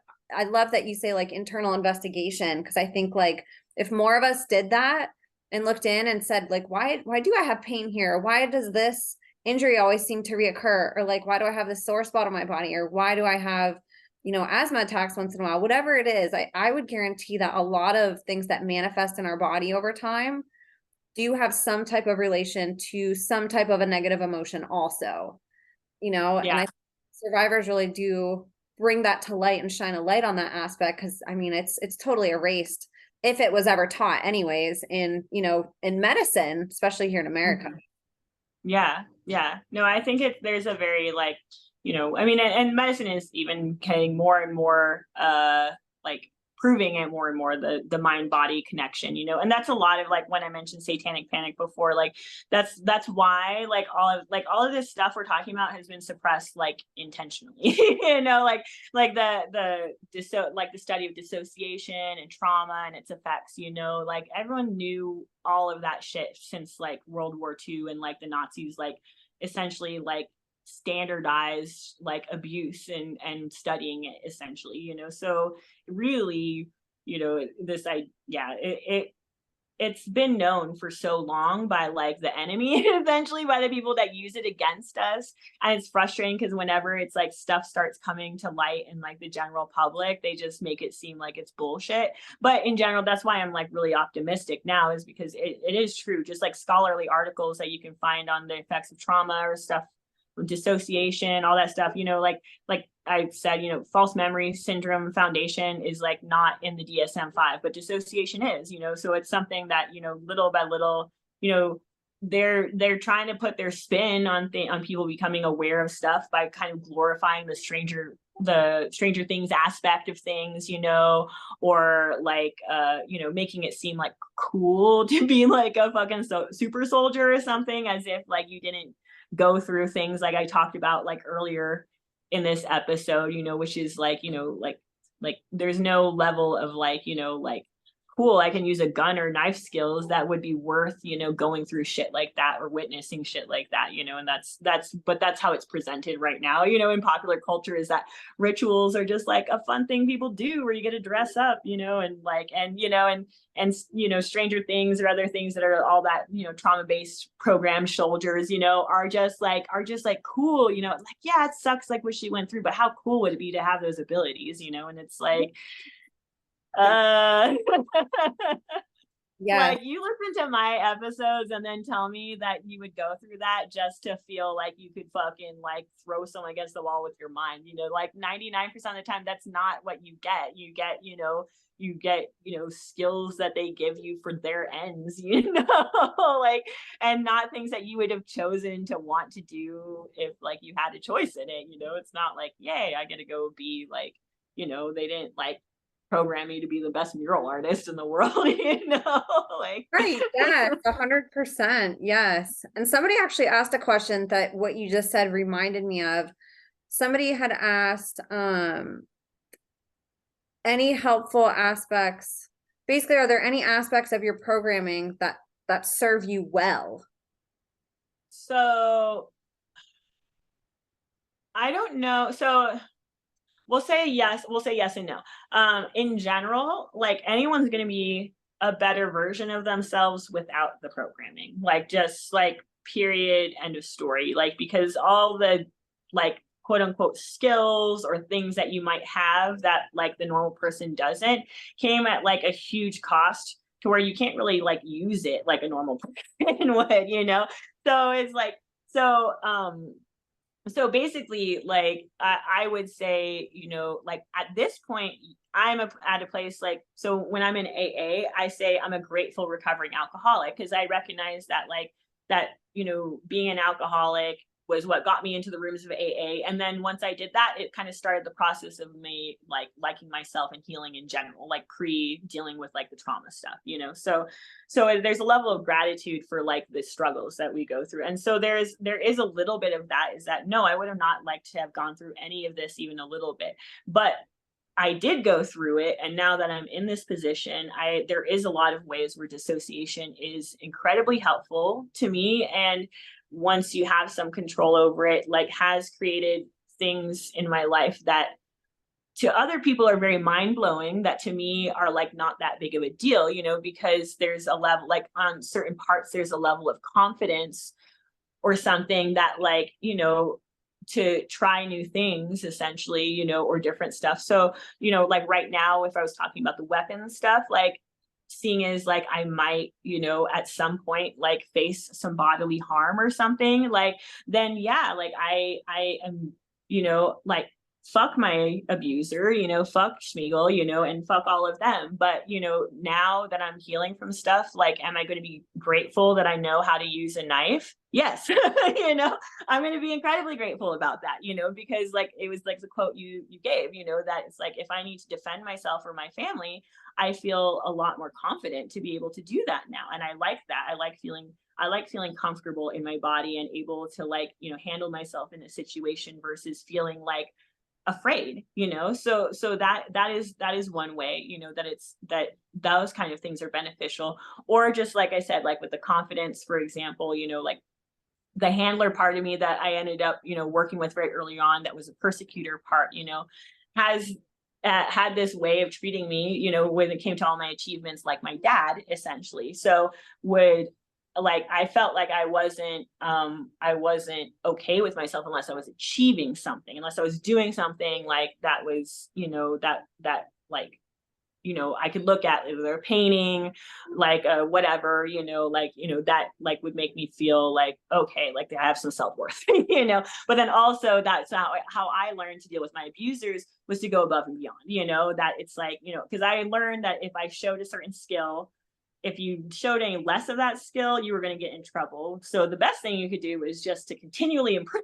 love that you say like internal investigation, because I think like if more of us did that and looked in and said like, why do I have pain here? Why does this injury always seem to reoccur? Or like, why do I have this sore spot on my body? Or why do I have, asthma attacks once in a while? Whatever it is, I would guarantee that a lot of things that manifest in our body over time do have some type of relation to some type of a negative emotion also, Yeah. and I think survivors really do bring that to light and shine a light on that aspect, because I mean it's totally erased, if it was ever taught anyways, in in medicine, especially here in America. Yeah. No, I think there's a very like, I mean, and medicine is even getting more and more like proving it more and more, the mind body connection, and that's a lot of like when I mentioned satanic panic before, like that's why like all of this stuff we're talking about has been suppressed like intentionally, like the study of dissociation and trauma and its effects, like everyone knew all of that shit since like World War II, and like the Nazis like essentially like standardized like abuse and studying it essentially, so really, it's been known for so long by like the enemy, eventually by the people that use it against us. And it's frustrating because whenever it's like stuff starts coming to light in like the general public, they just make it seem like it's bullshit. But in general, that's why I'm like really optimistic now, is because it is true. Just like scholarly articles that you can find on the effects of trauma or stuff, dissociation, all that stuff, like I said, false memory syndrome foundation is like not in the DSM-5, but dissociation is, so it's something that, little by little, they're trying to put their spin on people becoming aware of stuff by kind of glorifying the Stranger Things aspect of things, or like making it seem like cool to be like a fucking super soldier or something, as if like you didn't go through things like I talked about like earlier in this episode, which is like, like there's no level of like, like cool, I can use a gun or knife skills that would be worth, you know, going through shit like that or witnessing shit like that, you know, and but that's how it's presented right now, you know, in popular culture, is that rituals are just like a fun thing people do where you get to dress up, you know, and like, and, you know, and, you know, Stranger Things or other things that are all that, you know, trauma-based program soldiers, you know, are just like cool, you know, like, yeah, it sucks like what she went through, but how cool would it be to have those abilities, you know? And it's like, Yes. like, you listen to my episodes and then tell me that you would go through that just to feel like you could fucking like throw someone against the wall with your mind, you know, like 99% of the time, that's not what you get. You get, you know, skills that they give you for their ends, you know, like, and not things that you would have chosen to want to do if like you had a choice in it, you know. It's not like, yay, I get to go be like, you know, they didn't like program me to be the best mural artist in the world, you know, like. Right. Yes. 100%. Yes. And somebody actually asked a question that what you just said reminded me of. Somebody had asked, any helpful aspects, basically, are there any aspects of your programming that serve you well? So I don't know. So we'll say yes and no. In general, like, anyone's going to be a better version of themselves without the programming, like, just like, period, end of story, like, because all the like quote unquote skills or things that you might have that like the normal person doesn't came at like a huge cost to where you can't really like use it like a normal person would, you know. So it's like, so basically, like, I would say, you know, like, at this point, at a place like, so when I'm in AA, I say I'm a grateful recovering alcoholic, because I recognize that, like, that, you know, being an alcoholic was what got me into the rooms of AA. And then once I did that, it kind of started the process of me like liking myself and healing in general, like pre dealing with like the trauma stuff, you know. So there's a level of gratitude for like the struggles that we go through. And so there is a little bit of that, is that no, I would have not liked to have gone through any of this even a little bit. But I did go through it, and now that I'm in this position, there is a lot of ways where dissociation is incredibly helpful to me. And once you have some control over it, like, has created things in my life that to other people are very mind-blowing, that to me are like not that big of a deal, you know, because there's a level, like, on certain parts there's a level of confidence or something that, like, you know, to try new things essentially, you know, or different stuff. So, you know, like right now, if I was talking about the weapon stuff, like, seeing as like I might, you know, at some point like face some bodily harm or something, like, then yeah, like I am, you know, like, fuck my abuser, you know, fuck Schmiegel, you know, and fuck all of them. But, you know, now that I'm healing from stuff, like, am I going to be grateful that I know how to use a knife? Yes. You know, I'm going to be incredibly grateful about that, you know, because like, it was like the quote you gave, you know, that it's like, if I need to defend myself or my family, I feel a lot more confident to be able to do that now. And I like that. I like feeling comfortable in my body and able to, like, you know, handle myself in a situation versus feeling like afraid, you know. So that is one way, you know, that those kind of things are beneficial. Or just like I said, like with the confidence, for example, you know, like the handler part of me that I ended up, you know, working with very early on, that was a persecutor part, you know, has had this way of treating me, you know, when it came to all my achievements, like my dad, essentially. So would, like, I felt like I wasn't okay with myself unless I was achieving something, unless I was doing something like that was, you know, that like, you know, I could look at their painting, like, whatever, you know, like, you know, that like would make me feel like, okay, like I have some self-worth, you know. But then also that's how I learned to deal with my abusers, was to go above and beyond, you know, that it's like, you know, because I learned that if I showed a certain skill, if you showed any less of that skill, you were going to get in trouble. So the best thing you could do is just to continually improve.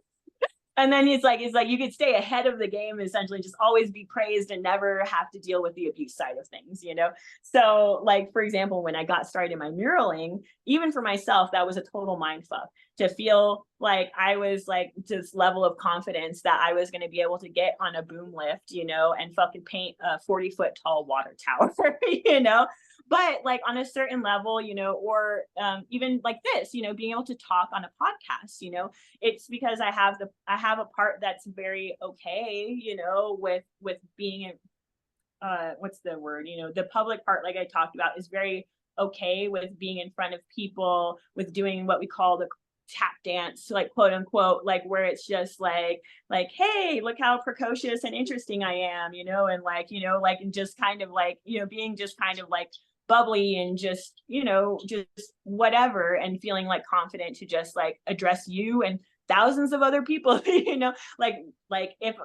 And then it's like you could stay ahead of the game, essentially, just always be praised and never have to deal with the abuse side of things, you know. So like, for example, when I got started in my muraling, even for myself, that was a total mind fuck, to feel like I was like this level of confidence that I was going to be able to get on a boom lift, you know, and fucking paint a 40-foot tall water tower, you know. but like on a certain level, or even like this, being able to talk on a podcast, it's because I have a part that's very okay, with being what's the word, the public part, like I talked about, is very okay with being in front of people, with doing what we call the tap dance, like quote unquote, like where it's just like, hey, look how precocious and interesting I am, and like and just kind of like, being just kind of like bubbly and just, just whatever, and feeling like confident to just like address you and thousands of other people, like if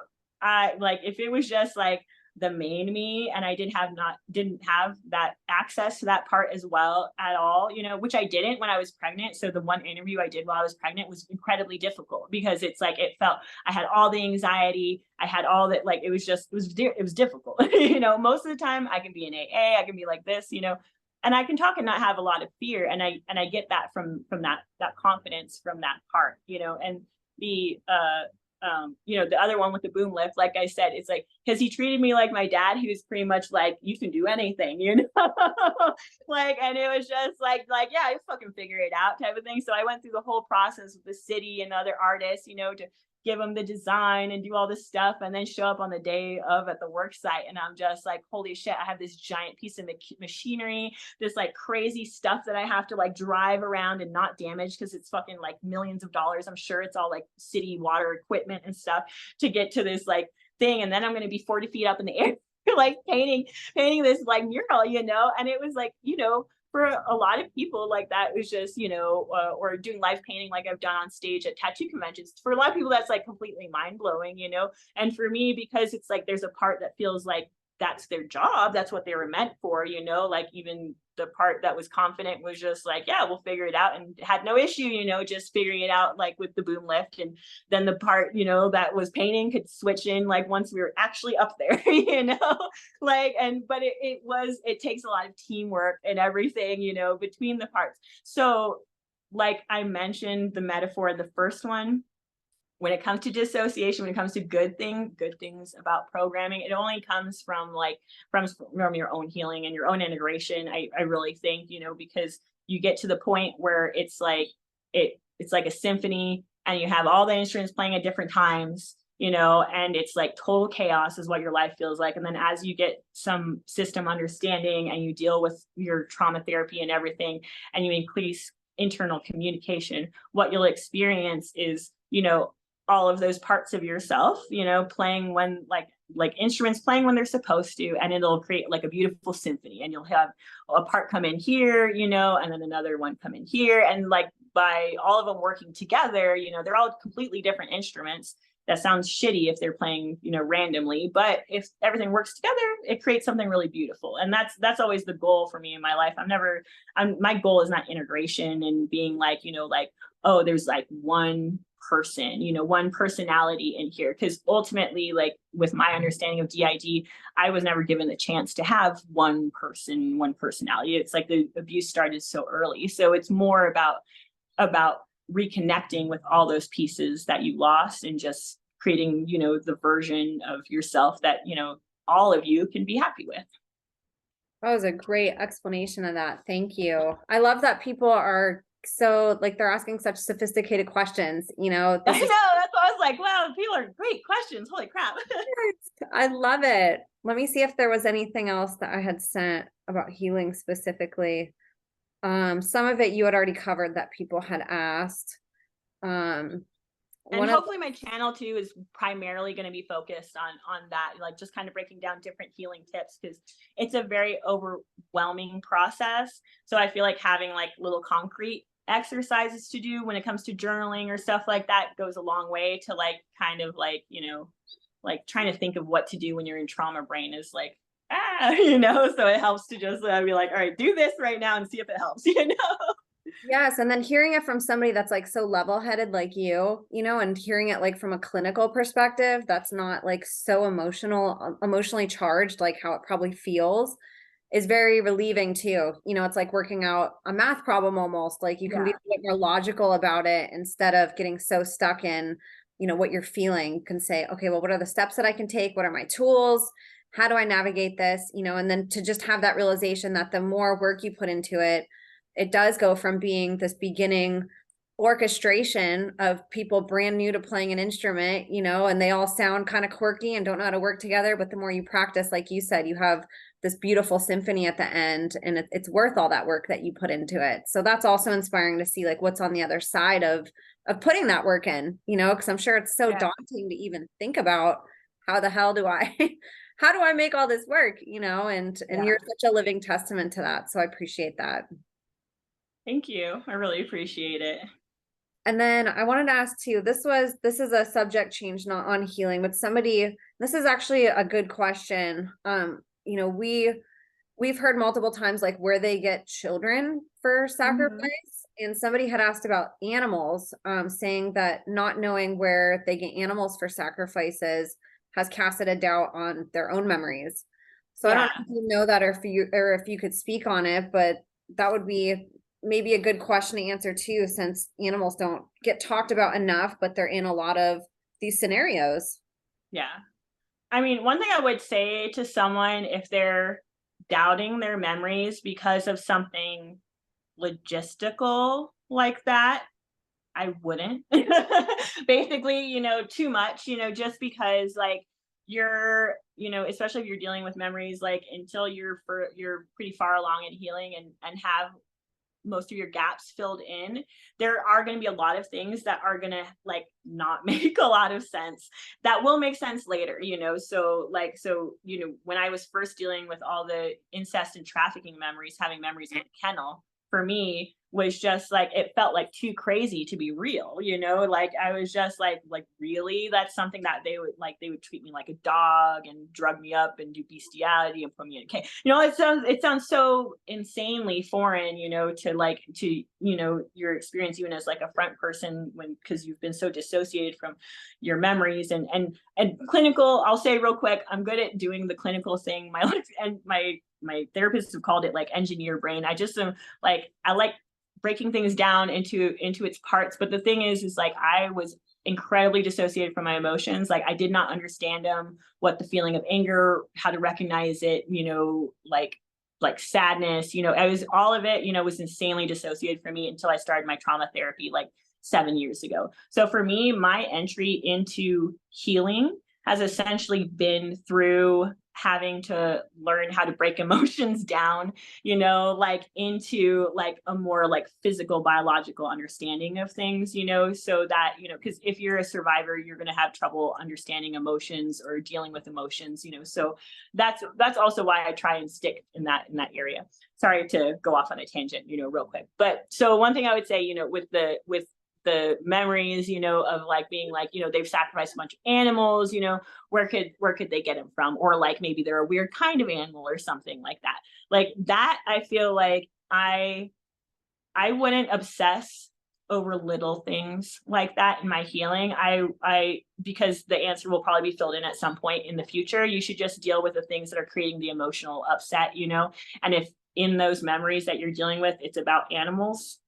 it was just like the main me, and I didn't have that access to that part as well at all, which I didn't when I was pregnant. So the one interview I did while I was pregnant was incredibly difficult, because it's like, it felt, I had all the anxiety, I had all that, like, it was difficult. Most of the time I can be in AA, I can be like this, and I can talk and not have a lot of fear. And I get that from that confidence from that part, and the the other one with the boom lift, like I said, it's like, because he treated me like my dad. He was pretty much like, you can do anything, like, and it was just like, yeah, I fucking figure it out type of thing. So I went through the whole process with the city and other artists, to give them the design and do all this stuff, and then show up on the day of at the work site, and I'm just like, holy shit, I have this giant piece of machinery, this like crazy stuff that I have to like drive around and not damage, because it's fucking like millions of dollars. I'm sure it's all like city water equipment and stuff to get to this like thing, and then I'm going to be 40 feet up in the air like painting this like mural, and it was like, for a lot of people, like that was just, or doing live painting like I've done on stage at tattoo conventions. For a lot of people, that's like completely mind blowing, and for me, because it's like, there's a part that feels like that's their job, that's what they were meant for, like even the part that was confident was just like, yeah, we'll figure it out, and had no issue, just figuring it out like with the boom lift. And then the part, that was painting could switch in like once we were actually up there, like, but it takes a lot of teamwork and everything, between the parts. So like I mentioned the metaphor in the first one, when it comes to dissociation, when it comes to good things about programming, it only comes from your own healing and your own integration. I really think, because you get to the point where it's like it's like a symphony, and you have all the instruments playing at different times, and it's like total chaos is what your life feels like. And then as you get some system understanding, and you deal with your trauma therapy and everything, and you increase internal communication, what you'll experience is, all of those parts of yourself, playing when like instruments playing when they're supposed to, and it'll create like a beautiful symphony. And you'll have a part come in here, and then another one come in here, and like by all of them working together, they're all completely different instruments. That sounds shitty if they're playing, randomly, but if everything works together, it creates something really beautiful. And that's always the goal for me in my life. My goal is not integration and being like, like, oh, there's like one person, one personality in here. Because ultimately, like with my understanding of D.I.D, I was never given the chance to have one person, one personality. It's like the abuse started so early. So it's more about reconnecting with all those pieces that you lost, and just creating, the version of yourself that, all of you can be happy with. That was a great explanation of that. Thank you. I love that people are so like, they're asking such sophisticated questions, I know, that's why I was like, wow, people are great questions. Holy crap. I love it. Let me see if there was anything else that I had sent about healing specifically. Some of it you had already covered that people had asked. And hopefully my channel too is primarily going to be focused on that, like just kind of breaking down different healing tips, because it's a very overwhelming process. So I feel like having like little concrete exercises to do when it comes to journaling or stuff like that goes a long way to like kind of like, like trying to think of what to do when you're in trauma brain is like, so it helps to just be like, all right, do this right now and see if it helps, Yes. And then hearing it from somebody that's like so level-headed like you, and hearing it like from a clinical perspective, that's not like so emotionally charged, like how it probably feels, is very relieving too. It's like working out a math problem almost. Like you can be a bit more logical about it instead of getting so stuck in, what you're feeling. You can say, okay, well, what are the steps that I can take? What are my tools? how do I navigate this? And then to just have that realization that the more work you put into it, it does go from being this beginning orchestration of people brand new to playing an instrument, and they all sound kind of quirky and don't know how to work together. But the more you practice, like you said, you have this beautiful symphony at the end, and it's worth all that work that you put into it. So that's also inspiring to see like what's on the other side of putting that work in, because I'm sure it's so daunting to even think about how the hell do I how do I make all this work, and you're such a living testament to that. So I appreciate that. Thank you. I really appreciate it. And then I wanted to ask too, this is a subject change, not on healing, but this is actually a good question. We've heard multiple times like where they get children for sacrifice. And somebody had asked about animals, saying that not knowing where they get animals for sacrifices has casted a doubt on their own memories. So I don't know if you know that, or if you could speak on it, but that would be maybe a good question to answer too, since animals don't get talked about enough, but they're in a lot of these scenarios. Yeah. I mean, one thing I would say to someone, if they're doubting their memories because of something logistical like that, I wouldn't. Basically, too much, just because like you're, especially if you're dealing with memories, like until you're pretty far along in healing and have most of your gaps filled in, there are going to be a lot of things that are going to like not make a lot of sense that will make sense later, so when I was first dealing with all the incest and trafficking memories, having memories in the kennel for me was just like, it felt like too crazy to be real, like I was just like really, that's something that they would treat me like a dog and drug me up and do bestiality and put me in a cage. It sounds so insanely foreign, to your experience even as like a front person, because you've been so dissociated from your memories and clinical. I'll say real quick, I'm good at doing the clinical thing. My therapists have called it like engineer brain. I just am like, I like breaking things down into its parts. But the thing is like, I was incredibly dissociated from my emotions. Like I did not understand them, what the feeling of anger, how to recognize it, like sadness, I was all of it, was insanely dissociated from me until I started my trauma therapy like 7 years ago. So for me, my entry into healing has essentially been through having to learn how to break emotions down, like into like a more like physical, biological understanding of things, so that, because if you're a survivor, you're going to have trouble understanding emotions or dealing with emotions, so that's also why I try and stick in that area. Sorry to go off on a tangent, real quick. But so one thing I would say, with the memories, of like being like, they've sacrificed a bunch of animals, where could they get them from? Or like maybe they're a weird kind of animal or something like that. Like that, I feel like I wouldn't obsess over little things like that in my healing. I because the answer will probably be filled in at some point in the future. You should just deal with the things that are creating the emotional upset, and if in those memories that you're dealing with, it's about animals,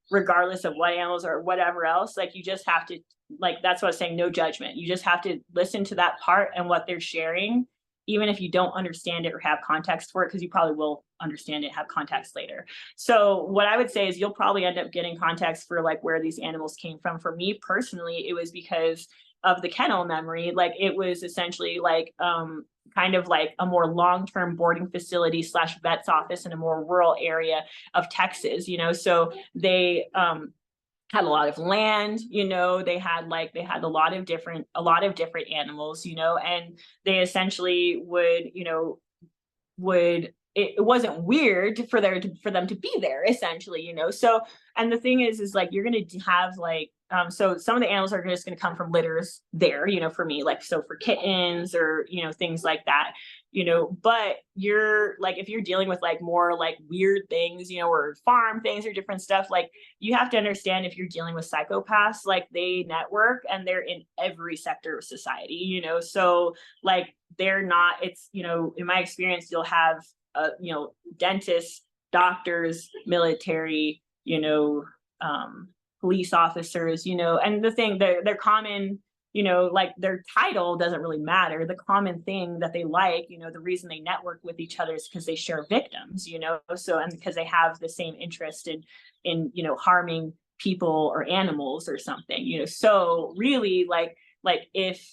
regardless of what animals or whatever else, like you just have to, like, that's what I was saying, no judgment. You just have to listen to that part and what they're sharing, even if you don't understand it or have context for it, because you probably will understand it, have context later. So what I would say is you'll probably end up getting context for like where these animals came from. For me personally, it was because of the kennel memory. Like it was essentially like kind of like a more long-term boarding facility / vet's office in a more rural area of Texas, so they had a lot of land, they had a lot of different animals, and they essentially would it wasn't weird for them to be there, essentially, so. And the thing is like you're going to have like so some of the animals are just going to come from litters there, for me, like, so for kittens or things like that, but you're like, if you're dealing with like more like weird things, or farm things or different stuff, like you have to understand, if you're dealing with psychopaths, like they network and they're in every sector of society, so like they're not, it's, in my experience, you'll have dentists, doctors, military, police officers, and the thing, they're common, you know, like their title doesn't really matter. The common thing that they like, you know, the reason they network with each other is because they share victims, you know, so, and because they have the same interest in, you know, harming people or animals or something, you know. So really, like if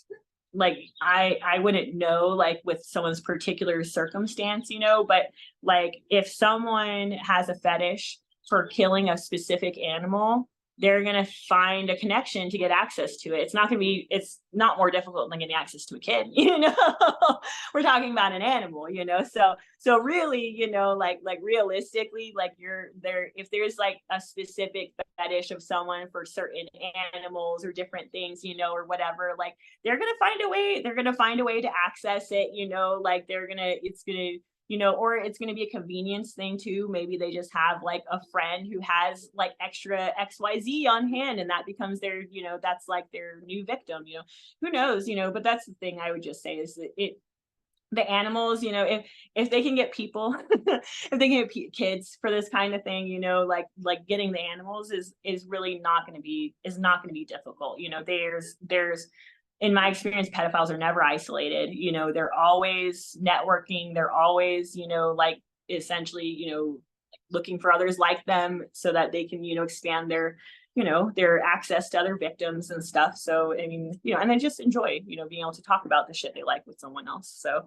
like I wouldn't know like with someone's particular circumstance, you know, but like if someone has a fetish for killing a specific animal, they're going to find a connection to get access to it. It's not more difficult than getting access to a kid, you know. We're talking about an animal, you know. So really, you know, like realistically, like you're there, if there's like a specific fetish of someone for certain animals or different things, you know, or whatever, like they're going to find a way to access it, you know, like it's going to, you know, or it's going to be a convenience thing too. Maybe they just have like a friend who has like extra XYZ on hand, and that becomes their, you know, that's like their new victim, you know, who knows, you know. But that's the thing I would just say is that the animals, you know, if they can get people, if they can get kids for this kind of thing, you know, like getting the animals is really not going to be difficult. You know, there's in my experience, pedophiles are never isolated. You know, they're always networking. They're always, you know, like essentially, you know, looking for others like them so that they can, you know, expand their, you know, their access to other victims and stuff. So, I mean, you know, and they just enjoy, you know, being able to talk about the shit they like with someone else. So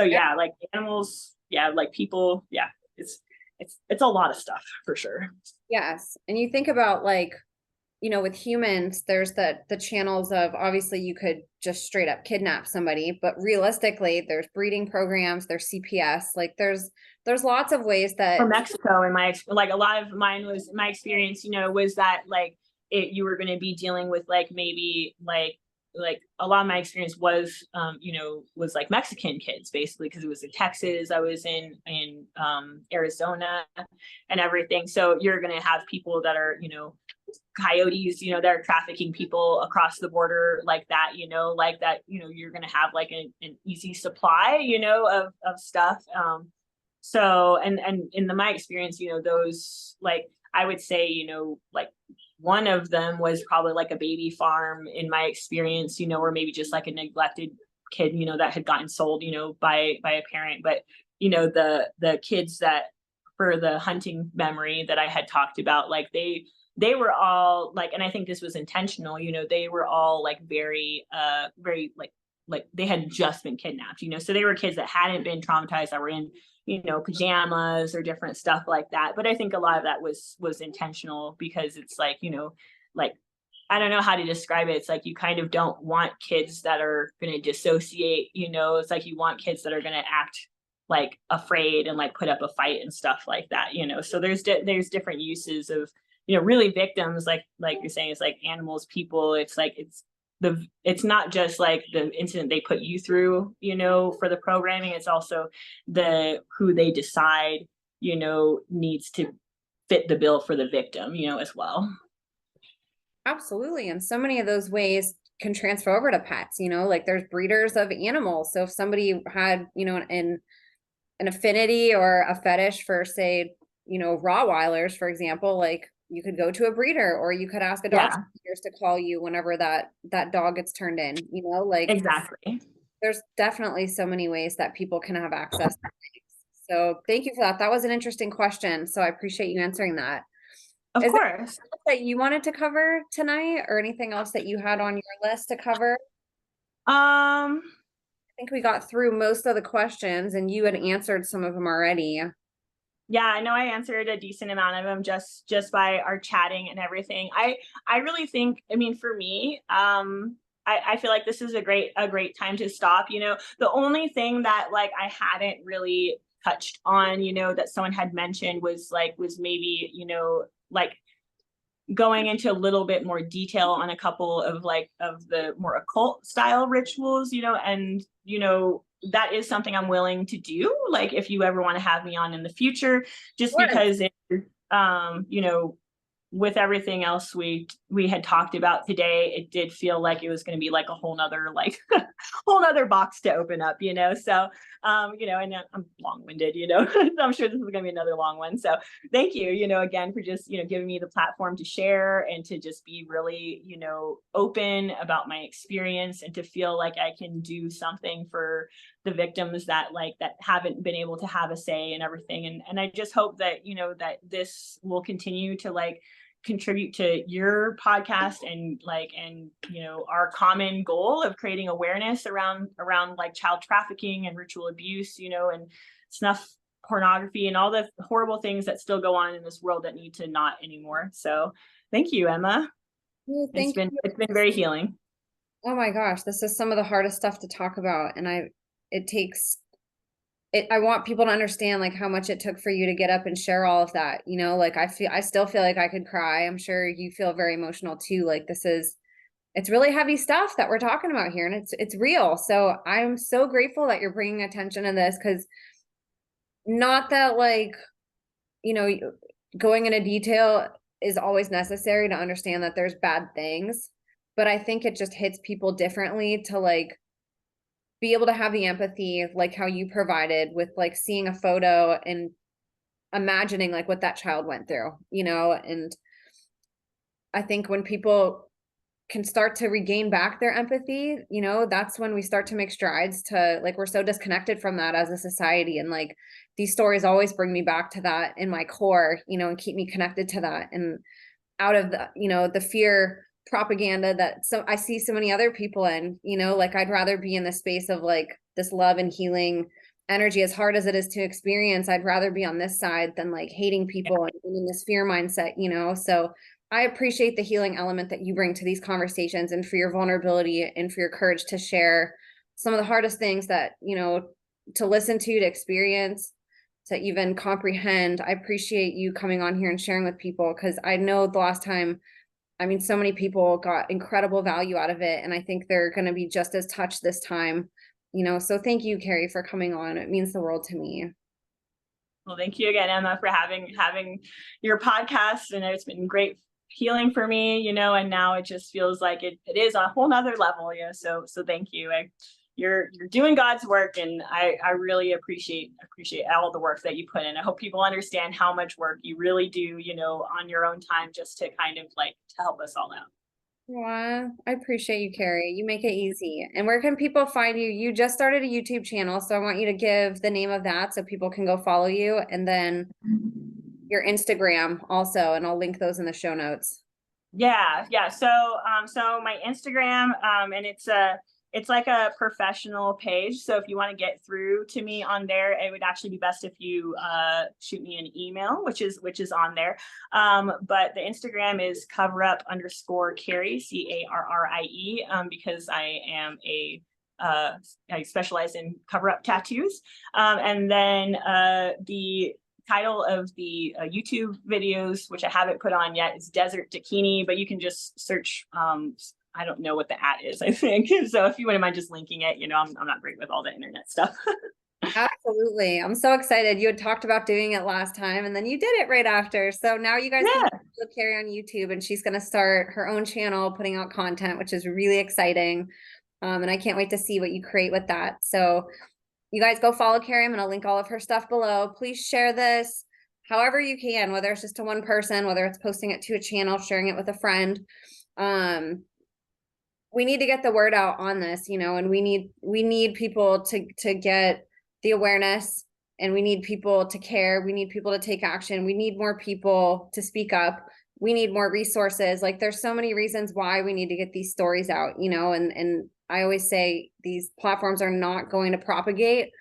yeah, like animals, yeah, like people, yeah, it's a lot of stuff for sure. Yes. And you think about like, you know, with humans, there's the channels of, obviously you could just straight up kidnap somebody, but realistically there's breeding programs, there's CPS, like there's lots of ways that for Mexico, in like a lot of mine was my experience, you know, was that like you were going to be dealing with like maybe like a lot of my experience was you know, was like Mexican kids basically, because it was in Texas, I was in Arizona and everything. So you're going to have people that are, you know, coyotes, you know, that are trafficking people across the border like that, you know, like that, you know, you're going to have like an easy supply, you know, of stuff. So and in my experience, you know, those, like I would say, you know, like one of them was probably like a baby farm in my experience, you know, or maybe just like a neglected kid, you know, that had gotten sold, you know, by a parent. But you know, the kids that for the hunting memory that I had talked about, like they were all like, and I think this was intentional, you know, they were all like very like they had just been kidnapped, you know, so they were kids that hadn't been traumatized, that were in, you know, pajamas or different stuff like that. But I think a lot of that was intentional, because it's like, you know, like I don't know how to describe it. It's like you kind of don't want kids that are going to dissociate, you know, it's like you want kids that are going to act like afraid and like put up a fight and stuff like that, you know. So there's different uses of, you know, really victims, like you're saying, it's like animals, people. It's like it's not just like the incident they put you through, you know, for the programming. It's also who they decide, you know, needs to fit the bill for the victim, you know, as well. absolutely. And so many of those ways can transfer over to pets, you know, like there's breeders of animals. So if somebody had, you know, an affinity or a fetish for, say, you know, Rottweilers, for example, like you could go to a breeder, or you could ask a dog breeders to call you whenever that dog gets turned in, you know, like Exactly. there's definitely so many ways that people can have access to things. So thank you for that. That was an interesting question. So I appreciate you answering that. Of Is there course. anything else that you wanted to cover tonight, or anything else that you had on your list to cover? Um, I think we got through most of the questions, and you had answered some of them already. yeah, I know I answered a decent amount of them just by our chatting and everything. I really think, I mean, for me, I feel like this is a great time to stop. You know, the only thing that like I hadn't really touched on, you know, that someone had mentioned was maybe, you know, like going into a little bit more detail on a couple of like of the more occult style rituals, you know, and you know, that is something I'm willing to do, like if you ever want to have me on in the future, just Sure. because it, you know, with everything else we had talked about today, it did feel like it was going to be like a whole nother whole nother box to open up, so and I'm long-winded, I'm sure this is going to be another long one. So thank you, again, for just giving me the platform to share and to just be really open about my experience, and to feel like I can do something for the victims that haven't been able to have a say and everything. And I just hope that that this will continue to contribute to your podcast and our common goal of creating awareness around child trafficking and ritual abuse, and snuff pornography and all the horrible things that still go on in this world that need to not anymore. So thank you, Emma. Well, It's been very healing. Oh my gosh, this is some of the hardest stuff to talk about, and I want people to understand how much it took for you to get up and share all of that. I still feel like I could cry. I'm sure you feel very emotional too. It's really heavy stuff that we're talking about here, and it's real. So I'm so grateful that you're bringing attention to this, because not that going into detail is always necessary to understand that there's bad things, but I think it just hits people differently to be able to have the empathy like how you provided with seeing a photo and imagining what that child went through, and I think when people can start to regain back their empathy, that's when we start to make strides to we're so disconnected from that as a society. And these stories always bring me back to that in my core, and keep me connected to that. And out of the, the fear propaganda that I see so many other people in, I'd rather be in the space of this love and healing energy, as hard as it is to experience. I'd rather be on this side than hating people and in this fear mindset, so I appreciate the healing element that you bring to these conversations, and for your vulnerability and for your courage to share some of the hardest things that, to listen to experience, to even comprehend. I appreciate you coming on here and sharing with people, because I know the last time, so many people got incredible value out of it, and I think they're going to be just as touched this time, so thank you, Carrie, for coming on. It means the world to me. Well, thank you again, Emma, for having your podcast, and it's been great healing for me, and now it just feels like it is on a whole nother level. So thank you. You're doing God's work, and I really appreciate all the work that you put in. I hope people understand how much work you really do, on your own time, just to kind of to help us all out. Yeah, I appreciate you, Carrie. You make it easy. And where can people find you? You just started a YouTube channel, so I want you to give the name of that so people can go follow you, and then your Instagram also, and I'll link those in the show notes. Yeah. So my Instagram, and it's like a professional page. So if you want to get through to me on there, it would actually be best if you shoot me an email, which is on there. But the Instagram is coverup_Carrie, CARRIE, because I am I specialize in cover-up tattoos. And then the title of the YouTube videos, which I haven't put on yet, is Desert Bikini, but you can just search. I don't know what the @ is, I think. So if you wouldn't mind just linking it, I'm not great with all the internet stuff. Absolutely. I'm so excited. You had talked about doing it last time, and then you did it right after. So now you guys can look Carrie on YouTube, and she's going to start her own channel putting out content, which is really exciting. And I can't wait to see what you create with that. So you guys go follow Carrie. I'm going to link all of her stuff below. Please share this however you can, whether it's just to one person, whether it's posting it to a channel, sharing it with a friend. We need to get the word out on this, and we need people to get the awareness, and we need people to care. We need people to take action. We need more people to speak up. We need more resources. There's so many reasons why we need to get these stories out, and I always say these platforms are not going to propagate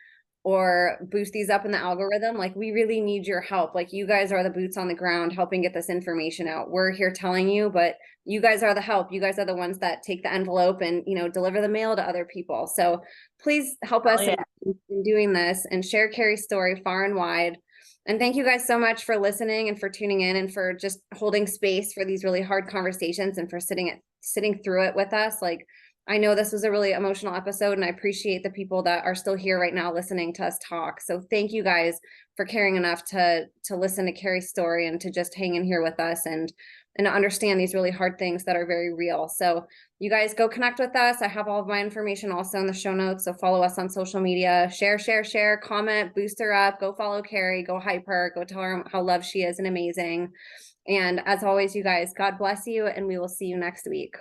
or boost these up in the algorithm. We really need your help. You guys are the boots on the ground helping get this information out. We're here telling you, but you guys are the help. You guys are the ones that take the envelope and, deliver the mail to other people. So please help us in doing this, and share Carrie's story far and wide. And thank you guys so much for listening and for tuning in, and for just holding space for these really hard conversations, and for sitting through it with us. I know this was a really emotional episode, and I appreciate the people that are still here right now listening to us talk. So thank you guys for caring enough to listen to Carrie's story and to just hang in here with us and understand these really hard things that are very real. So you guys go connect with us. I have all of my information also in the show notes. So follow us on social media, share, comment, boost her up, go follow Carrie, go hype her, go tell her how loved she is and amazing. And as always, you guys, God bless you, and we will see you next week.